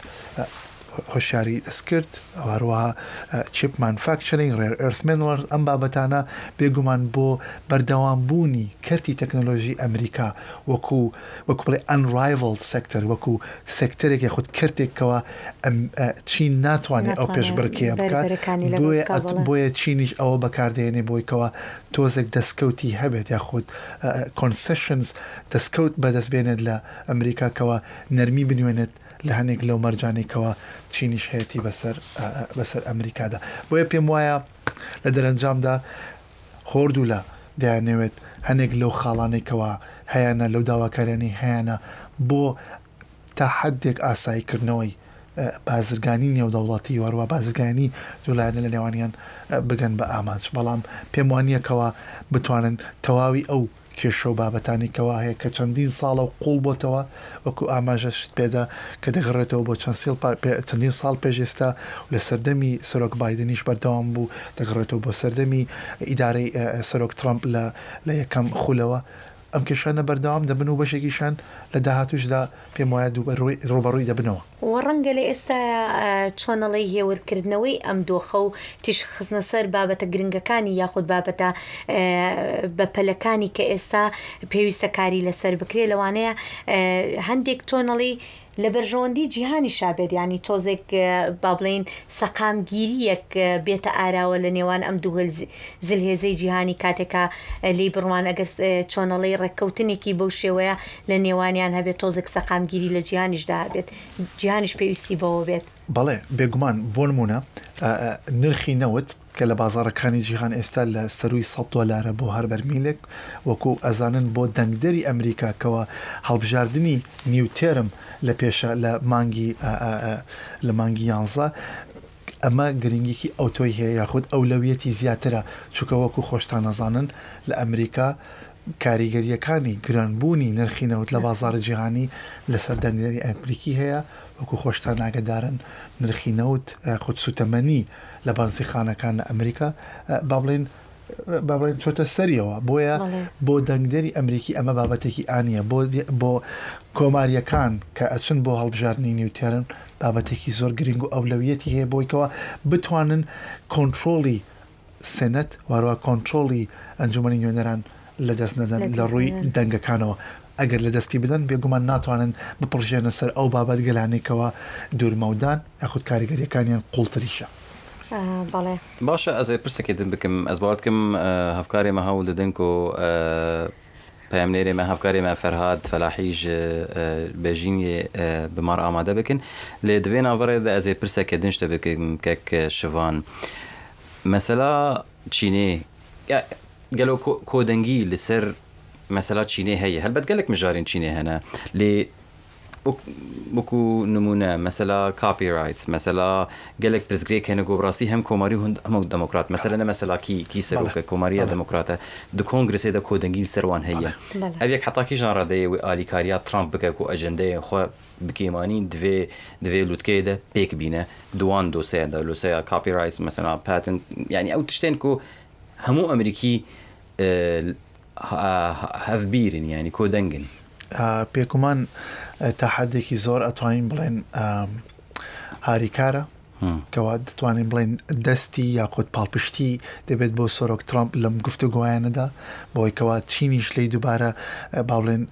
هۆشیاری دەستکرد هەروەها چیپ مانفاکچرینگ ڕێر ئەرث مینەرڵ ئەم بابەتانە بێگومان بۆ بەردەوامبوونی کەرتی تەکنۆلۆژی ئەمریکا وەکو بڵێ ئەنرایڤڵ سێکتەر وەکو سێکتەرێک یاخود کردێکەوە چین ناتوانێت ئەو پێشبڕکێ بکات بۆیە چینیش ئەوە بەکاردێنێ بۆیکەوە تۆزێک دەستکەوتی هەبێت یاخود کۆنسیشنز دەستکەوت بەدەستبێنێت لە ئەمریکاکەوە نەرمی بنوێنێت لە هەنێک لەو مەرجانێکەوە چینیش هەیەی بەسەر ئەمریکادا. بۆیە پێم وایە لە دەرەنجامدا خۆردوو لە دەیانەوێت هەنێک لەو خاڵانێکەوە هەیەە لەو داواکاریانی هەیەە بۆ تا حدێک ئاساییکردنەوەی بازرگانی نێودەوڵەتی وەروە بازرگانی دوولایەنە لە نێوانیان بگەن بە ئامانج، بەڵام پێم وانییەکەوە بتوانن تەواوی ئەو کێشە و بابەتانێکەوە هەیە کە چەندین ساڵە و قوڵ بۆتەوە وەکو ئاماژەشت پێدا کە دەگەڕێتەوە بۆ چەندین ساڵ پێشێستا لە سەردەمی سەرۆک بایدنیش بەردەوام بوو دەگەڕێتەوە بۆ سەردەمی ئیدارەی سەرۆک ترامپ لە یەکەم خولەوە ئەم کێشانە بەردەوام دەبن و بەشێکیشان لە داهاتوشدا پێم وایە ڕۆبەڕووی دەبنەوە. وەڕەنگە لە ئێستا چۆنەڵی هێورکردنەوەی ئەم دۆخە و تیش خستنە سەر بابەتە گرنگەکانی یاخود بابەتە بەپەلەکانی کە ئێستا پێویستە کاری لەسەر بکرێ لەوانەیە هەندێک چۆنەڵی لە بەرژەوەندی جیهانی شابێت ینی تۆزێک با بڵێن سەقامگیریەک بێتە ئاراوە لە نێوان ئەم دوو زلهێزەی جیهانی کاتێکە لی بڕوان ئەگەست چۆنەڵی ڕێککەوتنێکی بەو شێوەیە لە نێوانیان هەبێت تۆزێک سەقامگیری لە جیهانیشدا هەبێت جیهانیش پێویستی بەوە بێت. بەڵێ بێگومان بۆ نمونە نرخی نەوت کە لە بازارەکانی جیهان ئێستا لە سەروی $100 بۆ هەر بەرمیلێک وەکو ئەزانن بۆ دەنگدەری ئەمریکا کەوە هەڵبژاردننی نیوتێرم لە پێشە لە مانگی 11 ئەمە گرنگێکی ئەوتۆی هەیە یاخود ئەولەویەتی زیاترە چووکە وەکو خۆشتان نەزانن لە ئەمریکا کاریگەریەکانی گرانبوونی نرخی نەوت لە بازارە جیهانی لەسەر دەنگدەری ئەمریکی هەیە وەکو خۆشتان ناگەدارن نرخی نەوت خود سوتەمەنی لە بانسیخانەکان لە ئەمریکا با بڵێن چۆتە سەریەوە بۆیە بۆ دەنگدەری ئەمریکی ئەمە بابەتێکی ئانیە بۆ کۆماریەکان کە ئەچن بۆ هەڵبژاردننی نیوتێرن بابەتێکی زۆر گرنگ و ئەولەویەتی هەیە بۆیکەوە بتوانن کۆنتترۆلی سێنەت واروە کۆنتترۆلی ئەنجومەنی نوێنەران لە دەست نەدەن لە ڕووی دەنگەکانەوە ئەگەر لە دەستی بدەن بێگومان ناتوانن بپڕژێنە سەر ئەو بابەت گەلانێکەوە دوورمەودان یاخود کاریگەریەکانیان قوڵتریشە. بەڵێ باشە ئەز پرسێکێتم بکەم ئەس باوەتکەم هەفکارێمە هەوڵ دەدەن و پەیامنێرێمە هەفکارێمە فەرهاد فەلاحیش بێژینگێ بمار ئامادە بکەن لێ دوێ ناوەڕێدا ئەزێ پرسێکە دنشتە بکەم کەک شڤان مەسەلا چینێ گەلۆ کۆدەنگی لەسەر مەسەلا چینێ هەیە هەلبەت گەلێک مژارین چینێ هەنە لێ وەکو نمونە مەسەلا کاپیرایتس مەسەلا گەلێک پرسگرێک هەنە گۆبڕاستی هەم کۆماری هەم دەموکرات مەسەلا نە مەسەلا کی سەرۆکە کۆماریە دەموکراتە دو کۆنگرسێدا کۆدەنگی سەروان هەیە ئەو یەک حتاکی ژانڕادەیە ئالیکاریا ترامپ بکە و ئەجەندەیە خۆ بکێمانی دوێ لوتکەیەدا پێک بینە دوان دۆسەیەدا لۆسەیە کاپیرایتس مەسەلا پاتنت یعنی ئەو تشتێن و هەموو ئەمریکی هەفبیرن ینی کۆدەنگن پێکومان تا حدێکی زۆر ئەتوانین بڵێن هاریکارە کەوا دەتوانین بڵێن دەستی یاخود پاڵپشتی دەبێت بۆ سۆرۆک ترامپ لەم گفتوگۆیانەدا بۆی کەوا چینیش لی دووبارە باڵێن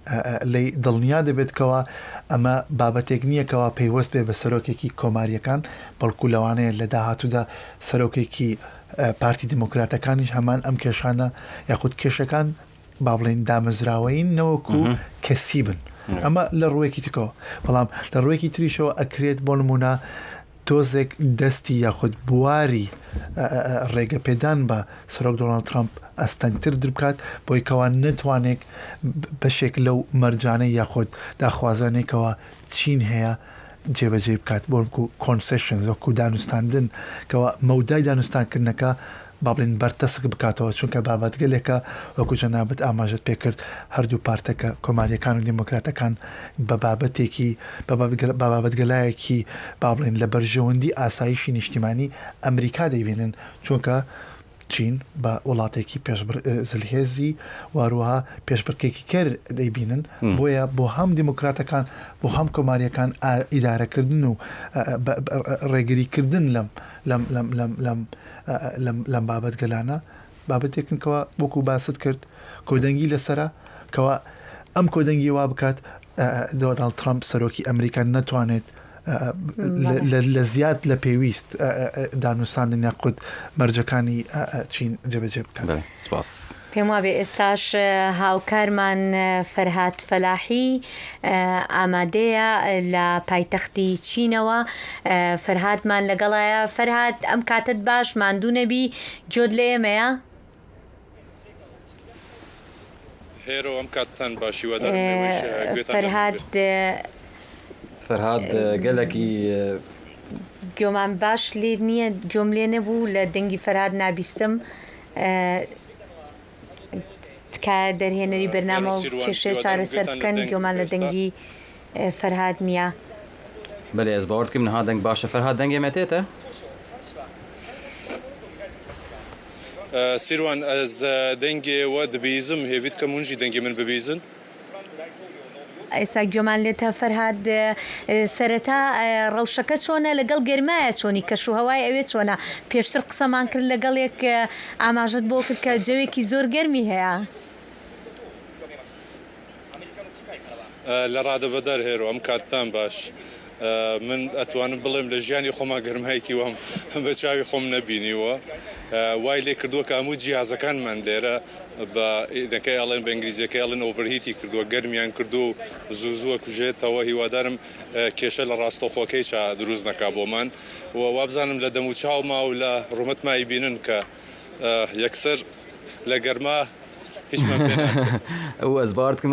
لی دڵنیا دەبێتکەوە ئەمە بابەتێک نییە کەوا پەیوەست بێ بە سەرۆکێکی کۆماریەکان بەڵکو لەوانەیە لە داهاتوودا سەرۆکێکی پارتی دموکراتەکانیش هەمان ئەم کێشانە یاخود کێشەکان با بڵێن دامەزراوەین نەوەکو کەسی بن ئەمە لە ڕوویەکی تکەوە بەڵام لە ڕوویەکی تریشەوە ئەکرێت بۆ نمونە تۆزێک دەستی یاخود بواری ڕێگەپێدان بە سەرۆک دۆناڵد ترامپ ئەستەنگتر دربکات بۆی کەوا نتوانێت بەشێک لەو مەرجانەی یاخود داخوازانێکەوە چین هەیە جێبەجێ بکات بۆنکو کۆنسیشنز وەکو دانوستاندن کەوا مەودای دانوستانکردنەکە با بڵێن بەرتەسک بکاتەوە چونکە بابەتگەلێکە وەکو جەنابەت ئاماژت پێکرد هەردوو پارتەکە کۆماریەکان و دیموکراتەکان بە بابەتێکی بابەتگەلایەکی با بڵێن لە بەرژەوەندی ئاسایشی نیشتیمانی ئەمریکا دەیبێنن چونکە چین بە وڵاتێکی زلهێزی واروها پێشبڕکێکی کرد دەیبینن بۆیە بۆ هەم دیموکراتەکان بۆ هەم کۆماریەکان ئیدارەکردن و ڕێگریکردن لەم بابەت گەلانە بابەتێکن کەوا وەکو باست کرد کۆدەنگی لەسرە کەوا ئەم کۆدەنگی وا بکات دۆناڵد ترامپ سەرۆکی ئەمریکا نەتوانێت لە زیاد لە پێویست دانوستاندن یاخود مەرجەکانی چین جێبەجێ بکات. سپاس. پێم وابێ ئێستاش هاوکارمان فەرهاد فەلاحی ئامادەیە لە پایتەختی چینەوە فەرهادمان لەگەڵایە فەرهاد ئەم کاتت باش ماندوو نەبی جۆت لە ئێمەیە؟ هێرۆ ئەم کاتتان باشیوە فەرهاد گەلێکی گوێمان باش لێ نییە گوێم لێ نەبوو لە دەنگی فەرهاد نابیستم تکایە دەرهێنەری بەرنامە و کێشەیە چارەسەر بکەن گوێمان لە دەنگی فەرهاد نییە. بەێ ئەس باوەڕکەم نەها دەنگ باشە فەرهاد دەنگێ مەتێتە؟ سیروان ئەز دەنگێ وە دەبیزم هێویت کە مونجی دەنگی من ببیزن ئێستا گوێمان لێتە فەرهاد سەرەتا ڕەوشەکە چۆنە لەگەڵ گەرمایە چۆنی کەش و هەوای ئەوێ چۆنە پێشتر قسەمان کرد لەگەڵێک ئاماژەت بۆ کرد کە جەوێکی زۆر گەرمی هەیە لە ڕادەبەدار هێرۆ ئەم کاتتان باش من ئەتوانم بڵێم لە ژیانی خۆما گەرمایەکی وەم بە چاوی خۆم نەبینیوە وای لێ کردووە کە هەموو جیازەکانمان لێرە بە دەکەی ئەڵێن بە ئینگلیزیەکەی ئەڵێن ئۆڤەرهیتی کردووە گەرمیان کردو و زوو کوژێتەوە هیوادارم کێشە لە ڕاستەخۆکەی چا دروست نەکا بۆمان وابزانم لە دەم و چاوما و لە ڕومەتمای بینن کە یەکسەر لە گەرما هیچمان پێ ئەو ئەس باوەڕکەم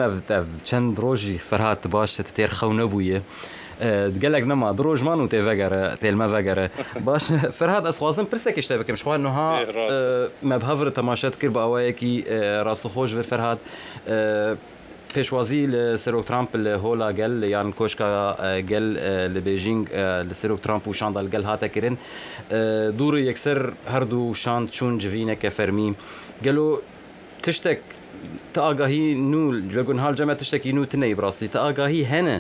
چەند ڕۆژی فەرهاد باشە تێر خەو نەبوویە گەلێک نەما درۆژمان و تێڤەگەرە تێلمە ڤەگەرە باش فەرهاد ئەسخوازم پرسێکی شتە بکەم شخوا نوها مەبهەڤر تەماشەت کرد بە ئەوەیەکی ڕاستەخۆش ڤر فەرهاد پێشوازی لە سەرۆک ترامپ لە هۆلا گەل یان کۆشکە گەل لە بێژینگ لە سەرۆک ترامپ و شاندا لەگەل هاتەکردن دووری یەکسەر هەردوو شاند چوون جڤینێکە فەرمی گەلۆ تشتێک تا ئاگاهی نو گوێگون هەڵجەمە تشتێکی نو تنەی بڕاستی تا ئاگاهی هەنە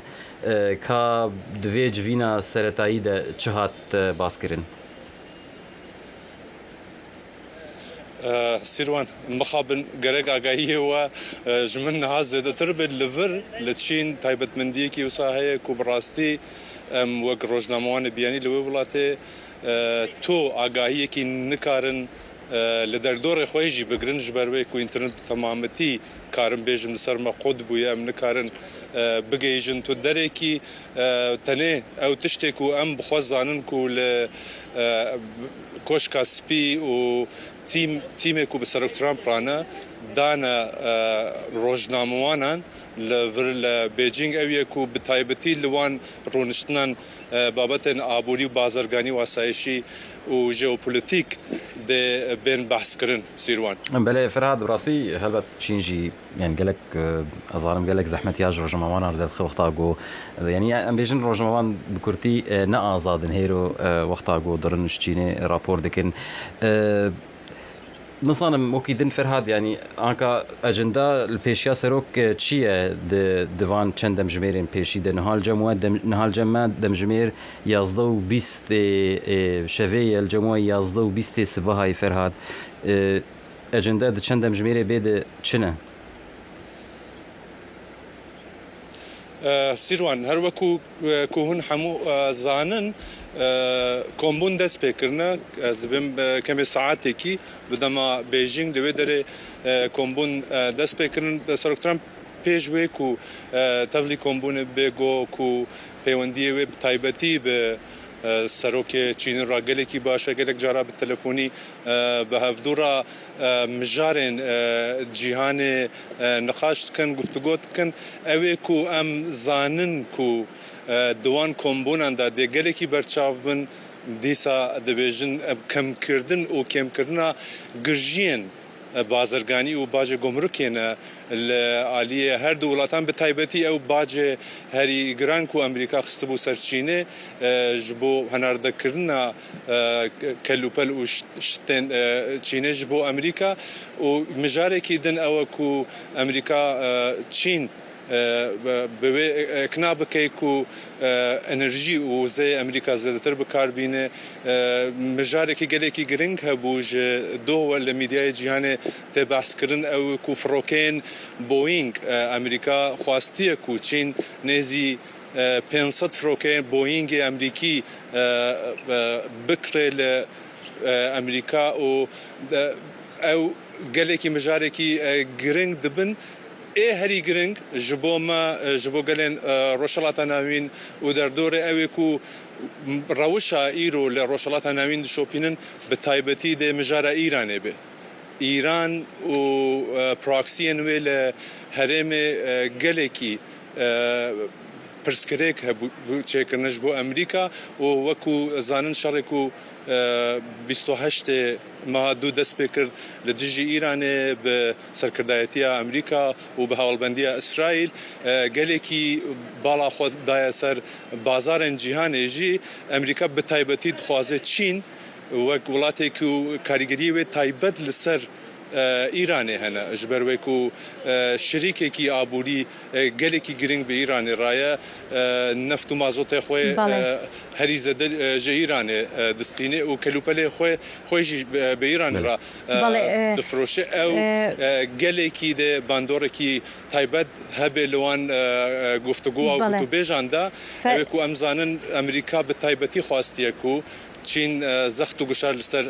کا دوێ جڤینە سەرەتایی چ هات باسکردن سیروان مخابن گرگ آگاهی و جمن ها زیاده تر به لور لچین تایبت مندی کی وساهی کوبراستی وک روزنامه‌وان بیانی لوی ولاته تو آگاهی کی نکارن لدردور خویجی بگرن جبروی کو اینترنت تمامتی کارم بیجم سر ما قد بویم نکارن بگیجن تو دره کی تنه او تشتی کو ام بخوزانن کو ل کوش کاسپی و تیم کو بسرک ترامپ رانا دانا روزنامه‌وانان لور بیجینگ اویه کو بتایبتی لوان رونشتنان بابتن آبوری و بازرگانی و آسایشی و ژئوپلیتیک ده بین بحث کرن سیروان. بله فرهاد براستی هلبت چینجی يعني قالك أظهرم قالك زحمة ياج رجموان أرد وقتها جو يعني أم بيجن رجموان بكرتي نأزاد هيرو وقتها جو درنش تشيني رابور دكن نصانم مكيدن فرهاد يعني أنك أجندا البيشيا سروك تشيه ديوان چندم جميرين بيشي ده نهال جمع دم جمير يازدو بيست شوية الجموع يازدو بيست سباهاي فرهاد أجندا ده چندم جميري بيد چنه سیروان هر وکو کوهن همو زانن کمبون دست بکرنا از بیم کمی ساعتی کی بدما بیجینگ دوی داره کمبون دست بکرن سرک ترامپ پیشوی کو تفلی کمبون بگو کو پیوندی و تایبتی به سروک چین را گله کی باشه گله جارا به تلفنی به هفدورا مجارن جهان نقاش کن گفتگو کن اوی کو ام زانن کو دوان کمبونان دا گله کی برچاو بن دیسا دبیجن کم کردن و کم کردن گرجین بازرگانی و باج گمرکینا عالیه هر دولتان به تایبتی او باج هری گرانکو امریکا خستبو سرچینه جبو هنرده کرنا کلوپل و شتن چینه جبو امریکا و مجاره کی دن او کو امریکا چین به اقناع بکی کو انرژی و زی امریکا زیادتر بکار بینه مجاره که گله کی گرنگ هبوج دو ول میدیای جهان تبحث کردن او کو فروکین بوئینگ امریکا خواستی کو چین نزی 500 فروکین بوئینگ امریکی بکره ل امریکا او گله کی مجاره کی گرنگ دبن هری گرنگ جبو گلن روشلات ناوین و در دور اوی کو روشا ایرو لروشلات ناوین شوپینن به تایبتی ده مجاره ایرانه به ایران و پراکسین ویل هرم گلکی پرسکریک هبو چیکرنش بو امریکا و وکو زانن شرکو 28 ما دو دست بکرد لدجی ایران به سرکردایتی امریکا و به هوالبندی اسرائیل گله کی بالا خود دای سر بازار جهان جی امریکا به تایبتی خوازه چین و ولاتی که کاریگری و تایبت لسر ایران هنه جبروی کو شریکی کی آبوری گله کی گرینگ به ایران رای نفت و مازوت خوی هری زده ج ایران دستینه و کلوپله خوی به ایران را دفروشه او گله کی ده باندور کی تایبت هبلوان گفتگو و تو بجاندا کو امزانن امریکا به تایبتی خواستی کو چین زخت و گشار لسر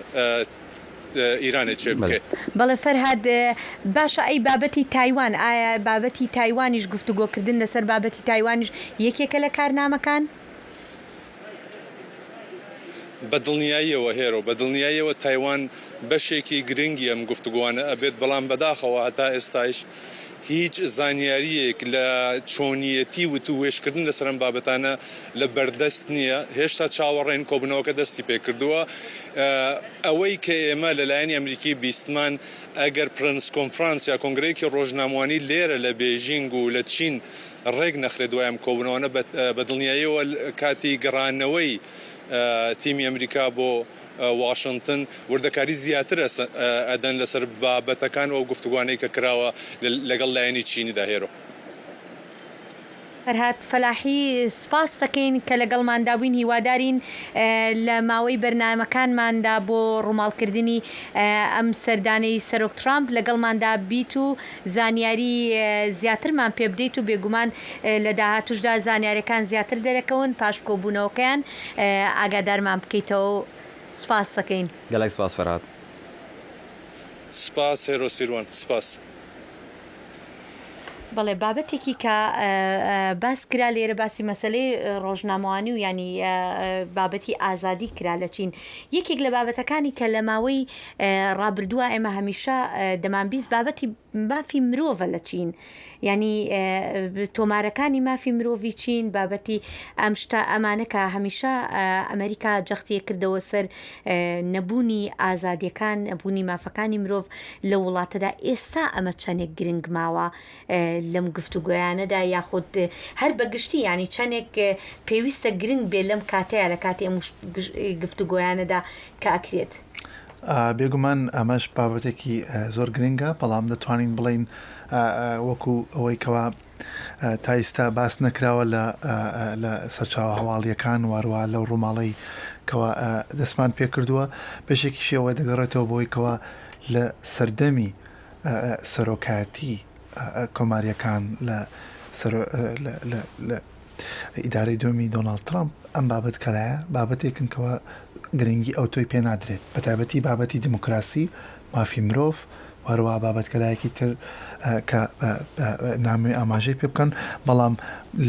ایران چه بکه بله فرهاد باشه ای بابتی تایوان آیا بابتی تایوانیش گفتگو کردن لسر بابتی تایوانیش یکی کل کارنامه کن بدلنیایی و هیرو بدلنیایی و تایوان بشکی گرینگی ام گفتگوانه ابد بلان بداخه و حتی استایش هیچ زانیاریک لچونیتی و تویش کردن لسرم بابتانه لبردست نیه هشتا چاورین کوبنوکه دستی پیکردوه اوی که اما للاینی امریکی بیستمان اگر پرنس کنفرانس یا کنگره که روزنامه‌وانی لیره لبیجینگ و لچین ریگ نخرد وایم کوبنوانه بدلنیایی و کاتی گرانوی تیمی امریکا بو واشنطن وردکاری زیاتر ادن لسر بابتکان و گفتگوانی که کراوه لگل لاینی چینی ده هیرو فەرهاد فەلاحی سپاس دەکەین کە لەگەڵماندابووین هیوادارین لە ماوەی بەرنامەکانماندا بۆ ڕووماڵکردنی ئەم سەردانەی سەرۆک ترامپ لەگەڵماندا بیت و زانیاری زیاترمان پێ بدەیت و بێگومان لە داهاتوشدا زانیاریەکان زیاتر دەرەکەون پاش کۆبوونەوەکەیان ئاگادارمان بکەیتەوە. سپاس دەکەین. گەلێک سپاس فەرهاد. سپاس هێرۆ سیروان، سپاس. بەڵێ بابەتێکی کە باس کرا لێرە باسی مەسلەی ڕۆژنامەوانی و ینی بابەتی ئازادی کرا لە چین. یەکێک لە بابەتەکانی کە لە ماوەی ڕابردووە ئێمە هەمیشە دەمانبیست بابەتی مافی مرۆڤە لە چین، ینی تۆمارەکانی مافی مرۆڤی چین بابەتی ئەم شتا ئەمانەکە هەمیشە ئەمریکا جەختیە کردەوە سەر نەبوونی ئازادیەکان، نەبوونی مافەکانی مرۆڤ لە وڵاتەدا. ئێستا ئەمە چەندێک گرنگ ماوە لەم گفتوگۆیانەدا یاخود هەر بەگشتی ینی چەندێک پێویستە گرنگ بێ لەم کاتەیە لە کاتی ئەم گفتوگۆیانەدا کە ئەکرێت. بێگومان ئەمەش بابەتێکی زۆر گرنگە، بەڵام دەتوانین بڵین وەکو ئەوەی کەوا تا ئێستا باس نەکراوە لە سەرچاوە هەواڵیەکان واروە لەو ڕووماڵەی کەوا دەستمان پێ کردووە بەشێکی شێوە دەگەڕێتەوە بۆی کەوا لە سەردەمی سەرۆکایەتی کۆماریەکان لە ئیدارەی دومی دۆناڵد ترامپ ئەم بابەت کەلایە بابەتێکن کەوا گرنگی ئەو تۆی پێ نادرێت، بەتایبەتی بابەتی دیموکراسی، مافی مرۆڤ، وەروە بابەتکەلایەکی تر کە نامێ ئاماژەی پێ بکەن. بەڵام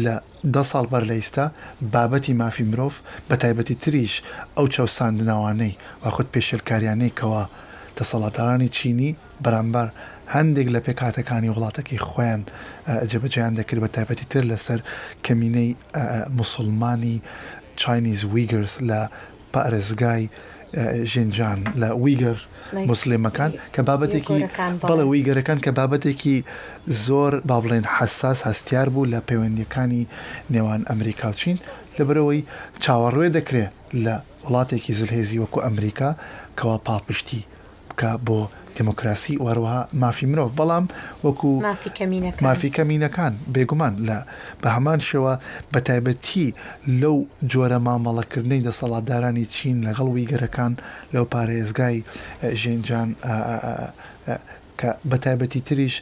لە 10 ساڵ بەر لە ئێستا بابەتی مافی مرۆڤ بەتایبەتی تریش ئەو چەوساندناوانەی واخود پێشێلکاریانەی کەوا دەسەڵاتدارانی چینی بەرامبەر هەندێک لە پێکاتەکانی وڵاتەکەی خۆیان جێبەجێیان دەکرد بەتایبەتی تر لەسەر کەمینەی موسڵمانی چاینیز ویگرز لە پارێزگای ژینجان لە ویگەر مسلمەکان کە بابەتێکی بەڵێ ویگەرەکان کە بابەتێکی زۆر با بڵێن حساس هەستیار بوو لە پەیوەندیەکانی نێوان ئەمریکا و چین، لەبەرەوەی چاوەڕێ دەکرێت لە وڵاتێکی زلهێزی وەکو ئەمریکا کەوا پاڵپشتی بکە بۆ دیموکراسی وەروەها مافی مرۆڤ، بەڵام وەکو مافی کەمینەکان بێگومان لە بە هەمان شێوە بەتایبەتی لەو جۆرە مامەڵەکردنەی دەسەڵاتدارانی چین لەگەڵ ویگەرەکان لەو پارێزگای ژینجان کە بەتایبەتی تریش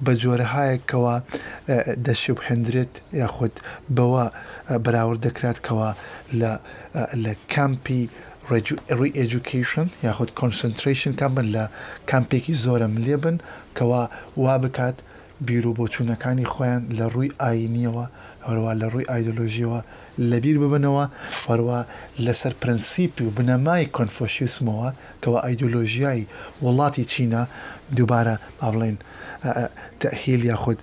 بە جۆرەهایەکەوە دەشێبهێنرێت یاخود بەوە بەراورد دەکراتکەوە لە کامپی ری-ئێجوکیشن یاخود کۆنسنتریشن کامبن لە کامپێکی زۆرە ملێ بن کەوا وا بکات بیر و بۆچوونەکانی خۆیان لە ڕووی ئاینیەوە هەروە لە ڕووی ئایدۆلۆژیەوە لەبیر ببنەوە، هەروە لەسەر پرەنسیپی و بنەمای کۆنفۆشیسمەوە کەوا ئایدۆلۆژیای وڵاتی چینە دووبارە با بڵێن تەهیل یاخود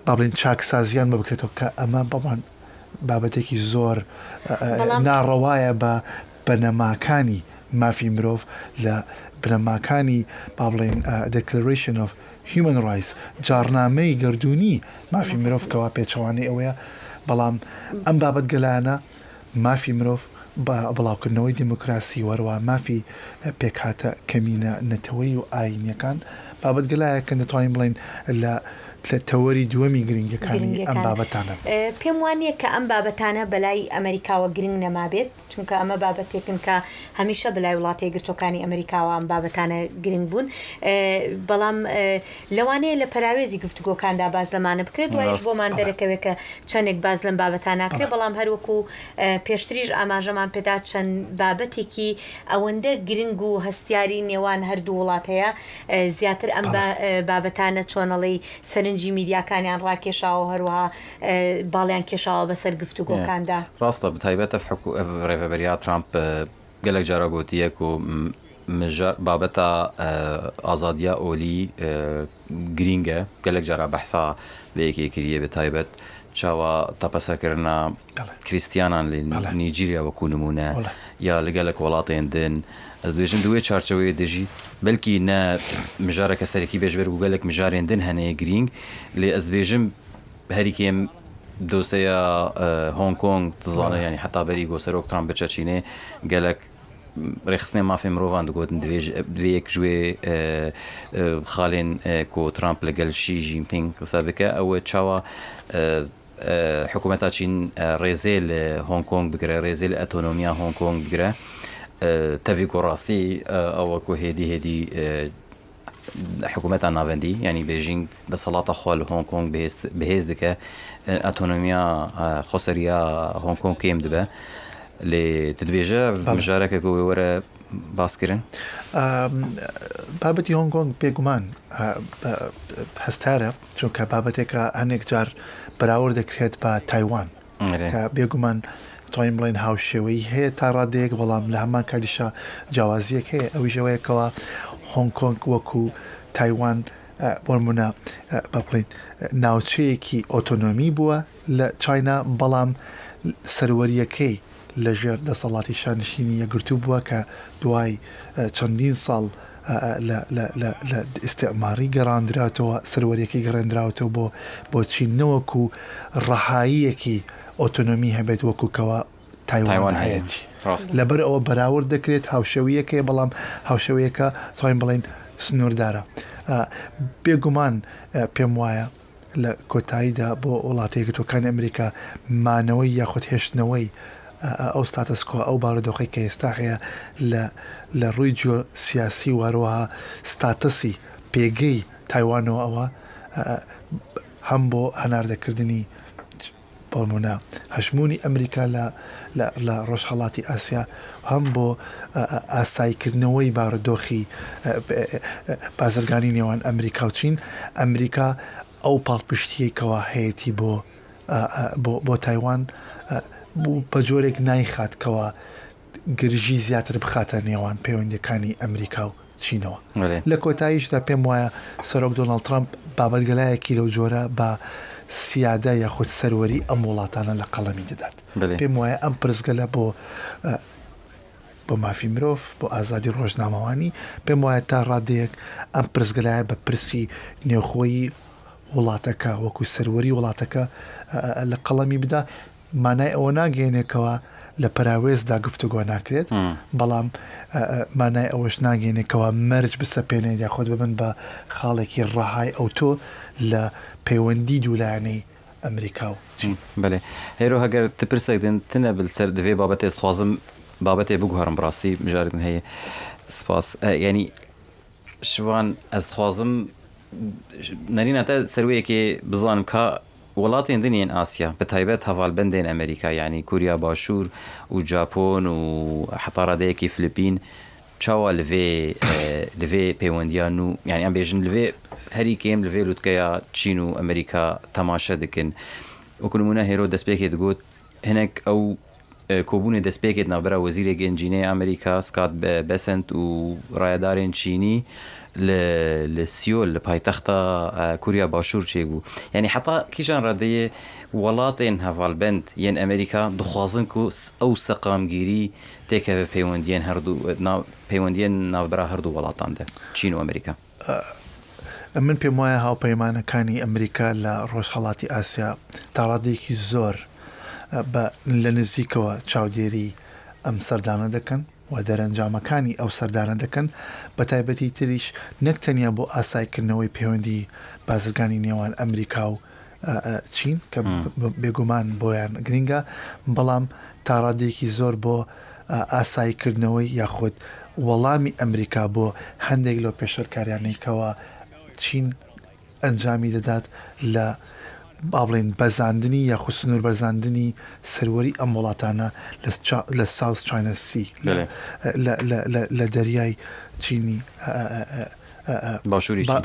با بڵێن چاکسازیان بکرێتەوە کە ئەمە بەڵام بابەتێکی زۆر ناڕەوایە بە بەنەماکانی مافی مرۆڤ لە بنەماکانی با بڵێن Declaration of Human Rights جارنامەی گردوونی مافی مرۆڤ کەوا پێچەوانەی ئەوەیە، بەڵام ئەم بابەت گەلانە مافی مرۆڤ بڵاوکردنەوەی دیموکراسی وەروە مافی پێکهاتە کەمینە نەتەوەی و ئاینیەکان بابەت گەلایە کە دەتوانین بڵێن لە تەوەری دووەمی گرنگەکانی ئەم بابەتانە. پێم وانە کە ئەم بابەتانە بەلای ئەمریکاوە گرنگ نەمابێت، چونکە ئەمە بابەتێکن کە هەمیشە بەلای وڵاتی یەکگرتووەکانی ئەمریکاوە ئەم بابەتانە گرنگ بوون، بەڵام لەوانەیە لە پەراوێزی گفتوگۆکاندا باز لەمانە بکرێت دوایش بۆمان دەرەکەوێت کە چەندێک باز لەم بابەتان ناکرێت، بەڵام هەروەکو پێشتریش ئاماژەمان پێدا چەند بابەتێکی ئەوەندە گرنگ و هەستیاری نێوان هەردوو وڵات هەیە زیاتر ئەم بابەتانە چۆنەڵی سەرنجی میدیاکانیان ڕاکێشاوە هەروەها باڵیان کێشاوە بەسەر گفتوگۆکاندا. ڕاستە بتایبەتە ڕێڤەبەریا ترامپ گەلێک جارە گوتیەک و بابەتە ئازادیا ئۆلی گرینگە گەلێک جارە بەحسا لە یەکێکریە بتایبەت چاوە تەپەسەکردنا کریسیانان لە نیجیریا وەکو نمونە یا لەگەلێک وڵاتێن دن ئەس دێژن دوێ چارچەوەی دژی بەلکی نە مژارەکە سەرەکی بێژبەر و گەلێک مژارێندن هەنەیە گرینگ لێ ئەس دێژم هەریکێم دۆسەیە هۆنگ کۆنگ دزانە ینی حتا بەری گۆسەرۆک ترامپ بچەچینێ گەلک ڕێخستنێ مافی مرۆڤان دەگوتن دوێیەک ژوێ خاڵێن کۆ ترامپ لەگەل شی ژینپینگ قسە بکە ئەوە چاوە حکوومەتا چین ڕێزێ لە هۆنگ کۆنگ بگرە ڕێزێ لە ئەتۆنۆمیا هۆنگ کۆنگ بگرە تەوی گۆڕاستی ئەوەکو هێدی حکوومەتان ناوەندی ینی بێژینگ دەسەڵاتە خۆ لە هۆنگ کۆنگ بەهێز دکە ئەتۆنۆمیا خۆسەریا هۆنگ کۆنگ کێم دەبە لێ تدبێژە مژارەکە وەرە باسکردن بابەتی هۆنگ کۆنگ بێگومان هەستارە چونکە بابەتێکە هەنێک جار بەراورد دەکرێت بە تایوان کە بێگومان توانین بڵێن هاوشێوەی هەیە تا ڕادەیەک بەڵام لە هەمان کاریشە جیاوازیەک هەیە ئەویش ئەوەیەکەوە هۆنگ کۆنگ وەکو تایوان بۆنمونە بڵین ناوچەیەکی ئۆتۆنۆمی بووە لە چاینا بەڵام سەروەریەکەی لەژێر دەسەڵاتی شانشینی یەکگرتوو بووە کە دوای چەندین ساڵ لە ئیستعماری گەڕاندراتەوە سەروەریەکی گەڕێنراوەتەوە بۆ چین نەوەکو ڕەهاییەکی ئۆتۆنۆمی هەبێت وەکوکەوە تایوان هەیەتی لەبەر ئەوە بەراورد دەکرێت هاوشەویەکەیە بەڵام هاوشەویەکە توانین بڵێن سنووردارە بێگومان پێم وایە لە کۆتاییدا بۆ وڵاتی یەکگرتووەکانی ئەمریکا مانەوەی یاخود هێشتنەوەی ئەو ستاتسکۆ ئەو بارودۆخی کە ئێستا هەیە لە ڕووی جۆ سیاسی واروها ستاتسی پێگەی تایوانەوە ئەوە هەم بۆ هەناردەکردنی بۆمونە هەژمونی ئەمریکا لە ڕۆژهەڵاتی ئاسیا هەم بۆ ئاساییکردنەوەی بارودۆخی بازرگانی نێوان ئەمریکا و چین ئەمریکا ئەو پاڵپشتیەکەوە هەیەی بۆ تایوان بە جۆرێک نایخاتکەوە گرژی زیاتر بخاتە نێوان پەیوەندیەکانی ئەمریکا و چینەوە لە کۆتاییشدا پێم وایە سەرۆک دۆناڵد ترامپ بابەتگەلایەکی لەو جۆرە بە سیادە یاخود سەروەری ئەم وڵاتانە لە قەڵەمی دەدات پێم وایە ئەم پرزگەلە بۆ مافی مرۆڤ بۆ ئازادی ڕۆژنامەوانی پێم وایە تا ڕادەیەک ئەم پرزگەلایە بە پرسی نێوخۆیی وڵاتەکە وەکو سەروەری وڵاتەکە لە قەڵەمی بدا مانای ئەوە ناگەێنێکەوە لە پەراوێزدا گفتوگۆ ناکرێت بەڵام مانای ئەوەش ناگەێنێکەوە مەرج بسەپێنێت یاخۆت ببن بە خاڵێکی ڕەهای ئەوتۆ لە پەیوەندی دوولایەنەی ئەمریکا و بەێ هێرۆ هەگەر تپرسێکدن تنە بسەر دەوێ بابەتێ خوازم بابەتێ بگوهارم ڕاستی مژارتن هەیە سپاس ینی شوان ئەس خوازم نەرینەتە سەروەیەکێ بزانم کە وڵاتێن دنیەن ئاسیا بە تایبەت هەواڵبەندێن ئەمریکا ینی کوریا باشوور و جاپۆن و حتاڕادەیەکی فلیپین چاوە لەوێ پەیوەندیان و یانی ئەم بێژن لەوێ هەریکێم لەوێ لوتکەیە چین و ئەمریکا تەماشە دکن وەکونمونە هێرۆ دەستپێکێت گوت هەنێک ئەو کۆبوونی دەستپێکێت ناوبەرە وەزیرێک ئەنجینەی ئەمریکا سکات بەسنت و ڕایەدارێن چینی لە سیۆل لە پایتەختە کوریا باشوور چێ بوو یعنی حتا کیژان ڕادەیە وڵاتێن هەڤالبند یەن ئەمریکا دخوازن و ئەو سەقامگیری تێکەوە پەیوەندیان ناوبەرە هەردوو وڵاتاندا چین و ئەمریکا من پێم وایە هاوپەیمانەکانی ئەمریکا لە ڕۆژهەڵاتی ئاسیا تا ڕادەیەکی زۆر لە نزیکەوە چاودێری ئەم سەردانە دەکەن و دەرەنجامەکانی ئەو سەردانە دەکەن بە تایبەتی تریش نەک تەنیا بۆ ئاسایکردنەوەی پەیوەندی بازرگانی نێوان ئەمریکا و چین کە بێگومان بۆیان گرینگە بەڵام تا ڕادەیەکی زۆر بۆ ئاسایکردنەوەی یاخود وەڵامی ئەمریکا بۆ هەندێک لەو پێشەرکاریانەیەکەوە چین ئەنجامی دەدات لە بابڵین بەزاندنی یاخود سنوور بەرزاندنی سەروەری ئەم وڵاتانە لە ساوس چاینە سی لە دەریای چینی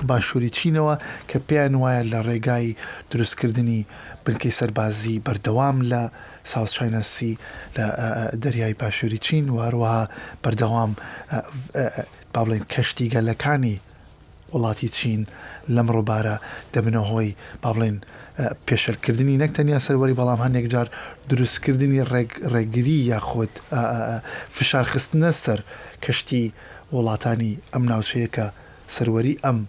باشووری چینەوە کە پێیان وایە لە ڕێگای دروستکردنی بنکەی سەربازی بەردەوام لە ساوس چاینە سی لە دەریای باشووری چین واروها بەردەوام بابڵین کەشتی گەلەکانی وڵاتی چین لەم ڕووبارە دەبنە هۆی بابڵێن پێشەرکردنی نەک تەنیا سەروەری بەڵام هەندێک جار دروستکردنی ڕێگری یاخۆت فشارخستنە سەر کەشتی وڵاتانی ئەم ناوچەیەکە سەروەری ئەم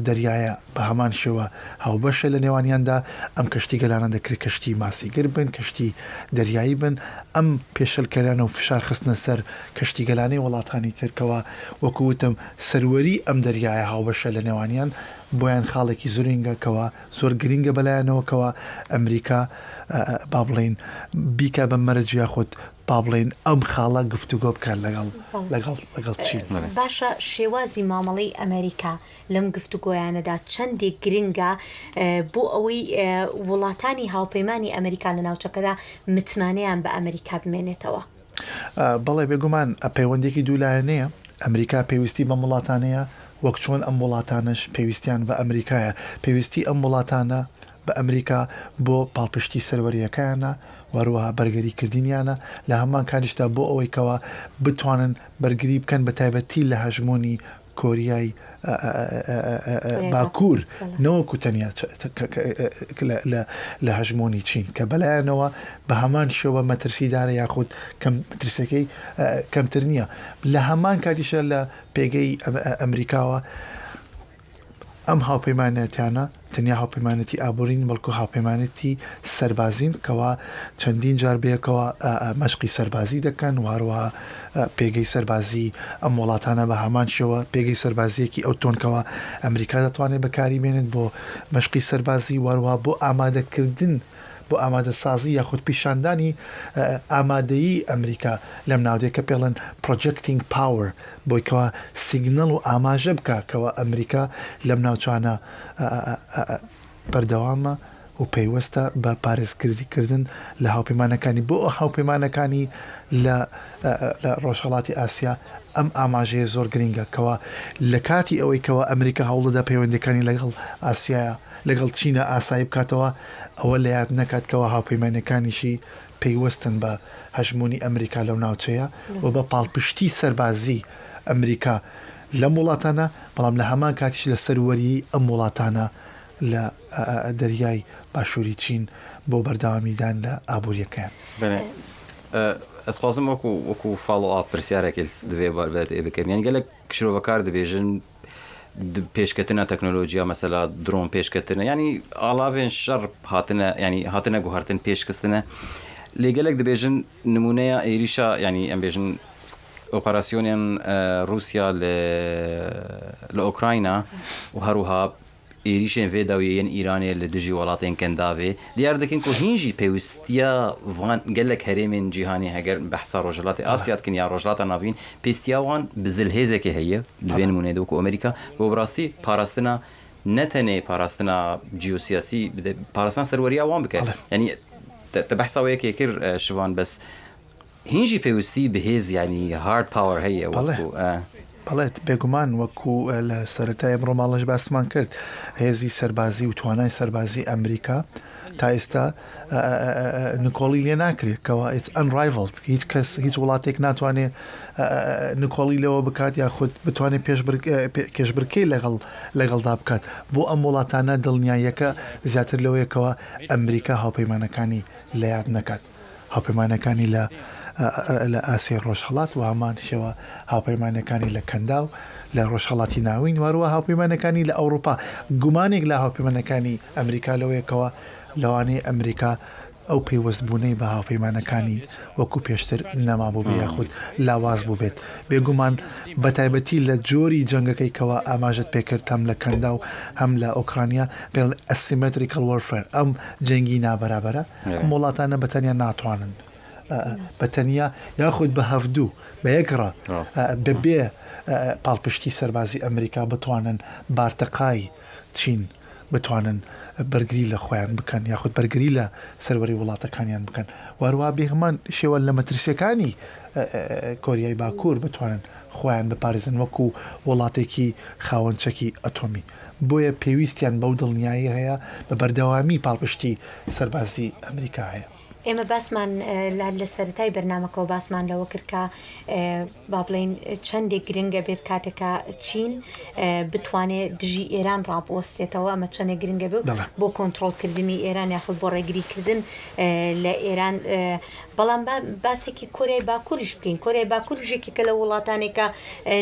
دەریایە بە هەمان شێوە هاوبەشە لە نێوانیاندا ئەم کەشتی گەلانە دەکرێت کەشتی ماسیگر بن کەشتی دەریایی بن ئەم پێشەلکەرانە و فشار خستنە سەر کەشتی گەلانەی وڵاتانی ترکەوە وەکووتم سەروەری ئەم دەریایە هاوبەشە لە نێوانیان بۆیان خاڵێکی زۆرینگەکەوە زۆر گرینگە بەلایەنەوەکەوە ئەمریکا با بڵێن بیکە بە مەرج یاخود با بڵێن ئەم خاڵە گفتوگۆ بکات لەگەڵ چین. باشە شێوازی مامەڵەی ئەمریکا لەم گفتوگۆیانەدا چەندێک گرنگە بۆ ئەوەی وڵاتانی هاوپەیمانی ئەمریکا لە ناوچەکەدا متمانەیان بە ئەمریکا بمێنێتەوە. بەڵێ بێگومان پەیوەندێکی دوولایەنەیە ئەمریکا پێویستی بە وڵاتانەیە وەک چۆن ئەم وڵاتانش پێویستیان بە ئەمریکایە پێویستی ئەم وڵاتانە بە ئەمریکا بۆ پاڵپشتی سەروەریەکانە وەروەها بەرگەریکردنیانە لە هەمان کاریشدا بۆ ئەوەی کەوا بتوانن بەرگری بکەن بە تایبەتی لە هەژمۆنی کۆریای باکوور نەوەکو تەنیا لە هەژمۆنی چین کە بەلایەنەوە بە هەمان شێوە مەترسیدارە یاخود مەترسەکەی کەمتر نییە لە هەمان کاریشە لە پێگەی ئەمریکاوە ئەم هاوپەیمانەتیانە تەنیا هاوپەیمانەتی ئابوورین بەڵکو هاوپەیمانەتی سەربازین کەوا چەندین جار بەیەکەوە مەشقی سەربازی دەکەن واروها پێگەی سەربازی ئەم وڵاتانە بە هەمان شێوە پێگەی سەربازیەکی ئەو تۆنکەوە ئەمریکا دەتوانێت بەکاری بێنێت بۆ مەشقی سەربازی واروها بۆ ئامادەکردن بۆ ئامادە سازی یاخود پیشاندانی ئامادەیی ئەمریکا لەم ناودێکە پێڵن projecting power بۆیکەوە سیگنەڵ و ئاماژە بکە کەوە ئەمریکا لەم ناوچانە بەردەوامە و پەیوەستە بە پارێزکردن لە هاوپەیمانەکانی بۆ هاوپەیمانەکانی لە ڕۆژهەڵاتی ئاسیا ئەم ئاماژەیە زۆر گرینگە کەوە لە کاتی ئەوەی کەوە ئەمریکا هەوڵدەدا پەیوەندەکانی لەگەڵ ئاسیایە لەگەڵ چینە ئاسایی بکاتەوە ئەوە لە یاد نەکاتکەوە هاوپەیمانەکانیشی پەیوەستن بە هەژمۆنی ئەمریکا لەو ناوچەیە و بە پاڵپشتی سەربازی ئەمریکا لەم وڵاتانە بەڵام لە هەمان کاتیش لە سەروەری ئەم وڵاتانە لە دەریای باشووری چین بۆ بەردەوامیدان لە ئابوووریەکەیان. ئەسخوازم وەکو فاڵۆ پرسیارێکی دەبێ باربێت بکەم یان گەلێک شرۆڤەکار دەبێژن پێشکەتنە تەکنۆلۆژیا مەسەلا درۆن پێشکەتنە ینی ئاڵاوێن شەڕ هاتنە ینی هاتنە گوهارتن پێشکەستنە لێگەلێک دەبێژن نمونەیە ئێریشا ینی ئەم بێژن ئۆپەراسیۆنیان رووسیا لە ئۆکراینە و هەروها ئێریشێن vێداویەن ئیرانێ لە دژی وڵاتێن کەنداوێ دیار دەکەن کۆ هینژی پێویستیە گەلێک هەرێمێن جیهانی هەگەر بەحسا ڕۆژهڵاتی ئاسیاتکن یا ڕۆژهڵاتە ناوین پێستیاوان بزلهێزێکی هەیە دوێن نمونێ دەوەکو ئەمریکا بۆ بڕاستی پاراستنە نەتەنێ پاراستنە جیۆسیاسی پاراستنە سەروەریاوان بکەن ینی بەحساوەیەکی کرد شوان بەس هینژی پێویستی بەهێز ینی هارد پاوەر هەیە بەڵێت بێگومان وەکو لە سەرەتای ئەمڕۆ ماڵەش باسمان کرد هێزی سەربازی و توانای سەربازی ئەمریکا تا ئێستا نکۆڵی لێ ناکرێت کەەوە ئەنڕایڤڵد هیچ کەس هیچ وڵاتێک ناتوانێت نکۆڵی لەوە بکات یا خودت بتوانێت کێشبرکەی لەگەڵدا بکات بۆ ئەم وڵاتانە دڵنیاییەکە زیاتر لەوەیەکەوە ئەمریکا هاوپەیمانەکانی لە یاد نەکات هاوپەیمانەکانی لە ئاسیای ڕۆژهەڵات و هەمان شێوە هاوپەیمانەکانی لە کەنداو لە ڕۆژهەڵاتی ناوین وارووە هاوپەیمانەکانی لە ئەوروپا گومانێک لە هاوپەیمانەکانی ئەمریکا لەوەیەکەوە لەوانەیە ئەمریکا ئەو پەیوەستبوونەی بە هاوپەیمانەکانی وەکو پێشتر نەمابوو بێ یاخود لاواز بوو بێت بێگومان بە تایبەتی لە جۆری جەنگەکەی کەەوە ئاماژت پێکرد هەم لە کەندا و هەم لە ئۆکرانیا پێڵ ئەسیمەتریکەڵ وەرفەر ئەم جەنگی نابەرابەرە ئەم وڵاتانە بەتەنیا ناتوانن بەتەنیا یاخود بە هەفتوو بە یەکڕە بەبێ پاڵپشتی سەربازی ئەمریکا بتوانن بارتەقای چین بتوانن بەرگری لە خۆیان بکەن یاخود بەرگری لە سەروەری وڵاتەکانیان بکەن وارووا بێغمان شێوە لە مەترسیەکانی کۆریای باکوور بتوانن خۆیان بپارێزن وەکو وڵاتێکی خاوەنچەکی ئەتۆمی بۆیە پێویستیان بەو دڵنیایی هەیە بە بەردەوامی پاڵپشتی سەربازی ئەمریکا هەیە. ئێمە باسمان لە سەرەتای بەرنامەکەەوە باسمان لەوە کردکە با بڵێن چەندێک گرنگە بێت کاتێکە چین بتوانێت دژی ئێران ڕاپۆستێتەوە ئەمە چەندێک گرنگە بێت بۆ کۆنتترۆلکردنی ئێران یاخود بۆ ڕێگریکردن لە ئێران بەڵام باسێکی کۆریای باکووریش بکەین. کۆریای باکوورژێکی کە لە وڵاتانێکە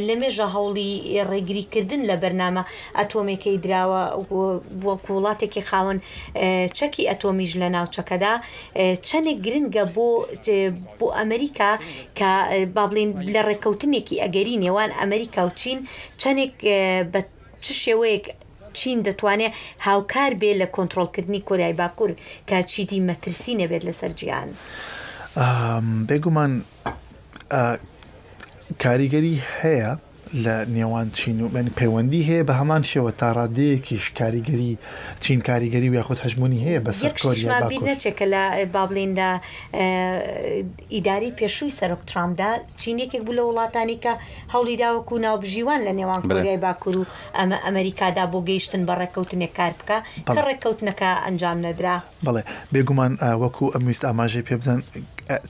لە مێژە هەوڵی ڕێگریکردن لە بەرنامە ئەتۆمێکەی دراوە وەکو وڵاتێکی خاوەن چەکی ئەتۆمیش لە ناوچەکەدا چەندێک گرنگە بۆ ئەمریکا کە با بڵێن لە ڕێکەوتنێکی ئەگەری نێوان ئەمریکا و چین چەندێک بە چ شێوەیەک چین دەتوانێت هاوکار بێ لە کۆنتترۆلکردنی کۆریای باکوور کە چیتی مەترسی نەبێت لەسەر جیهان. بێگومان کاریگەری هەیە لە نێوان چین و پەیوەندی هەیە بە هەمان شێوە تا ڕادەیەکیش کاریگەری چین کاریگەری و یاخود هەژمونی هەیە بەسەر کۆریا باکوور نەچێکە لە بابلێندا ئیداری پێشووی سەرۆک ترامدا چینێکێک بوو لە وڵاتانی کە هەوڵی داوەکو ناوبژیوان لە نێوان کۆریای باکوور و ئەمریکادا بۆ گەیشتن بە ڕێکەوتنێک کار بکە کە ڕێکەوتنەکە ئەنجام نەدرا. بەڵێ بێگومان وەکو ئەمویست ئاماژەی پێ بدەن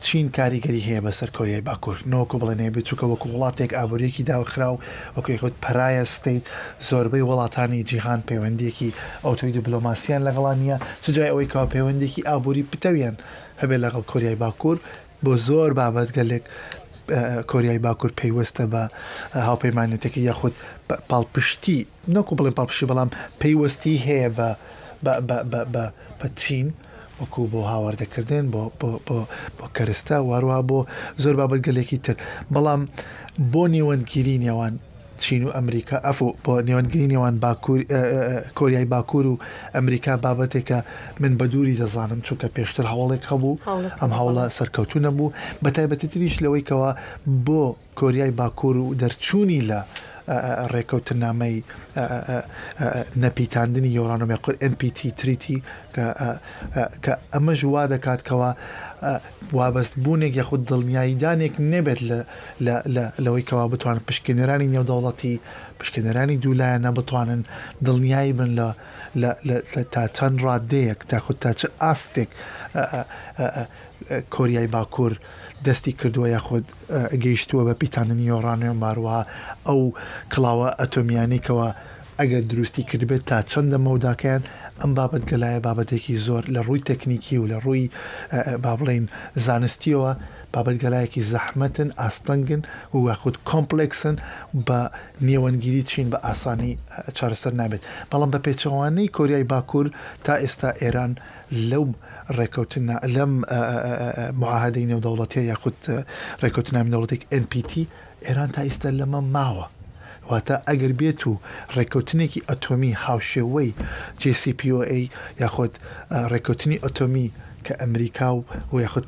چین کاریگەری هەیە بەسەر کۆریای باکوور نۆکو بڵێنێ بچووکە وەکو وڵاتێک ئابوووریەکی داوەخرا و وەکوی خۆت پەرایە ستیت زۆربەی وڵاتانی جیهان پەیوەندێکی ئۆتۆی دیپلۆماسیان لەگەڵان نیە چجای ئەوەی کەوا پەیوەندێکی ئابووری پتەویان هەبێت لەگەڵ کۆریای باکوور بۆ زۆر بابەت گەلێک کۆریای باکوور پێیوەستە بە هاوپەیمانێتێکی یاخود پاڵپشتی نەکو بڵێن پاڵپشتی بەڵام پەیوەستی هەیە بە چین وەکو بۆ هاوردەکردن بۆ کەرستە واروها بۆ زۆر بابەت گەلێکی تر بەڵام بۆ نێوەندگیری نێوان چین و ئەمریکا بۆ نێوەندگیری نێوان کۆریای باکوور و ئەمریکا بابەتێکە من بە دووری دەزانم چونکە پێشتر هەوڵێک هەبوو ئەم هەوڵە سەرکەوتو نەبوو بە تایبەتتریش لەوەی کەوە بۆ کۆریای باکوور و دەرچوونی لە ڕێکەوتنامەی نەپیتاندنی یۆرانۆمی NPT تریتی کە ئەمەش وا دەکاتکەوە وابەست بوونێک یاخود دڵنیاییدانێک نەبێت لەوەی کەوا بتوانن پشکنێرانی نێودەوڵەتی پشکنێرانی دوولایەنە بتوانن دڵنیایی بن لە تا چەند ڕادەیەک تاخود تا چه ئاستێک کۆریای باکوور دەستی کردووە یاخود گەیشتووە بە پیتاننی یۆرانۆمی ماروە ئەو کڵاوە ئەتۆمیانێکەوە ئەگەر دروستی کردبێت تا چەندە مەوداکەیان ئەم بابەت گەلایە بابەتێکی زۆر لە ڕووی تەکنیکی و لە ڕووی با بڵێن زانستیەوە بابەت گەلایەکی زەحمەتن ئاستەنگن و یاخود کۆمپلێکسن بە نێوەندگیری چین بە ئاسانی چارەسەر نابێت بەڵام بە پێچەوانەی کۆریای باکوور تا ئێستا ئێران لەو ڕێکەوتنە لەم معاهدەی نێودەوڵەتیە یاخود ڕێکەوتنامی نێودەوڵەتێک NPT ئێران تا ئێستا لەمە ماوە واتە ئەگەر بێت و ڕێکەوتنێکی ئەتۆمی هاوشێوەی JCPOA یاخود ڕێکەوتنی ئۆتۆمی کە ئەمریکا و یاخود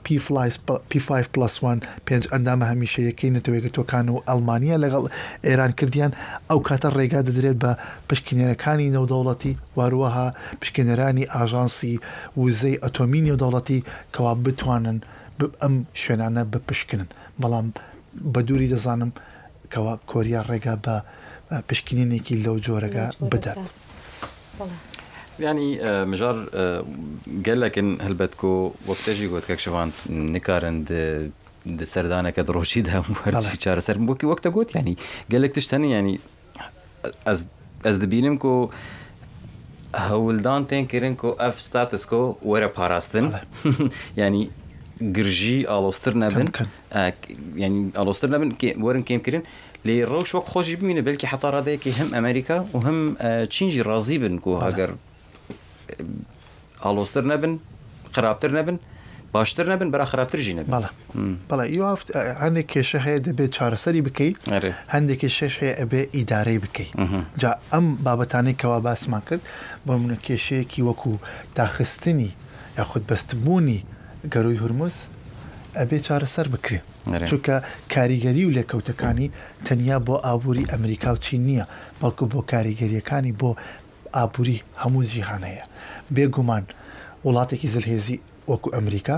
P5+1 پێنج ئەندامە هەمیشە یەکەی نەتەوەیەکەوەکان و ئەڵمانیا لەگەڵ ئێران کردیان ئەو کاتە ڕێگا دەدرێت بە پشکنێرەکانی نێودەوڵەتی واروەها پشکنێرانی ئاژانسی وزەی ئەتۆمی نێودەوڵەتی کەوا بتوانن ئەم شوێنانە بپشکنن بەڵام بە دووری دەزانم کەوا کۆریا ڕێگا بە پشکنێنێکی لەو جۆرەگە بدات. يعني مجار قالكن هلبتكو وقتاجي قلت كاك شوان نكارن د سردانه كدروشي ده مرشي چار سر بوكي وقت قلت يعني قالك تشتني يعني از دبينم كو هولدان تنكرن كو اف ستاتس كو ورا باراستن يعني گرجي الوستر نبن يعني الوستر نبن ورن كيم كرين لي روش وقت خوشي بمينه بلكي حتى راديكي هم امريكا وهم تشينجي راضي بن كو هاجر هالوستر نبن خرابتر نبن باشتر نبن برا خرابتر جي نبن بلا يو عندك كيشه هي دبي چارەسەری بکەی هەندێک کێشەش هەیە ئەبێ ئیدارەی بکەی جا ئەم بابەتانەی کەوا باسمان کرد بۆ منە کێشەیەکی وەکو داخستنی یاخود بەستبوونی گەڕووی هورموز ئەبێ چارەسەر بکرێ چونکە کاریگەری و لێکەوتەکانی تەنیا بۆ ئابووری ئەمریکا و چین نییە بەڵکو بۆ کاریگەریەکانی بۆ ئابووری هەموو جیهان هەیە بێگومان وڵاتێکی زلهێزی وەکو ئەمریکا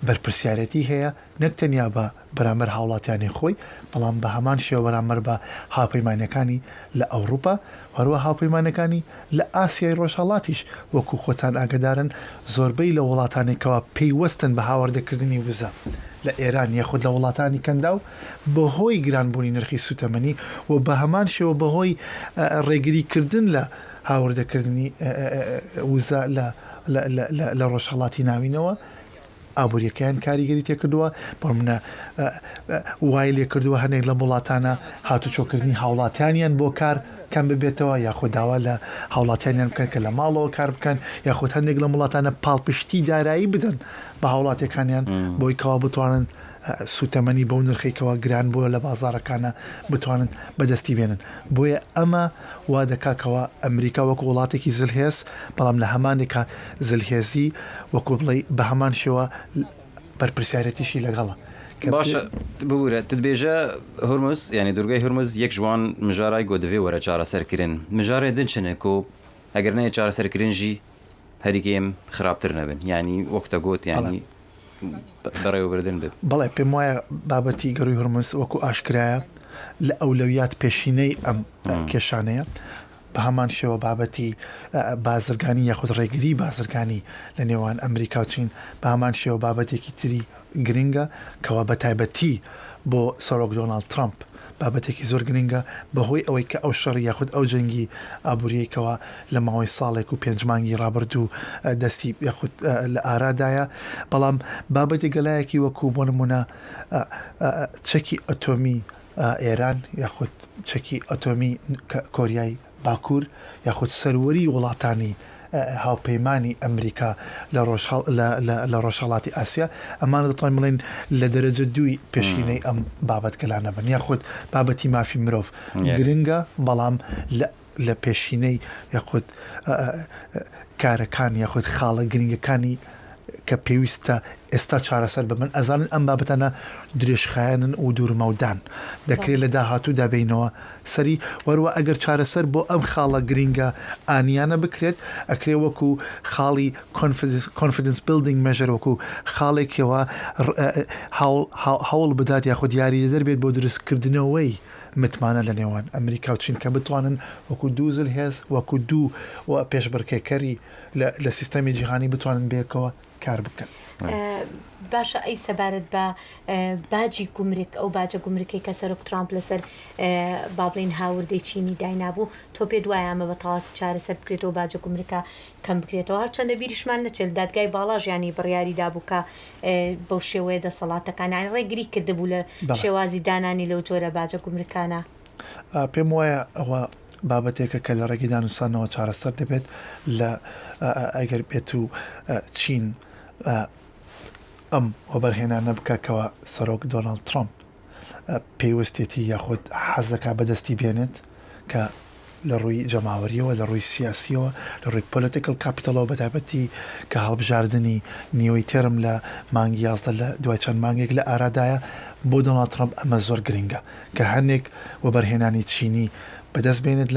بەرپرسیارەتی هەیە نەک تەنیا بە بەرامبەر هاوڵاتیانی خۆی بەڵام بە هەمان شێوە بەرامبەر بە هاوپەیمانەکانی لە ئەوروپا هەروە هاوپەیمانەکانی لە ئاسیای ڕۆژهەڵاتیش وەکو خۆتان ئاگدارن زۆربەی لە وڵاتانێکەوە پەیوەستن بە هاوردەکردنی وزە لە ئێران یەخود لە وڵاتانی کەندا و بەهۆی گرانبوونی نرخی سوتەمەنی و بە هەمان شێوە بەهۆی ڕێگریکردن لە هاوردەکردنی وزە لە ڕۆژهەڵاتی ناوینەوە ئابوووریەکەیان کاریگەری تێکردووە بۆ منە وای لێ کردووە هەنێک لە وڵاتانە هاتوچۆکردنی هاوڵاتیانیان بۆ کار کەم ببێتەوە یاخود داوا لە هاوڵاتیانیان بکەن کە لە ماڵەوە کار بکەن یاخود هەندێک لە وڵاتانە پاڵپشتی دارایی بدەن بە هاوڵاتیەکانیان بۆی کەوا بتوانن سوتەمەنی بەو نرخێکەوە گران بووە لە بازارەکانە بتوانن بەدەستی بێنن بۆیە ئەمە وا دەکاکەوە ئەمریکا وەکو وڵاتێکی زلهێز بەڵام لە هەمانێکە زلهێزی وەکو بڵێ بە هەمان شێوە بەرپرسیارەتیشی لەگەڵە باشە ببوورە تبێژە هورمز ینی دوورگای هورمز یەک جوان مژارای گۆ دەوێ وەرە چارەسەرکردن مژارێ دنچنێک و ئەگەر نەیە چارەسەرکردنجی هەریکەم خراپتر نەبن ینی وەکتە گوت ینی بەڕێوەبردن بێت بەڵێ پێم وایە بابەتی گەڕووی هورمز وەکو ئاشکرایە لە ئەولەویات پێشینەی ئەم کێشانەیە بە هەمان شێوە بابەتی بازرگانی یاخود ڕێگری بازرگانی لە نێوان ئەمریکا و چین بە هەمان شێوە بابەتێکی تری گرنگە کەوا بە تایبەتی بۆ سەرۆک دۆناڵد ترامپ بابەتێکی زۆر گرنگە بەهۆی ئەوەی کە ئەو شەڕی یاخود ئەو جەنگی ئابوووریەکەوە لە ماوەی ساڵێک و 5 مانگی ڕابرد و دەستی یاخود لە ئارادایە بەڵام بابەتی گەلایەکی وەکو بۆ نمونە چەکی ئەتۆمی ئێران یاخود چەکی ئەتۆمی کۆریای باکوور یاخود سەروەری وڵاتانی هاوپەیمانی ئەمریکا لە ڕۆژهەڵاتی ئاسیا ئەمان دەتوانین بڵێن لە دەرەجە دووی پێشینەی ئەم بابەت گەلانە بن یاخود بابەتی مافی مرۆڤ گرنگە بەڵام لە پێشینەی یاخود کارەکان یاخود خاڵە گرنگەکانی کە پێویستە ئێستا چارەسەر ببن ئەزانن ئەم بابەتانە درێژخایەنن و دوورمەودان دەکرێت لە داهاتوو دابینەوە سەری وەروە ئەگەر چارەسەر بۆ ئەم خاڵە گرینگە ئانیانە بکرێت ئەکرێ وەکو خاڵی confidence building measure وەکو خاڵێکەوە هەوڵ بدات یاخود یاری دەربێت بۆ دروستکردنەوەی متمانە لە نێوان ئەمریکا و چین کە بتوانن وەکو دوو زلهێز وەکو دوو پێشبڕکێکەری لە سیستەمی جیهانی بتوانن بێکەوە کار بکەن. باشە ئەی سەبارەت بە باجی گومرک ئەو باجە گومرکەی کە سەرۆک ترامپ لەسەر با بڵێن هاوردەی چینی داینابوو تۆ پێ دوایە ئەمە بە تەواوی چارەسەر بکرێتەوە باجە گومرکە کەم بکرێتەوە هەرچەندە بیریشمان نەچێت دادگای باڵا ژیانی بڕیاری دابوو کە بەو شێوەیە دەسەڵاتەکانی ڕێگری کردبوو لە شێوازی دانانی لەو جۆرە باجە گومرکانە. پێم وایە ئەوە بابەتێکە کە لە ڕێگی دانووسانەوە چارەسەر دەبێت لە ئەگەر بێت و چین ئەم وەبەرهێنانە بکەکەوە سەرۆک دۆناڵد ترامپ پێویستێتی یاخود حەزەکە بەدەستی بێنێت کە لە ڕووی جەماوەریەوە لە ڕووی سیاسیەوە لە ڕووی پۆلیتیکل کاپیتەڵەوە بەتایبەتی کە هەڵبژاردننی نیوەی تێرم لە مانگی 11 لە دوای چەند مانگێک لە ئارادایە بۆ دۆناڵد ترامپ ئەمە زۆر گرنگە کە هەندێک وەبەرهێنانی چینی بەدەست بێنێت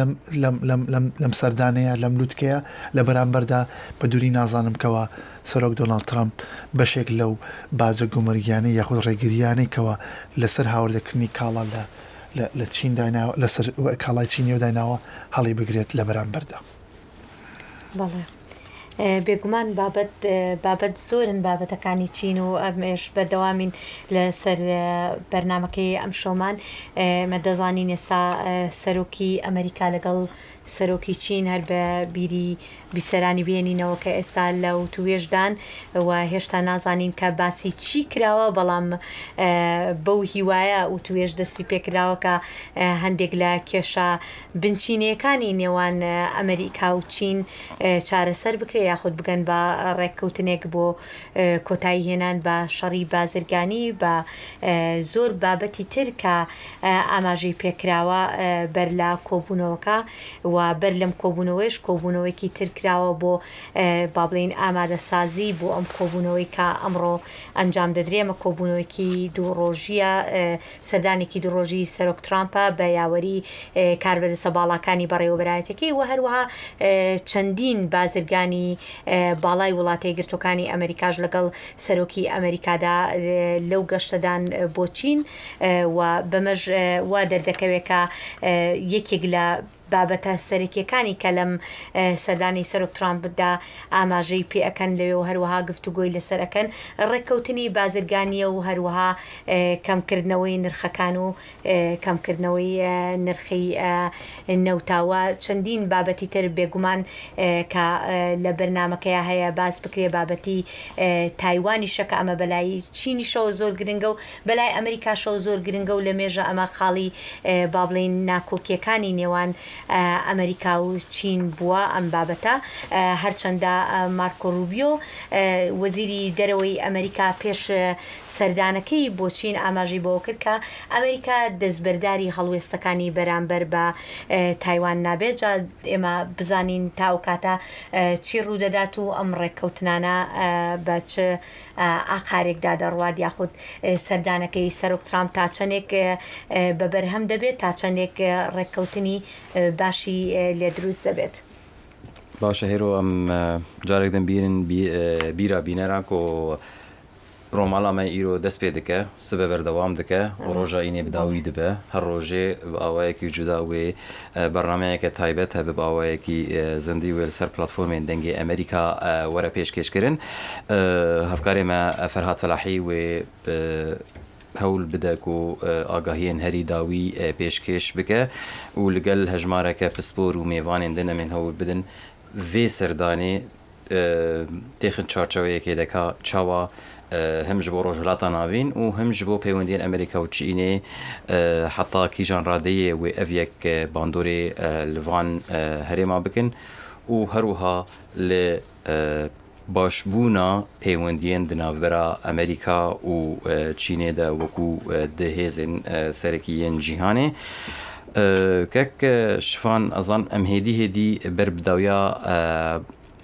لەم سەردانەیە لەم لووتکەیە لە بەرامبەردا بە دووری نازانم کەوە سەرۆک دۆناڵد ترامپ بەشێک لەو باجە گومەرگیانەی یاخود ڕێگریانەی کەوە لەسەر هاوردەکردنی کاڵا لە چین دایناوە لەسەر کاڵای چینی و دایناوە هەڵی بگرێت لە بەرامبەردا. بێگومان بابەت زۆرن بابەتەکانی چین و ئەمێش بەردەوامین لەسەر بەرنامەکەی ئەم شۆمان مەدەزانین ئێستا سەرۆکی ئەمریکا لەگەڵ سەرۆکی چین هەر بە بیری بیسەرانی بێنینەوە کە ئێستا لە توێژدان و هێشتا نازانین کە باسی چی کراوە بەڵام بەو هیوایە و توێژ دەستی پێکراوە کە هەندێک لە کێشە بنچینەکانی نێوان ئەمریکا و چین چارەسەر بکرێ یاخود بگەن بە ڕێککەوتنێک بۆ کۆتایی هێنان بە شەڕی بازرگانی بە زۆر بابەتی تر کە ئاماژەی پێکراوە بەر لە کۆبوونەوەکە و بەر لەم کۆبوونەوەیش کۆبوونەوەیکی ترکراوە بۆ با بڵێن ئامادە سازی بۆ ئەم کۆبوونەوەی کە ئەمڕۆ ئەنجام دەدرێمە کۆبوونەوەیکی دووڕۆژیە سەردانێکی دووڕۆژی سەرۆک ترامپە بە یاوەری کاربەدەستە باڵاکانی بەڕێوەبەرایەتەکەی و هەروەها چەندین بازرگانی باڵای وڵاتی یەکگرتووەکانی ئەمریکاش لەگەڵ سەرۆکی ئەمریکادا لەو گەشتەدان بۆ چین و بەمەش وا دەردەکەوێت کە یەکێک لە بابەتە سەرەکیەکانی کە لەم سەردانی سەرۆک ترامپدا ئاماژەی پێ ئەەکەن لەوێ و هەروەها گفتوگۆی لەسەرەکەن ڕێککەوتنی بازرگانیە و هەروەها کەمکردنەوەی نرخەکان و کەمکردنەوەی نرخی نەوتاوە چەندین بابەتی تر بێگومان کە لە بەرنمەکەیە هەیە باس بکرێ بابەتی تایوانی شەکە ئەمە بەلای چینیشەوە زۆر گرنگە و بەلای ئەمریکاشەوە زۆر گرنگە و لە مێژە ئەمە خاڵی با بڵێن ناکۆکیەکانی نێوان ئەمریکا و چین بووە ئەم بابەتە هەرچەندە مارکۆ ڕوبیۆ وەزیری دەرەوەی ئەمریکا پێش سەردانەکەی بۆ چین ئاماژی بۆ کرد کە ئەمریکا دەستبەرداری هەڵوێستەکانی بەرامبەر بە تایوان نابێت جا ئێمە بزانین تاو کاتە چی ڕوودەدات و ئەم ڕێککەوتنانە بە چ ئاقارێکدا دەڕوات یاخود سەردانەکەی سەرۆک ترامپ تا چەندێک بەبەرهەم دەبێت تا چەندێک ڕێککەوتنی باشی لێ دروست دەبێت. باشە هێرۆ ئەم جارێک دەمبیرن بیرە بینەران و ڕۆماڵامە ئیرۆ دەست پێ دکە سبە بەردەوام دکە و ڕۆژینێ بداوی دەبێ هەر ڕۆژێ ئاوایەکی جوداوێ بەرنمەیەکە تایبەت هە بە ئاوایەکی زەندی وێل سەر پلتفۆمێن دەنگی ئەمریکا وەرە پێشکەشکردن هەفکارێمە فەرهاد فەلاحی وێ هەول بدەک و ئاگاهیان هەری داوی پێشکەش بکە و لەگەل هەژمارەکە پسپۆر و میێوانێن دەنەمێن هەول بدن vê serdanê têxin çarçeveyekê deka çawa hem ji bo rojhilata navîn û hem ji bo peywendiyên Amerîka û Çînê heta kîjan radeyê wê ev yek bandorê li van herêma bikin û herwiha li başbûna peywendiyên di navbera Amerîka û Çînê de wekû di hêzên serekî yên cîhanê kek şifan ezan em hêdî hêdî ber bi dawiya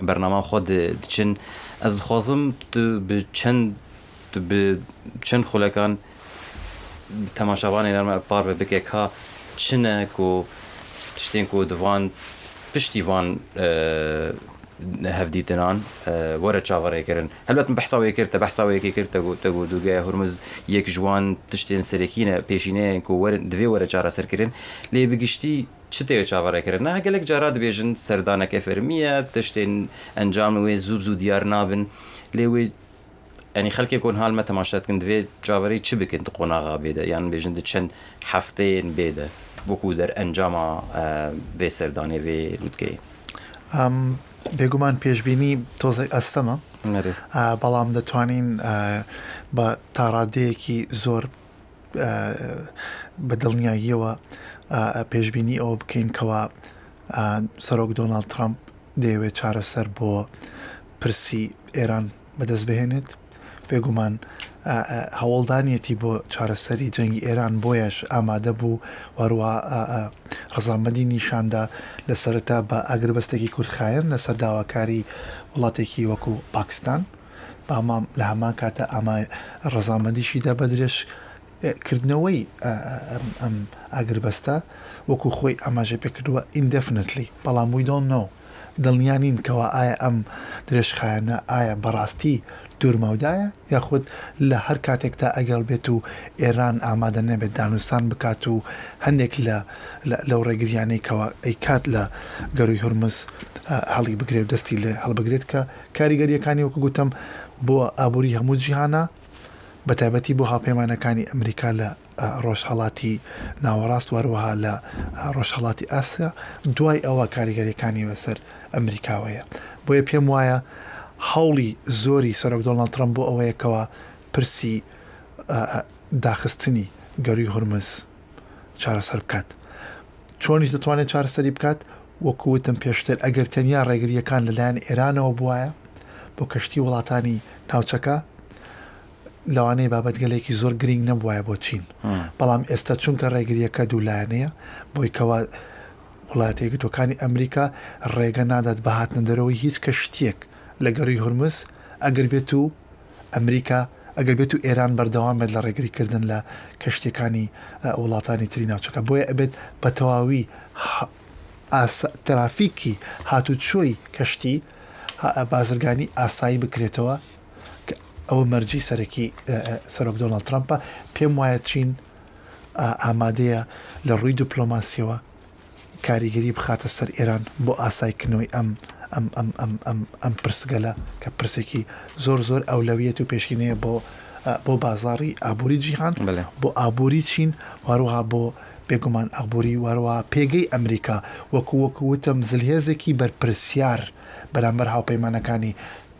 bernama xwe diçin ez dixwazim tu bi çend xulekan temaşavanên me parve bike ka çine ku tiştên ku divan piştî van hevdîtinan were çavarê kirin helbet min behsa wê kir te behsa wêkê kir te got dûgeya Hurmuz yek ji wan tiştên serekîne pêşîneyên ku divê were çareserkirin lê bi giştî çi tê çavarê kirin ne gelek cara dibêjin serdaneke fermiye tiştên encamê wê zû zû diyar nabin lê wê yani xelkê ku hal me temaşa dikin divê çavarê çi bikin di qonaxa bêde yan bêjin di çend hefteyên bêde wekû der encama vê serdanê vê lûtkeyê بێگومان پێشببینی تۆزی ئەستەمە بەڵام دەتوانین بە تاڕادەیەکی زۆر بە دڵنیاییەوە پێشببینی ئەوە بکەین کەوا سەرۆک دۆناڵد ترامپ دەیەوێت چارەسەر بۆ پرسی ئێران بەدەست بهێنێت بێگومان هەوڵدانیەتی بۆ چارەسەری جەنگی ئێران بۆیەش ئامادە بوو وەروە ڕەزامەندی نیشاندا لە سەرەتا بە ئاگربەستێکی کورتخایەن لەسەر داواکاری وڵاتێکی وەکو پاکستان بامام لە هەمان کاتە ئەمە ڕەزامەندیشیدا بە درێژکردنەوەی ئەم ئاگربەستە وەکو خۆی ئاماژە پێکردووە indefinitely بەڵام we don't know دڵنیانین کەوا ئایا ئەم درێژخایەنە ئایا بەڕاستی دوورمەودایە یاخود لە هەر کاتێکدا ئەگەڵ بێت و ئێران ئامادە نەبێت دانوستان بکات و هەندێک لەو ڕێگریانەی کەوا ئەی کات لە گەڕووی هورمز هەڵی بگرێت دەستی لێ هەڵبگرێت کە کاریگەریەکانی وەکو گوتم بۆ ئابووری هەموو جیهانە بە تایبەتی بۆ هاوپەیمانەکانی ئەمریکا لە ڕۆژهەڵاتی ناوەڕاست وەروەها لە ڕۆژهەڵاتی ئاسیا دوای ئەوە کاریگەریەکانی بەسەر ئەمریکاوەیە بۆیە پێم وایە هەوڵی زۆری سەرۆک دۆناڵد ترامپ بۆ ئەوەیەکەوە پرسی داخستنی گەڕووی هورمز چارەسەر بکات چۆنیش دەتوانێت چارەسەری بکات وەکووتم پێشتر ئەگەر تەنیا ڕێگریەکان لەلایەن ئێرانەوە بواە بۆ کەشتی وڵاتانی ناوچەکە لەوانەیە بابەتگەلێکی زۆر گرنگ نەبووایە بۆ چین بەڵام ئێستا چونکە ڕێگریەکە دوولایەنەیە بۆی کەوا وڵاتی یەکگرتووەکانی ئەمریکا ڕێگە نادات بە هاتنە دەرەوەی هیچ کەشتێک لە گەڕووی هورمز ئەگەر بێت و ئەمریکا ئەگەر بێت و ئێران بەردەوام بێت لە ڕێگریکردن لە کەشتەکانی وڵاتانی تری ناوچەکە بۆیە ئەبێت بە تەواوی ترافیکی هاتوچۆی کەشتی بازرگانی ئاسایی بکرێتەوە ئەوە مەرجی سەرەکی سەرۆک دۆناڵد ترامپە پێم وایە چین ئامادەیە لە ڕووی دیپلۆماسیەوە کاریگەری بخاتە سەر ئێران بۆ ئاسایکردنەوەی ئەم پرسگەلە کە پرسێکی زۆر ئەولەویەت و پێشینەیە بۆ بازاری ئابووری جیهان بۆ ئابووری چین واروها بۆ بێگومان ئابووری واروها پێگەی ئەمریکا وەکووتم زلهێزێکی بەرپرسیار بەرامبەر هاوپەیمانەکانی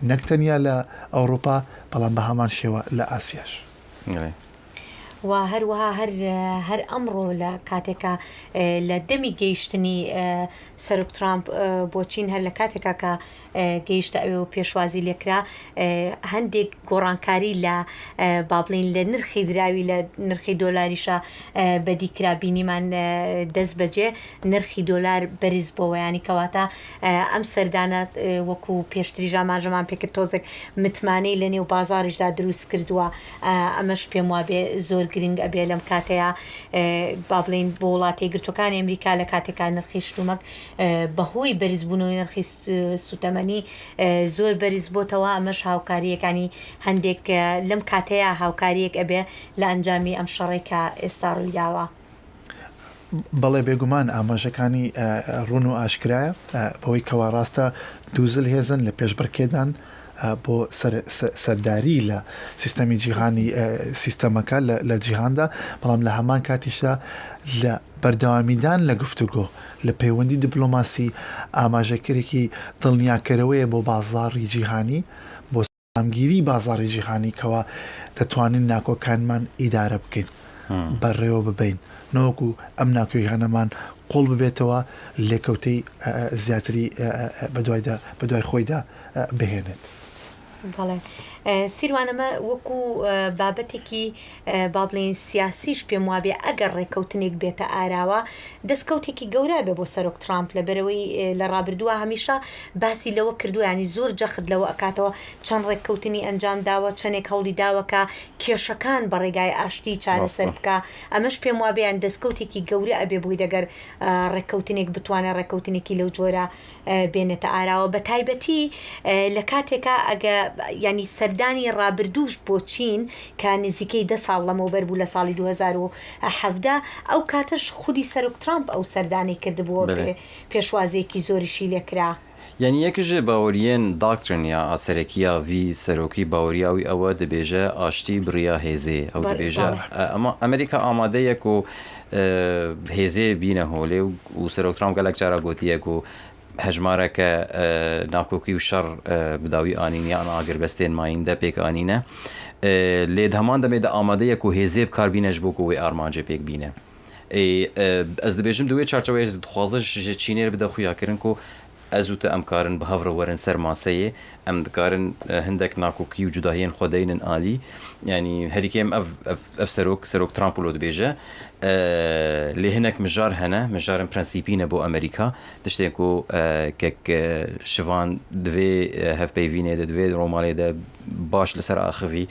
نەکتەنیا لە ئەوروپا بەڵام بە هەمان شێوە لە ئاسیاش. و هەروەها هەر ئەمڕۆ لە کاتێکە لە دەمی گەیشتنی سەرۆک ترامپ بۆ چین هەر لە کاتێکا کە گەیشتە ئەوێ و پێشوازی لێکرا هەندێک گۆڕانکاری لە بابلین لە نرخی دراوی لە نرخی دۆلاریشە بەدیکرا بینیمان دەست بەجێ نرخی دۆلار بەریز بۆەوە ینی کەواتە ئەم سەردانە وەکو پێشتری ژاماژەمان پێکرد تۆزێک متمانەی لە نێو بازاڕیشدا دروست کردووە ئەمەش پێم وابێ زۆر گرنگ ئەبێ لەم کاتەیە با بڵین بۆ وڵاتی گرتوەکانی ئەمریکا لە کاتێکا نرخی شتومەک بەهۆی بەریزبوونەوەی نرخی سوتەمەنی زۆر بەریز بۆتەوە ئەمەش هاوکاریەکانی هەندێک لەم کاتەیە هاوکاریەک ئەبێ لە ئەنجامی ئەم شەڕێکە ئێستا ڕوویداوە. بەڵێ بێگومان ئاماژەکانی ڕوون و ئاشکرایە بەوەی کەوا ڕاستە دووزل هێزن لە پێشبڕکێدان بۆ سەرداری لە سیستەمی جیهانی سیستەمەکە لە جیهاندا بەڵام لە هەمان کاتیشدا لە بەردەوامیدان لە گفتوگۆ لە پەیوەندی دیپلۆماسی ئاماژەکەرێکی دڵنیاکەرەوەیە بۆ بازاڕی جیهانی بۆ سامگیری بازاڕی جیهانی کەوا دەتوانین ناکۆکانمان ئیدارە بکەین بەڕێوە ببین نەوەکو ئەم ناکۆیخانەمان قوڵ ببێتەوە لێکەوتەی زیاتری بەدوای خۆیدا بهێنێت. سیروانەمە وەکو بابەتێکی با بڵێن سیاسیش پێم وابێ ئەگەر ڕێکەوتنێک بێتە ئاراوە دەستکەوتێکی گەورە بێ بۆ سەرۆک ترامپ لە بەرەوەی لە ڕابردووە هەمیشە باسی لەوە کردو ینی زۆر جەخت لەوە ئەکاتەوە چەند ڕێککەوتنی ئەنجام داوە چەندێک هەوڵی داوەکە کێشەکان بە ڕێگای ئاشتی چارەسەر بکە ئەمەش پێم وابێیان دەستکەوتێکی گەورە ئەبێ بووی دەگەر ڕێککەوتنێک بتوانە ڕێککەوتنێکی لەو جۆرە بێنێتە ئاراوە بە تایبەتی لە کاتێکە ئەگە ینی سەردانی ڕابردووش بۆ چین کە نزیکەی 10 ساڵ لەمەوبەر بوو لە ساڵی 2017 ئەو کاتەش خودی سەرۆک ترامپ ئەو سەردانی کردبووە پێشوازێکی زۆریشی لێکرا. یعنی یەکژێ باوەریەن داکترن یا ئاسەرەکیە وی سەرۆکی باوەریاوی ئەوە دەبێژە ئاشتی بڕیا هێزێ ئەو دەبێژە ئەمە ئەمریکا ئامادەیەک و هێزێ بینە هۆلێ و سەرۆک ترامپ گەلێک جارە گوتیەک و هەژمارەکە ناکۆکی و شەڕ بداوی ئانینە ئەن ئاگربەستێن مایندە پێک ئانینە لێد هەمان دەمێدە ئامادەیەک و هێزێ بکاربینەش بۆ کۆی ئارمانجێ پێک بینە. ئەس دەبێژم دوێ چارچەوەیش دخوازش چینێر بدە خویاکردن و ئەزوتە ئەمکارن بە هەڤڕە وەرن سەر ماسەیە ئەم دکارن هەندێک ناکۆکی و جوداهێن خۆدەینن ئالی ینی هەریکێم ئەف سەرۆک ترامپۆلۆ دەبێژە لێ هەنێک مژار هەنە مژارن پرەنسیپینە بۆ ئەمریکا تشتێک و کەک شڤان دوێ هەفپەیڤینێ دەوێ ڕۆمالێدا باش لەسەر ئاخوی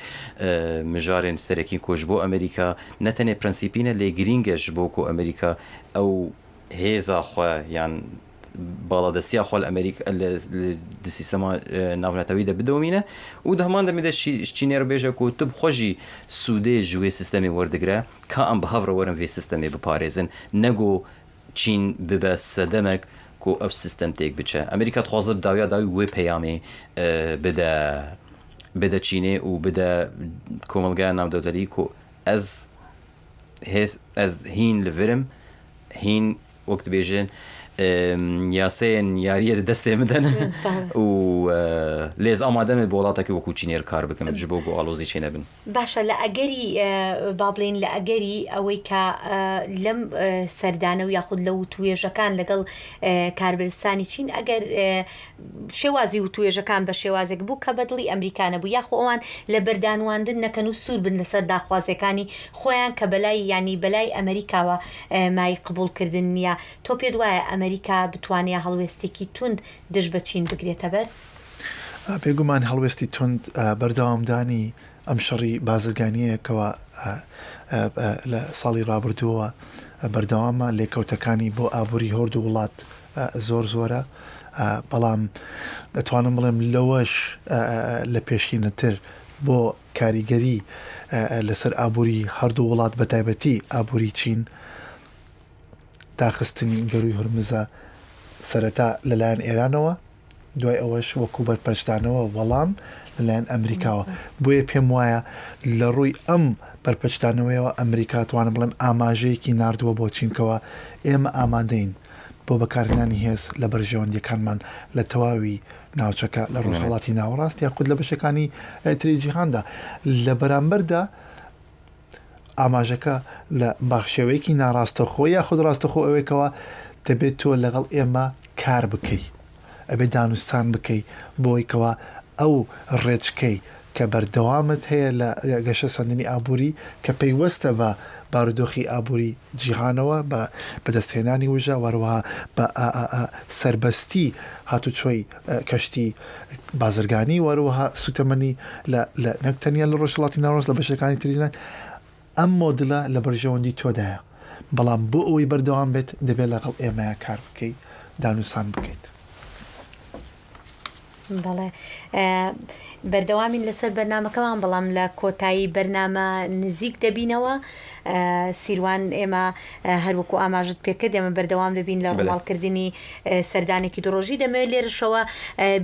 مژارێن سەرەکی کۆش بۆ ئەمریکا نەتەنێ پرەنسیپینە لێ گرینگەش بۆ کۆ ئەمریکا ئەو هێزا خۆ یان باڵادەستیا خۆل ئەمریکا لە سیستەما ناونەتەویدا بدۆمینە و دەمان دەمێدە چینێر بێژە و تب خۆشی سوودێ ژوێ سیستەمی وەردەگرە کە ئەم بە هەڤڕە وەرن وێ سیستەمێ بپارێزن نەگۆ چین ببە سەدەمێک کۆ ئەف سیستەم تێک بچە ئەمریکا تخوازە داویا داوی وێ پەیامێ بدە چینێ و بدە کۆمەلگای ناودەوتەری کۆ ئەز هین لەڤرم هین وەکت بێژن یاسەیەن یاریە دەستێ بدەن و لێز ئامادەمێ بۆ وڵاتێکی وەکو چینێر کار بکەم ji بۆ ئالۆزی چێ نەبن. باشە لە ئەگەری با بڵێن لە ئەگەری ئەوەی کە لەم سەردانە و یاخود لە وتوێژەکان لەگەڵ کاربەرستانی چین ئەگەر شێوازی وتوێژەکان بە شێوازێک بوو کە بەدڵی ئەمریکانە بوو یاخۆ ئەوان لە بەردانواندن نەکەن و سوور بن لەسەر داخوازەکانی خۆیان کە بەلای ینی بەلای ئەمریکاوە مای قبولکردن نییە تۆ پێت وایە ئەمریکا بتوانێت هەڵوێستێکی تند دژ بە چین بگرێتە بەر؟ بێگومان هەڵوێستی تند بەردەوامدانی ئەم شەڕی بازرگانیەکەوە لە ساڵی ڕابردووە بەردەوامە لێکەوتەکانی بۆ ئابووری هۆرد و وڵات زۆرە بەڵام دەتوانم بڵێم لەوەش لە پێشینەتر بۆ کاریگەری لەسەر ئابووری هەردوو وڵات بە تایبەتی ئابووری چین داخستنی گەروی هورمزە سەرەتا لەلایەن ئێرانەوە دوای ئەوەش وەکو بەرپەرچدانەوە وەڵام لەلایەن ئەمریکاوە بۆیە پێم وایە لە ڕووی ئەم بەرپەرچدانەوەیەوە ئەمریکا توانە بڵێم ئاماژەیەکی ناردووە بۆ چینکەوە ئێمە ئامادەین بۆ بەکارهێنانی هێز لە بەرژەوەندیەکانمان لە تەواوی ناوچەکە لە ڕۆژهەڵاتی ناوەڕاست یاخود لە بەشەکانی تری جیهاندا لە بەرامبەردا ئاماژەکە لە بەخشێوەیەکی ناڕاستەخۆ یاخود ڕاستەخۆ ئەوەیەکەوە دەبێت تۆ لەگەڵ ئێمە کار بکەی ئەبێ دانوستان بکەی بۆیکەوە ئەو ڕێچکەی کە بەردەوامت هەیە لە گەشە سەردنی ئابووری کە پەیوەستە بە بارودۆخی ئابووری جیهانەوە بە بەدەستهێنانی وژە وەروەها بە سربەستی هاتوچۆی کەشتی بازرگانی وەروەها سوتەمەنی لە نەکتەنیا لە ڕۆژهەڵاتی ناوەڕاست لە بەشەکانی تریدان ئەم مۆدلە لە بەرژەوەندی تۆدایە بەڵام بۆ ئەوەی بەردەوام بێت دەبێت لەگەڵ ئێمەیە کار بکەیت دانووسان بکەیت. بەڵێ بەردەوامین لەسەر بەرنامەکەمان بەڵام لە کۆتایی بەرنامە نزیک دەبینەوە سیروان ئێمە هەروەکو ئاماژت پێکرد ئێمە بەردەوام دەبین لە ڕووماڵکردنی سەردانێکی دڕۆژی دەمەوێت لێرەشەوە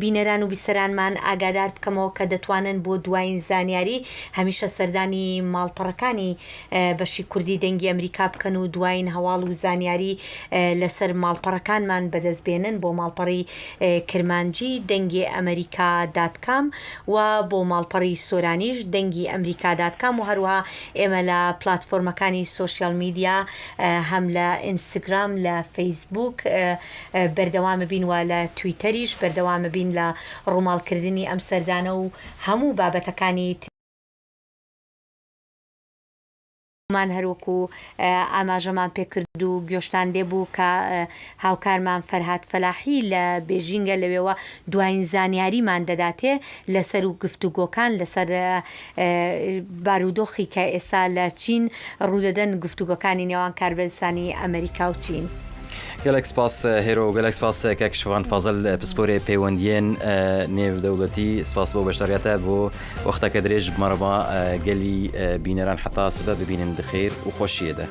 بینەران و بیسەرانمان ئاگادار بکەمەوە کە دەتوانن بۆ دوایین زانیاری هەمیشە سەردانی ماڵپەڕەکانی بەشی کوردی دەنگی ئەمریکا بکەن و دوایین هەواڵ و زانیاری لەسەر ماڵپەڕەکانمان بەدەستبێنن بۆ ماڵپەڕی کرمانجی دەنگی ئەمریکا.com و بۆ ماڵپەڕی سۆرانیش دەنگی ئەمریکا.com و هەروەها ئێمە لە پلاتفۆرمەکانی سۆشیال میدیا هەم لە ئینستاگرام لە فەیسبوک بەردەوامە بین و لە تویتەریش بەردەوامە بین لە ڕووماڵکردنی ئەم سەردانە و هەموو بابەتەکانی مان هەروەکو ئاماژەمان پێکرد و گۆشتان لێبوو کە هاوکارمان فەرهاد فەلاحی لە بێژینگە لەوێەوە دوایین زانیاریمان دەداتێ لەسەر و گفتوگۆکان لەسەر بارودۆخی کە ئێستا لە چین ڕوودەدەن گفتوگۆکانی نێوان کاربەرسانی ئەمریکا و چین. گەلێک سپاس هێرۆ گەلێک سپاس کەکشوان فازل پسپۆرێ پەیوەندیên نێو دەوڵەتی سپاس بۆ بەشداریاتە بۆ وەختەکە درێژ بمەڕەما گەلی بینەران حتا سبە ببینن دخێر و خۆشیێدە.